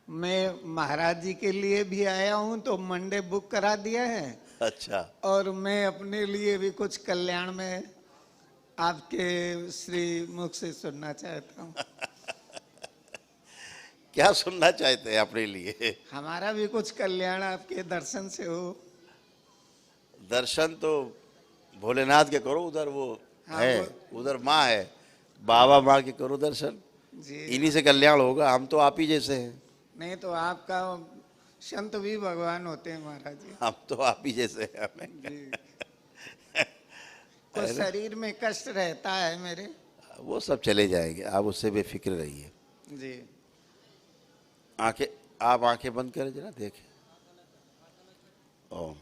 मैं महाराज जी के लिए भी आया हूँ, तो मंडे बुक करा दिया है। अच्छा। और मैं अपने लिए भी कुछ कल्याण में आपके श्री मुख से सुनना चाहता हूँ। क्या सुनना चाहते हैं अपने लिए? हमारा भी कुछ कल्याण आपके दर्शन से हो। दर्शन तो भोलेनाथ के करो, उधर वो हाँ, है, उधर माँ है, बाबा माँ के करो दर्शन, जी। इन्हीं से कल्याण होगा। हम तो आप ही जैसे हैं। नहीं तो आपका संत भी भगवान होते हैं महाराज जी। हम तो आप ही जैसे हैं हमें। कुछ शरीर में कष्ट रहता है मेरे। वो सब चले जाएंगे, आप उससे बेफिक्र रहिए। जी। आप आंखें बंद करें जरा, देखें। ओम।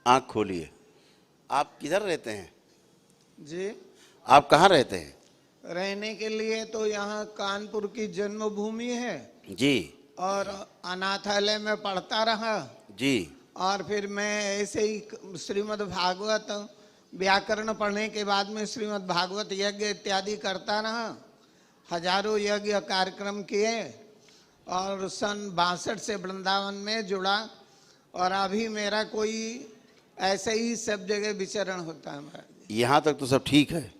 आँख खोलिए। आप किधर रहते हैं? जी। आप कहाँ रहते हैं? रहने के लिए तो यहाँ कानपुर की जन्मभूमि है जी। और अनाथालय में पढ़ता रहा जी। और फिर मैं ऐसे ही श्रीमद् भागवत व्याकरण पढ़ने के बाद में श्रीमद् भागवत यज्ञ इत्यादि करता रहा। हजारों यज्ञ कार्यक्रम किए और सन 62 से वृंदावन में जुड़ा और अभी मेरा कोई ऐसे ही सब जगह विचरण होता है महाराज। यहाँ तक तो सब ठीक है,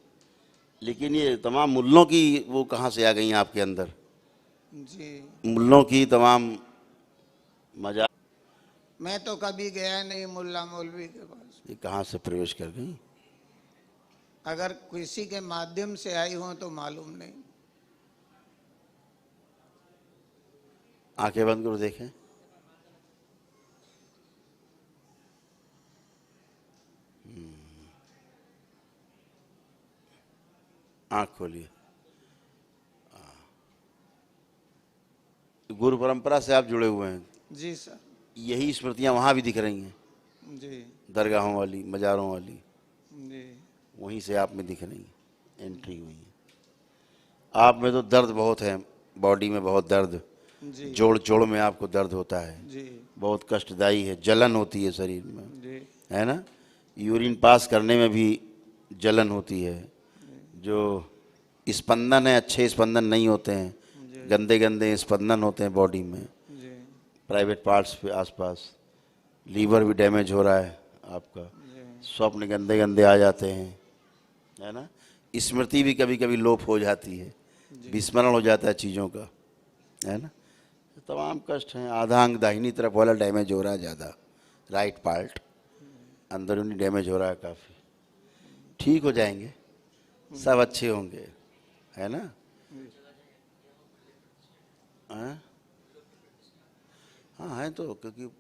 लेकिन ये तमाम मुल्लों की वो कहाँ से आ गई हैं आपके अंदर? जी। मुल्लों की तमाम मजा। मैं तो कभी गया नहीं मुल्ला मौलवी के पास। ये कहाँ से प्रवेश कर गई? अगर किसी के माध्यम से आई हो तो मालूम नहीं। आंखें बंद करो, देखें। आँख खोलिए। गुरु परंपरा से आप जुड़े हुए हैं? जी सर। यही स्मृतियाँ वहाँ भी दिख रही हैं? जी। दरगाहों वाली, मज़ारों वाली, जी। वहीं से आप में दिख रही हैं, एंट्री हुई है। आप में तो दर्द बहुत है, बॉडी में बहुत दर्द, जोड़ जोड़ में आपको दर्द होता है जी। बहुत कष्टदायी है, जलन होती है शरीर में जी। है ना। यूरिन पास करने में भी जलन होती है, जो स्पंदन है अच्छे स्पंदन नहीं होते हैं, गंदे गंदे स्पंदन होते हैं बॉडी में, प्राइवेट पार्ट्स पे आसपास। लीवर भी डैमेज हो रहा है आपका, स्वप्न गंदे गंदे आ जाते हैं, है ना। स्मृति भी कभी कभी लोप हो जाती है, विस्मरण हो जाता है चीज़ों का, है ना। तमाम कष्ट हैं। आधा अंग दाहिनी तरफ वाला डैमेज हो रहा है ज़्यादा, राइट पार्ट अंदरूनी डैमेज हो रहा है काफ़ी। ठीक हो जाएंगे, सब अच्छे होंगे, है ना। हाँ है तो, क्योंकि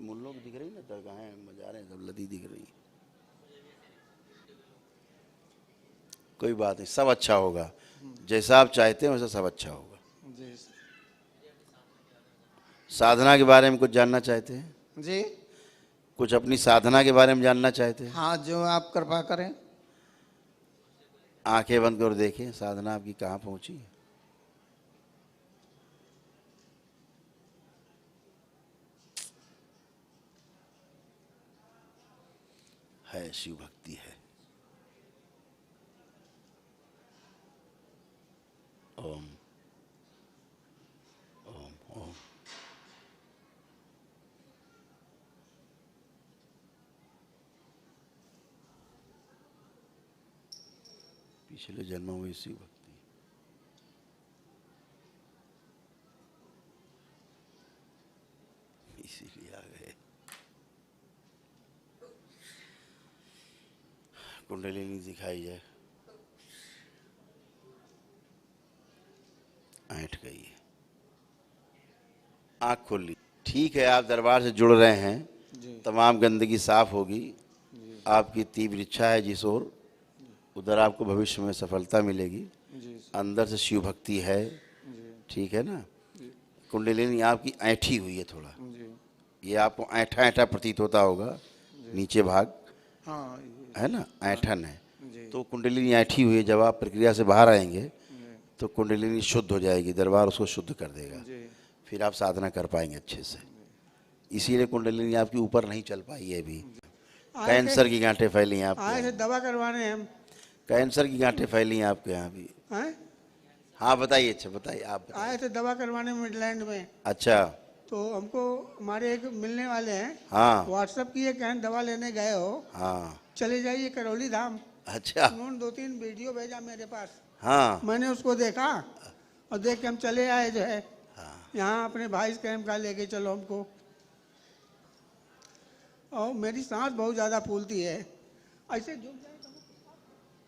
मुल्लों की दिख रही ना, दरगाहें मज़ारें सब लदी दिख रही। कोई बात नहीं, सब अच्छा होगा, जैसा आप चाहते हैं वैसा सब अच्छा होगा। साधना के बारे में कुछ जानना चाहते हैं? जी। कुछ अपनी साधना के बारे में जानना चाहते हैं? हाँ, जो आप कृपा करें। आंखें बंद कर देखें, साधना आपकी कहाँ पहुंची है। शिव भक्ति है। ओम। पिछले जन्मों में शिव भक्ति। इसीलिए आ गए। कुंडलिनी दिखाई जाए। ऐंठ गई है, आँख खोल ली। ठीक है, आप दरबार से जुड़ रहे हैं, तमाम गंदगी साफ होगी। आपकी तीव्र इच्छा है जिस ओर, उधर आपको भविष्य में सफलता मिलेगी। अंदर से शिव भक्ति है, ठीक है ना। कुंडलिनी आपकी ऐंठी हुई है थोड़ा, ये आपको ऐंठा ऐंठा प्रतीत होता होगा, नीचे भाग है ना, ऐंठन है। तो कुंडलिनी ऐंठी हुई है। जब आप प्रक्रिया से बाहर आएंगे तो कुंडलिनी शुद्ध हो जाएगी, दरबार उसको शुद्ध कर देगा, फिर आप साधना कर पाएंगे अच्छे से। इसीलिए कुंडलिनी आपकी ऊपर नहीं चल पाई है अभी। कैंसर की गांठें फैली हैं आपके यहाँ। दवा करवाने हम। कैंसर की गांठें फैली हैं आपके यहाँ भी। हाँ बताइए, अच्छा बताइए आप। आए थे दवा करवाने मिडलैंड में। अच्छा। तो हमको हमारे एक मिलने वाले हैं, हाँ, व्हाट्सएप किए, कहें दवा लेने गए हो, हाँ, चले जाइए करौली धाम। अच्छा। उन्होंने 2-3 वीडियो भेजा मेरे पास। हाँ, मैंने उसको देखा और देख के हम चले आए जो है। यहाँ अपने भाई कैंप का लेके चलो हमको। और मेरी सांस बहुत ज़्यादा फूलती है, ऐसे झुक जाए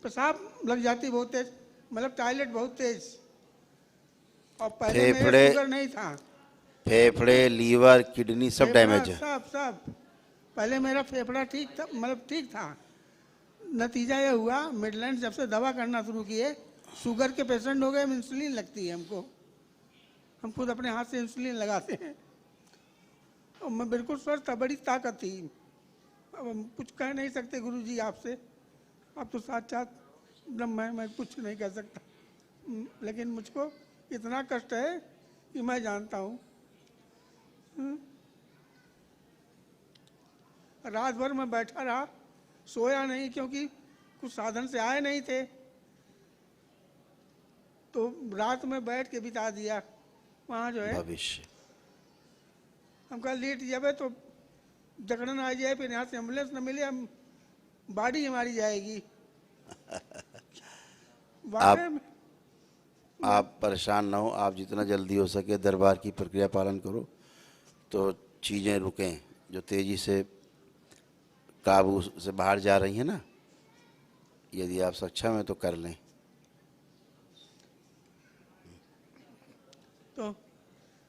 पेशाब लग जाती बहुत तेज, मतलब टॉयलेट बहुत तेज। और पहले मेरे शुगर नहीं था। फेफड़े, लीवर, किडनी सब डैमेज है। सब पहले मेरा फेफड़ा ठीक था, मतलब ठीक था। नतीजा ये हुआ, मिडलैंड जब से दवा करना शुरू किए, शुगर के पेशेंट हो गए, इंसुलिन लगती है हमको। हम खुद अपने हाथ से इंसुलिन लगाते हैं। और मैं बिल्कुल स्वस्थ था, बड़ी ताकत थी। अब हम कुछ कह नहीं सकते गुरुजी आपसे, आप तो साक्षात ब्रह्म है, मैं कुछ नहीं कह सकता। लेकिन मुझको इतना कष्ट है कि मैं जानता हूँ। रात भर मैं बैठा रहा, सोया नहीं, क्योंकि कुछ साधन से आए नहीं थे। तो रात में बैठ के बिता दिया वहाँ जो है। भविष्य हम कहा लेट जाए तो जकड़न आ जाए, फिर यहाँ से एम्बुलेंस न मिले, हम बाड़ी हमारी जाएगी। आप परेशान ना हो, आप जितना जल्दी हो सके दरबार की प्रक्रिया पालन करो, तो चीज़ें रुकें जो तेज़ी से काबू से बाहर जा रही हैं ना। यदि आप सक्षम हैं तो कर लें। तो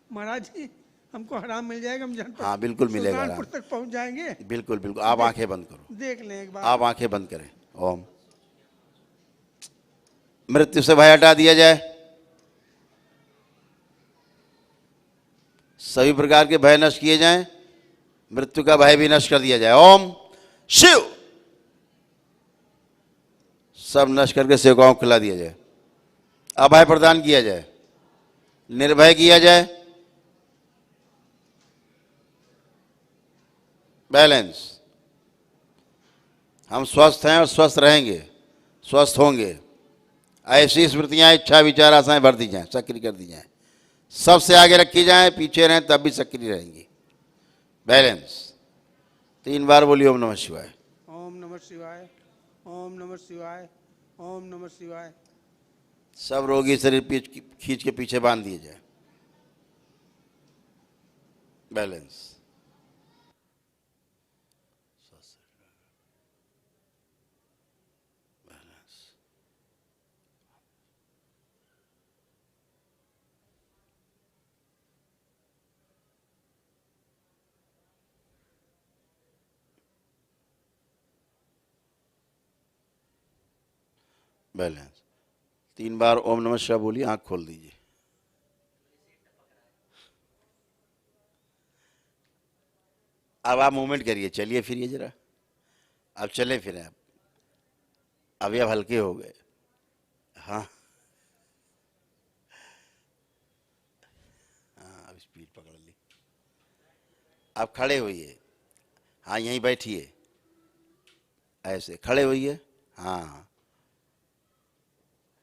महाराज जी हमको आराम मिल जाएगा, हम जनपद, हाँ बिल्कुल मिलेगा आराम, तक पहुंच जाएंगे। बिल्कुल बिल्कुल। आप आंखें बंद करो, देख लें एक बार। आप आंखें बंद करें। ओम। मृत्यु से भय हटा दिया जाए, सभी प्रकार के भय नष्ट किए जाएं, मृत्यु का भय भी नष्ट कर दिया जाए। ओम शिव। सब नष्ट करके सेवकाओं को खिला दिया जाए, अभय प्रदान किया जाए, निर्भय किया जाए, बैलेंस। हम स्वस्थ हैं और स्वस्थ रहेंगे, स्वस्थ होंगे। ऐसी स्मृतियां, इच्छा, विचार, आशाएं भर दी जाएं, सक्रिय कर दी जाएं, सबसे आगे रखी जाएं, पीछे रहें तब भी सक्रिय रहेंगी। बैलेंस। 3 बार बोलिए ओम नमः शिवाय। ओम नमः शिवाय, ओम नमः शिवाय, ओम नमः शिवाय। सब रोगी शरीर खींच के पीछे बांध दिए जाए। बैलेंस। बैलेंस। 3 बार ओम नमः शिवाय बोलिए, आंख खोल दीजिए। अब आप मूवमेंट करिए, चलिए फिरिए जरा। अब चले फिरें। आप अभी आप हल्के हो गए। हाँ हाँ, अब स्पीड पकड़ ली। आप खड़े होइए, हाँ यहीं बैठिए, ऐसे खड़े होइए। हाँ,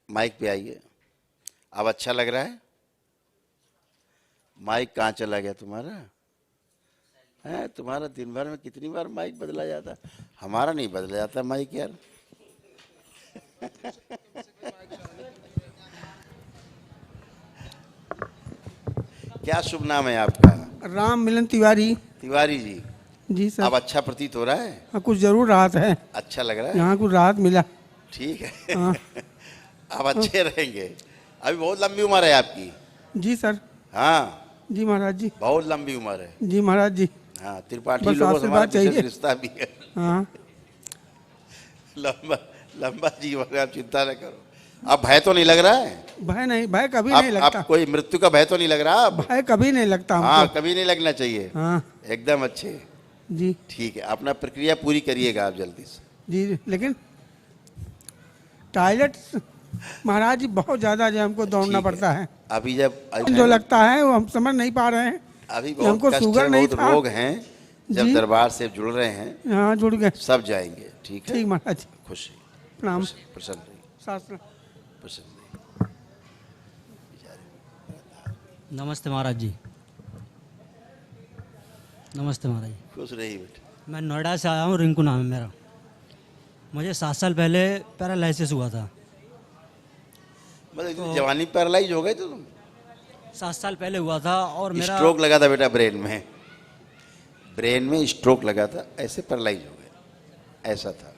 माइक पे आइए। अब अच्छा लग रहा है? माइक कहाँ चला गया तुम्हारा? है तुम्हारा दिन भर में कितनी बार माइक बदला जाता? हमारा नहीं बदला जाता माइक यार। क्या शुभ नाम है आपका? राम मिलन तिवारी। तिवारी जी। जी सर। अब अच्छा प्रतीत हो रहा है? हाँ, कुछ जरूर राहत है। अच्छा लग रहा है? यहाँ कुछ राहत मिला। ठीक है। हाँ। अब अच्छे रहेंगे। अभी बहुत लंबी उम्र है आपकी। जी सर। हाँ जी महाराज जी। बहुत लंबी उम्र है। जी महाराज जी। हाँ, त्रिपाठी बस लोगों से हमारा आशीर्वाद चाहिए। रिश्ता भी है। हाँ। लंबा जीवन है, आप चिंता न करो। अब भय तो नहीं लग रहा है? भय नहीं, भय कभी नहीं लगता। आप कोई मृत्यु का भय तो नहीं लग रहा? भय कभी नहीं लगता हमको। हाँ, कभी नहीं लगना चाहिए। हाँ। एकदम अच्छे जी। ठीक है, अपना प्रक्रिया पूरी करिएगा आप जल्दी से। जी, लेकिन टॉयलेट महाराज जी बहुत ज्यादा जो हमको दौड़ना पड़ता है। अभी जब जो लगता है वो हम समझ नहीं पा रहे हैं। अभी हमको बहुत शुगर नहीं बहुत था। रोग हैं, जब दरबार से जुड़ रहे हैं। हाँ, जुड़ गए। सब जाएंगे। ठीक है। ठीक महाराज जी। खुश रहिए। प्रणाम। प्रसन्न रहिए। शास्त्र। प्रसन्न रहिए। नमस्ते महाराज जी। नमस्ते महाराज जी। खुश रहिए बेटा। मैं नोएडा से आया हूँ, रिंकू नाम है मेरा। मुझे 7 साल पहले पैरालिसिस हुआ था। मतलब इतनी जवानी पैरालाइज हो गए तो तुम? 7 साल पहले हुआ था और मेरा स्ट्रोक लगा था बेटा ब्रेन में। ब्रेन में स्ट्रोक लगा था, ऐसे पैरालाइज हो गए, ऐसा था।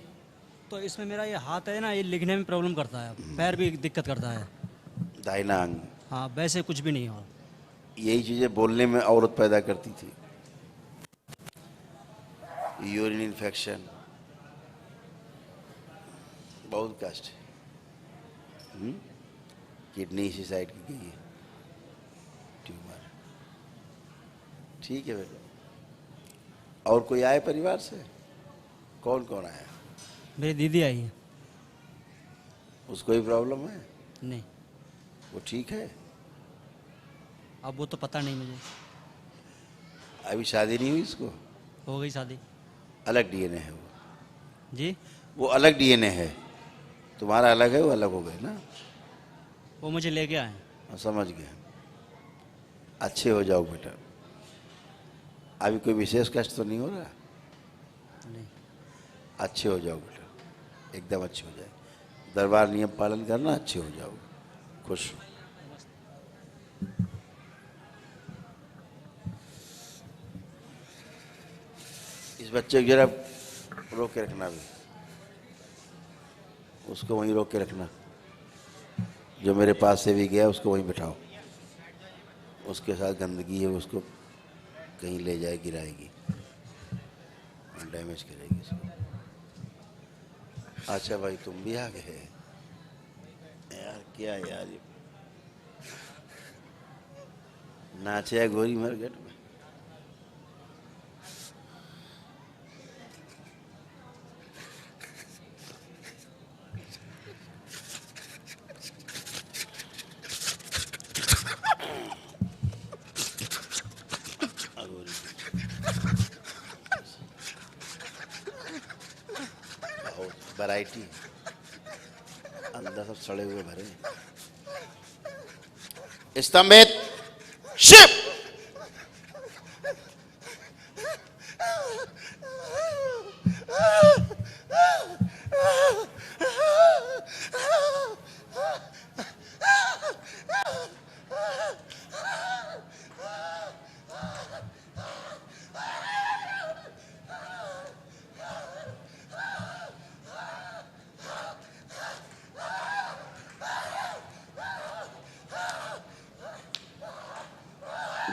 तो इसमें मेरा ये हाथ है ना, ये लिखने में प्रॉब्लम करता है, पैर भी दिक्कत करता है। दाहिना अंग। हाँ, वैसे कुछ भी नहीं हो। यही चीजें बोलने में औरत पैदा करती थी। यूरिन इन्फेक्शन, बहुत कष्ट है। किडनी इसी साइड की गई है, ट्यूमर। ठीक है बेटा। और कोई आए परिवार से? कौन कौन आया? मेरी दीदी आई है। उसको ही प्रॉब्लम है? नहीं। वो ठीक है? अब वो तो पता नहीं मुझे। अभी शादी नहीं हुई इसको? हो गई शादी। अलग डीएनए है वो। जी? वो अलग डीएनए है, तुम्हारा अलग है, वो अलग हो गए ना। वो मुझे लेके आए। समझ गए। अच्छे हो जाओ बेटा। अभी कोई विशेष कष्ट तो नहीं हो रहा? नहीं। अच्छे हो जाओ बेटा, एकदम अच्छे हो जाए। दरबार नियम पालन करना, अच्छे हो जाओ। खुश हो। इस बच्चे को जरा रोक के रखना, भी उसको वहीं रोक के रखना। जो मेरे पास से भी गया उसको वहीं बिठाओ। उसके साथ गंदगी है, उसको कहीं ले जाए, गिराएगी, डैमेज करेगी इसको। अच्छा भाई, तुम भी आ गए यार। क्या यार, ये नाचे है गोरी मरगट में। वैरायटी अंदर सब सड़े हुए भरे। स्तंभित शिव।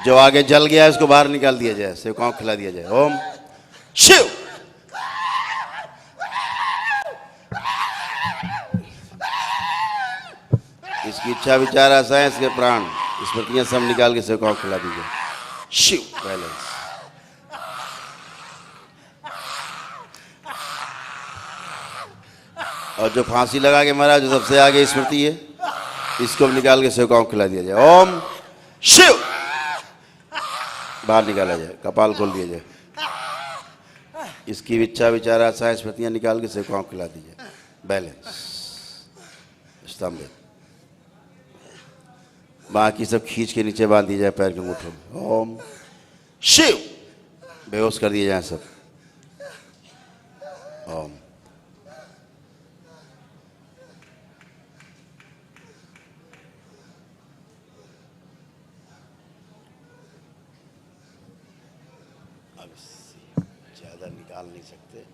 जो आगे जल गया इसको बाहर निकाल दिया जाए, सेवकाओं को खिला दिया जाए। ओम शिव। इसकी इच्छा, विचार, आशाएं, इसके प्राण, स्मृतियां सब निकाल के सेवकाओं को खिला दीजिए। शिव बैलेंस। और जो फांसी लगा के मरा, जो सबसे आगे स्मृति है, इसको भी निकाल के सेवकाओं को खिला दिया जाए। ओम शिव। बाहर निकाला जाए, कपाल खोल दिया जाए। इसकी इच्छा, विचार, आशाएं, स्मृतियां निकाल के सेवकाओं को खिला दीजिए। बैलेंस। स्तंभित। बाकी सब खींच के नीचे बांध दिया जाए पैर के अंगूठों में। ओम शिव। बेहोश कर दिए जाए सब। ओम ज़्यादा निकाल नहीं सकते।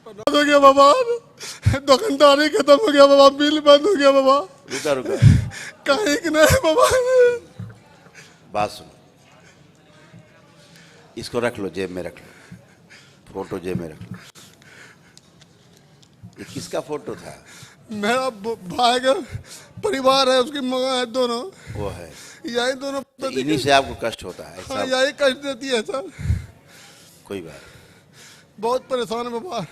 हो गया बाबा, दुकानदारी खत्म हो गया बाबा, बिल बंद हो गया बाबा। रुका रुका, कहीं कि नहीं बाबा। बात सुनो, इसको रख लो, जेब में रख लो, फोटो जेब में रख लो। ये किसका फोटो था? मेरा भाई का परिवार है, उसकी माँ है, दोनों वो है। यही दोनों तो इन्हीं से आपको कष्ट होता है? हाँ, यही कष्ट देती है सर। कोई बात, बहुत परेशान है बाबा।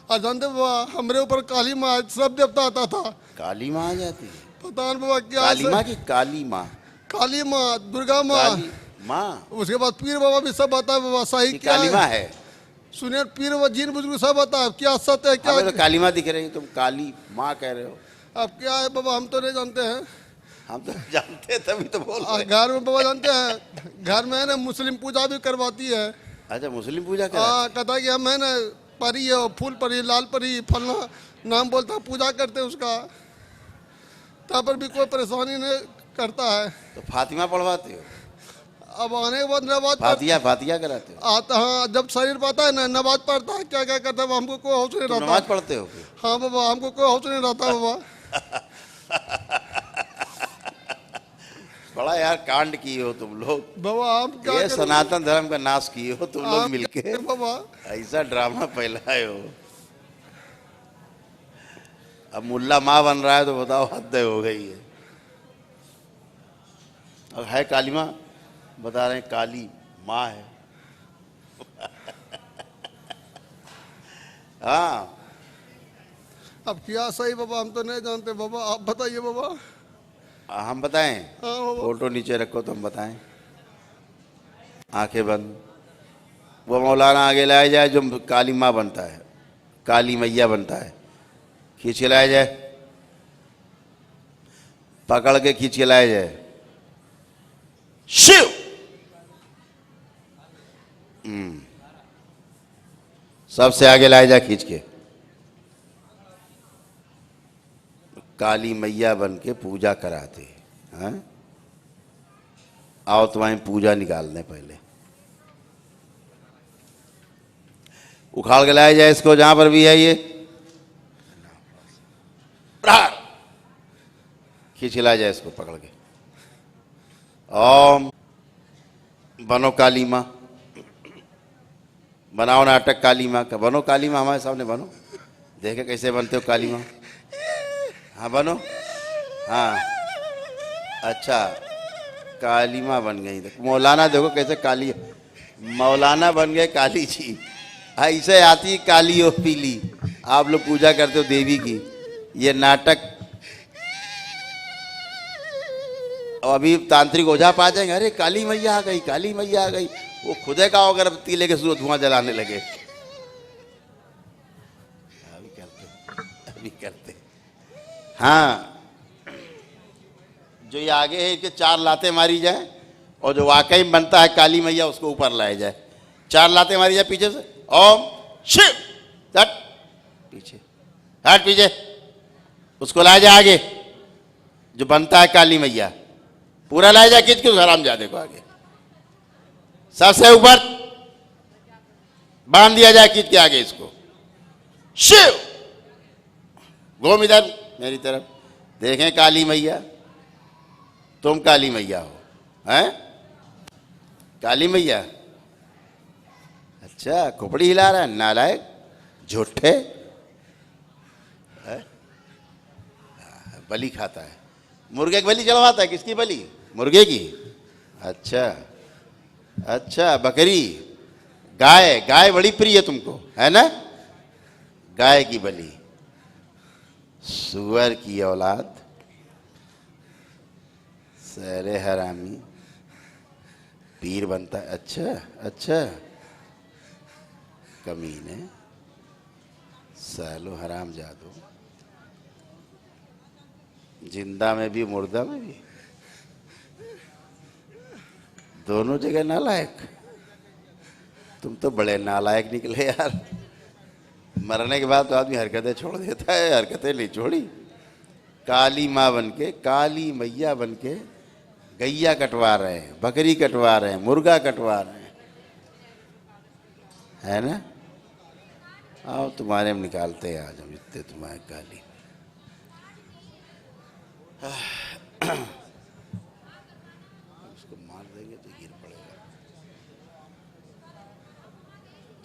आज जानते बाबा, हमारे ऊपर काली माँ सब देवता आता था। काली माँ आ जाती है? पता नहीं बाबा क्या। काली माँ की काली माँ? काली माँ, दुर्गा माँ, उसके बाद पीर बाबा भी सब आता है बाबा। सही क्या काली माँ है? सुनिए, पीर बाबा जीन बुजुर्ग सब आता है, क्या सत्य है क्या? हमें तो काली माँ दिख रही है, तुम काली माँ कह रहे हो। अब क्या है बाबा, हम तो नहीं जानते हैं। हम तो जानते हैं, तभी तो बोल रहे हैं। घर में बाबा जानते हैं, घर में है ना मुस्लिम पूजा भी करवाती है। अच्छा, मुस्लिम पूजा कर? हाँ, कहता है कि हम है ना परी है, फूल परी, लाल परी, फलना नाम बोलता है, पूजा करते हैं उसका। तब पर भी कोई परेशानी नहीं करता है। तो फातिमा पढ़वाते हो? अब आने के बाद नमाज फातिया कराते हो? आता, हाँ, जब शरीर पाता है ना, नमाज पढ़ता है, क्या क्या करता है, हमको कोई हौस नहीं रहता। नमाज पढ़ते हो? हाँ बाबा, हमको कोई हौस नहीं रहता बाबा। बड़ा यार कांड किए हो तुम लोग बाबा। आप क्या ये सनातन धर्म का नाश किए हो तुम लोग मिलके बाबा। ऐसा ड्रामा फैलाए हो। अब मुल्ला माँ बन रहा है तो बताओ, हद हो गई है। अब है काली माँ, बता रहे हैं काली माँ है। हाँ, अब क्या सही बाबा, हम तो नहीं जानते बाबा, आप बताइए बाबा। हम बताएं? हाँ बाबा। फोटो नीचे रखो तो हम बताएं। आंखें बंद। वो मौलाना आगे लाया जाए जो काली माँ बनता है, काली मैया बनता है, खींच के लाया जाए, पकड़ के खींच के लाया जाए। शिव। सबसे आगे लाया जाए खींच के। काली मैया बन के पूजा कराते हैं। आओ तुम्हारी पूजा निकाल दें। पहले उखाड़ के लाया जाए इसको, जहां पर भी है ये, खींच के लाया जाए इसको पकड़ के। ओम बनो काली माँ, बनाओ नाटक काली माँ का। बनो काली माँ, हमारे सामने बनो, देखे कैसे बनते हो काली माँ। हाँ बनो। हाँ अच्छा, काली माँ बन गई। मौलाना देखो कैसे काली, मौलाना बन गए काली जी। ऐसे आती काली और पीली। आप लोग पूजा करते हो देवी की, ये नाटक। और अभी तांत्रिक ओझा पा जाएंगे, अरे काली मैया आ गई, काली मैया आ गई। वो खुदे का अगरबत्ती लेके धुआं जलाने लगे। अभी करते। हाँ, जो ये आगे है कि 4 लातें मारी जाए, और जो वाकई बनता है काली मैया उसको ऊपर लाया जाए। 4 लातें मारी जाए पीछे से। ओम शिव, हट पीछे, हट पीछे। उसको लाया जाए आगे, जो बनता है काली मैया, पूरा लाया जाए खींच के उस हरामजादे को आगे। सबसे ऊपर बांध दिया जाए खींच के आगे इसको। शिव। घूम इधर मेरी तरफ, देखें काली मैया, तुम काली मैया हो, हैं? काली मैया। अच्छा, खोपड़ी हिला रहा है नालायक, झूठे। बलि खाता है, मुर्गे की बलि चढ़वाता है। किसकी बलि? मुर्गे की। अच्छा अच्छा, बकरी, गाय, गाय बड़ी प्रिय है तुमको, है ना? गाय की बलि। सुअर की औलाद, सारे हरामी, पीर बनता है। अच्छा अच्छा, कमीने, सालो हराम जादू, जिंदा में भी मुर्दा में भी, दोनों जगह नालायक। तुम तो बड़े नालायक निकले यार। मरने के बाद तो आदमी हरकतें छोड़ देता है, हरकतें नहीं छोड़ी। काली माँ बन के, काली मैया बन के गैया कटवा रहे हैं, बकरी कटवा रहे हैं, मुर्गा कटवा रहे हैं, है ना? आओ तुम्हारे में निकालते हैं आज हम इतने तुम्हारे गाली। उसको मार देंगे तो गिर पड़ेगा।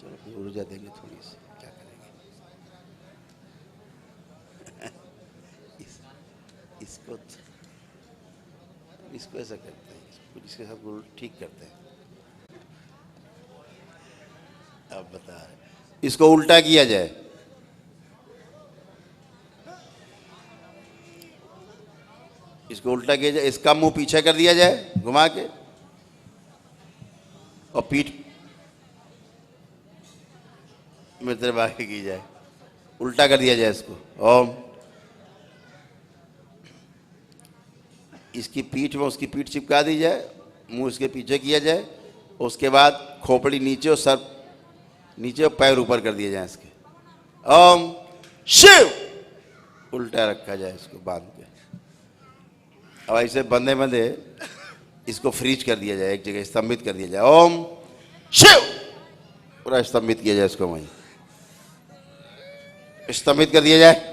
चलो फिर ऊर्जा देंगे थोड़ी सी, क्या करेंगे। इसको ऐसा करते हैं, इसके साथ ठीक करते हैं। अब बता रहे इसको उल्टा किया जाए, इसको उल्टा किया जाए, इसका मुंह पीछे कर दिया जाए घुमा के, और पीठ मित्र बाकी की जाए, उल्टा कर दिया जाए इसको। ओम, इसकी पीठ में उसकी पीठ चिपका दी जाए, मुंह इसके पीछे किया जाए, उसके बाद खोपड़ी नीचे और सर नीचे और पैर ऊपर कर दिए जाए इसके। ओम शिव, उल्टा रखा जाए इसको बांध के। अब ऐसे बंधे बंधे इसको फ्रीज कर दिया जाए, एक जगह स्तंभित कर दिया जाए। ओम शिव, पूरा स्तंभित किया जाए इसको, वहीं स्तंभित कर दिया जाए।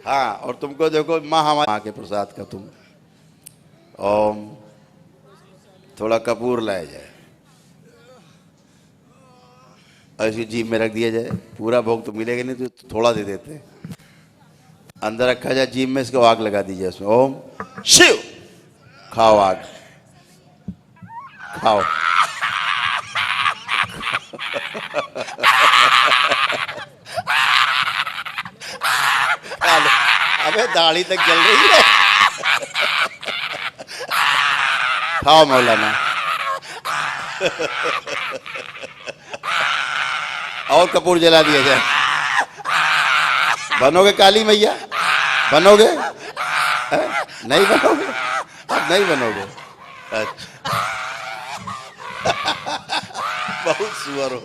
हाँ, और तुमको देखो माँ, हमारे माँ के प्रसाद का तुम ओम, थोड़ा कपूर लाया जाए, ऐसी जीभ में रख दिया जाए। पूरा भोग तो मिलेगा नहीं, तो थोड़ा दे देते हैं, अंदर रखा जाए जीभ में, इसको आग लगा दीजिए इसमें। ओम शिव, खाओ आग, खाओ। अबे दाढ़ी तक जल रही है। खाओ मौलाना। और कपूर जला दिया जाए। बनोगे काली मैया? बनोगे? नहीं बनोगे? अब नहीं बनोगे? अच्छा। बहुत सुअर हो।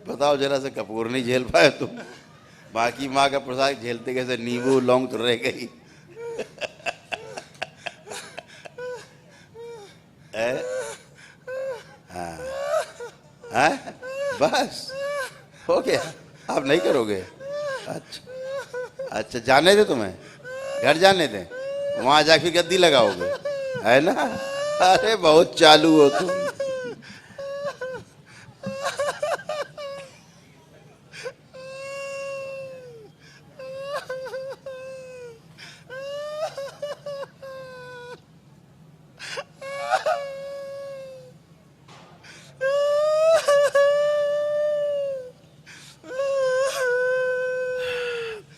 बताओ जरा से, कपूर नहीं झेल पाए तुम? बाकी माँ का प्रसाद झेलते कैसे? नींबू लौंग तो रह गई। हाँ, बस हो गया, आप नहीं करोगे? अच्छा अच्छा, जाने दे, तुम्हें घर जाने दे, वहां जाके गद्दी लगाओगे, है ना? अरे बहुत चालू हो तुम।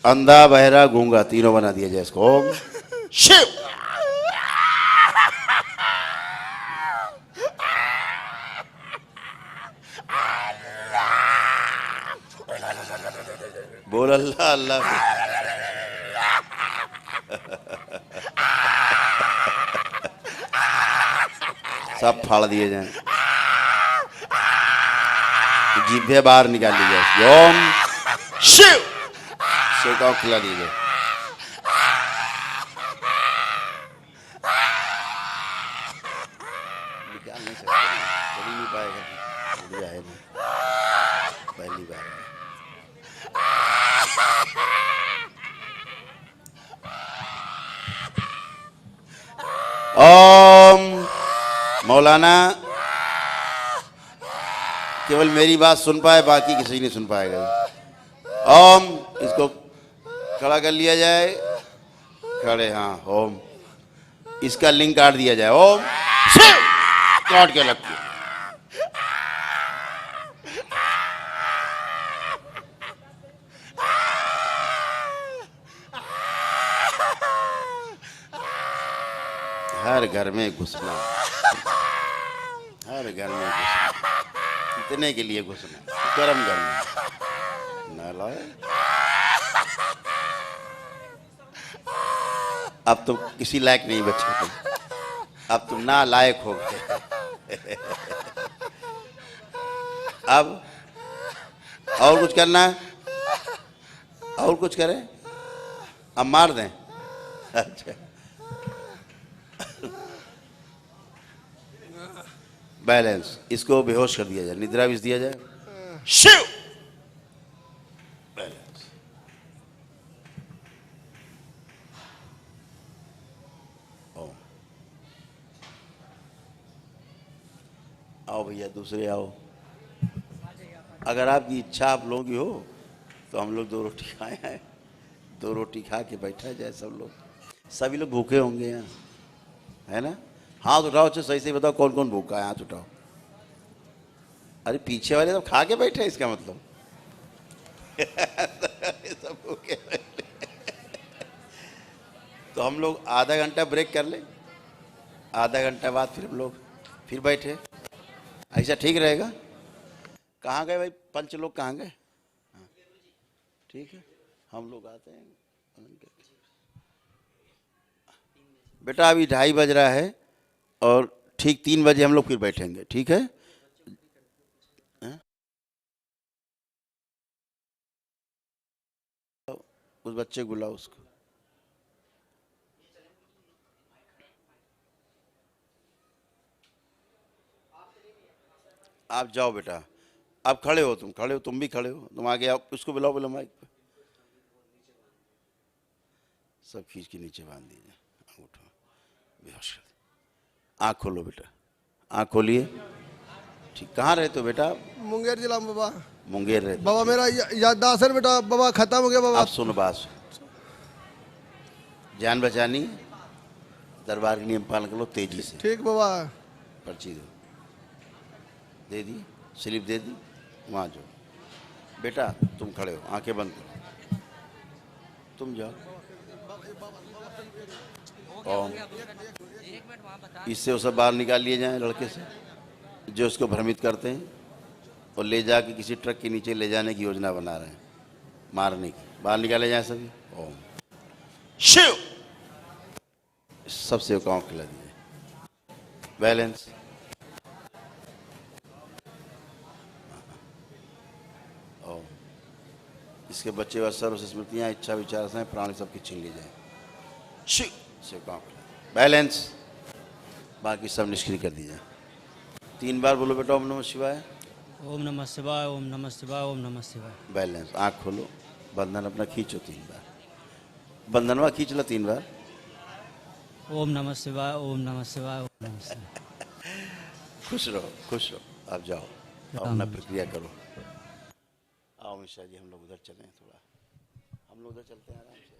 अंधा, बहरा, गूंगा, तीनों बना दिया जाए इसको। ओम शिव। बोल अल्लाह अल्लाह। सब फाड़ दिए जाए, जीभे बाहर निकाल ली जाए। ओम शिव, सेकाओ खिला दीजिए। निकाल नहीं सकते, चल ही नहीं पाएगा, उड़ जाएगा, पहली बार है। ओम, मौलाना केवल मेरी बात सुन पाए, बाकी किसी नहीं सुन पाएगा। ओम, इसको खड़ा कर लिया जाए, खड़े, हाँ। ओम, इसका लिंक काट दिया जाए। ओम शिव, काट के लगती। हर घर में घुसना, हर घर में घुसना, इतने के लिए घुसना, गर्म घर में, नालायक। अब तुम किसी लायक नहीं बचे तुम, अब तुम नालायक हो गए। अब और कुछ करना है? और कुछ करें? अब मार दें? अच्छा, बैलेंस। इसको बेहोश कर दिया जाए, निद्रा विष दिया जाए। शिव बैलेंस। ओम। आओ भैया, दूसरे आओ। अगर आपकी इच्छा आप लोगों की हो तो हम लोग 2 रोटी खाए हैं, 2 रोटी खा के बैठा जाए सब लोग। सभी लोग भूखे होंगे यहाँ, है ना? हाथ उठाओ। अच्छा, सही सही बताओ कौन कौन भूखा है, हाथ उठाओ। अरे पीछे वाले सब खा के बैठे, इसका मतलब सब भूखे बैठे। तो हम लोग आधा घंटा ब्रेक कर ले, आधा घंटा बाद फिर हम लोग फिर बैठे, ऐसा ठीक रहेगा? कहाँ गए भाई पंच लोग, कहाँ गए? हाँ, ठीक है, हम लोग आते हैं। बेटा अभी 2:30 बज रहा है और ठीक 3 बजे हम लोग फिर बैठेंगे, ठीक है? उस बच्चे को बुलाओ, उसको। आप जाओ बेटा, आप खड़े हो, तुम खड़े हो, तुम भी खड़े हो, तुम आगे आओ। उसको बुलाओ, बोलो माइक पे। सब खींच के नीचे बांध दीजिए, उठो, बेहोश कर दो। आँख खोलो बेटा, आँख खोलिए। ठीक, कहाँ रहते हो बेटा? मुंगेर जिला में बाबा। मुंगेर रहते बाबा मेरा याददाश्त है बेटा, बाबा खत्म हो गया बाबा। आप सुनो बात, जान बचानी, दरबार के नियम पालन करो तेजी से। ठीक बाबा। पर्ची दो, दे दी, स्लिप दे दी, वहाँ जाओ। बेटा तुम खड़े हो, आंखें बंद करो, तुम जाओ। और इससे वो सब बाहर निकाल लिए जाएं, लड़के से जो उसको भ्रमित करते हैं, और ले जाके किसी ट्रक के नीचे ले जाने की योजना बना रहे हैं, मारने की। बाहर निकाले जाएं सभी। ओम शिव। सब सेवकाओं को खिला दीजिए। बैलेंस। ओम। इसके बच्चे व सर्व स्मृतियाँ, इच्छा, विचार से प्राणी सबकी छीन ली जाए। शिव। सेवकाओं को बैलेंस। बाकी सब निष्क्रिय कर दीजिए। 3 बार बोलो बेटा, ओम नमः शिवाय। ओम नमः शिवाय, ओम नमः शिवाय, ओम नमः शिवाय। बैलेंस। आँख खोलो, बंधन अपना खींचो 3 बार, बंधनवा खींच लो 3 बार। ओम नमः शिवाय, ओम नमः शिवाय, ओम नमः शिवाय। खुश रहो, खुश रहो। आप जाओ, अपना प्रक्रिया करो। आओ मिश्रा जी, हम लोग उधर चलें, थोड़ा हम लोग उधर चलते हैं आराम से।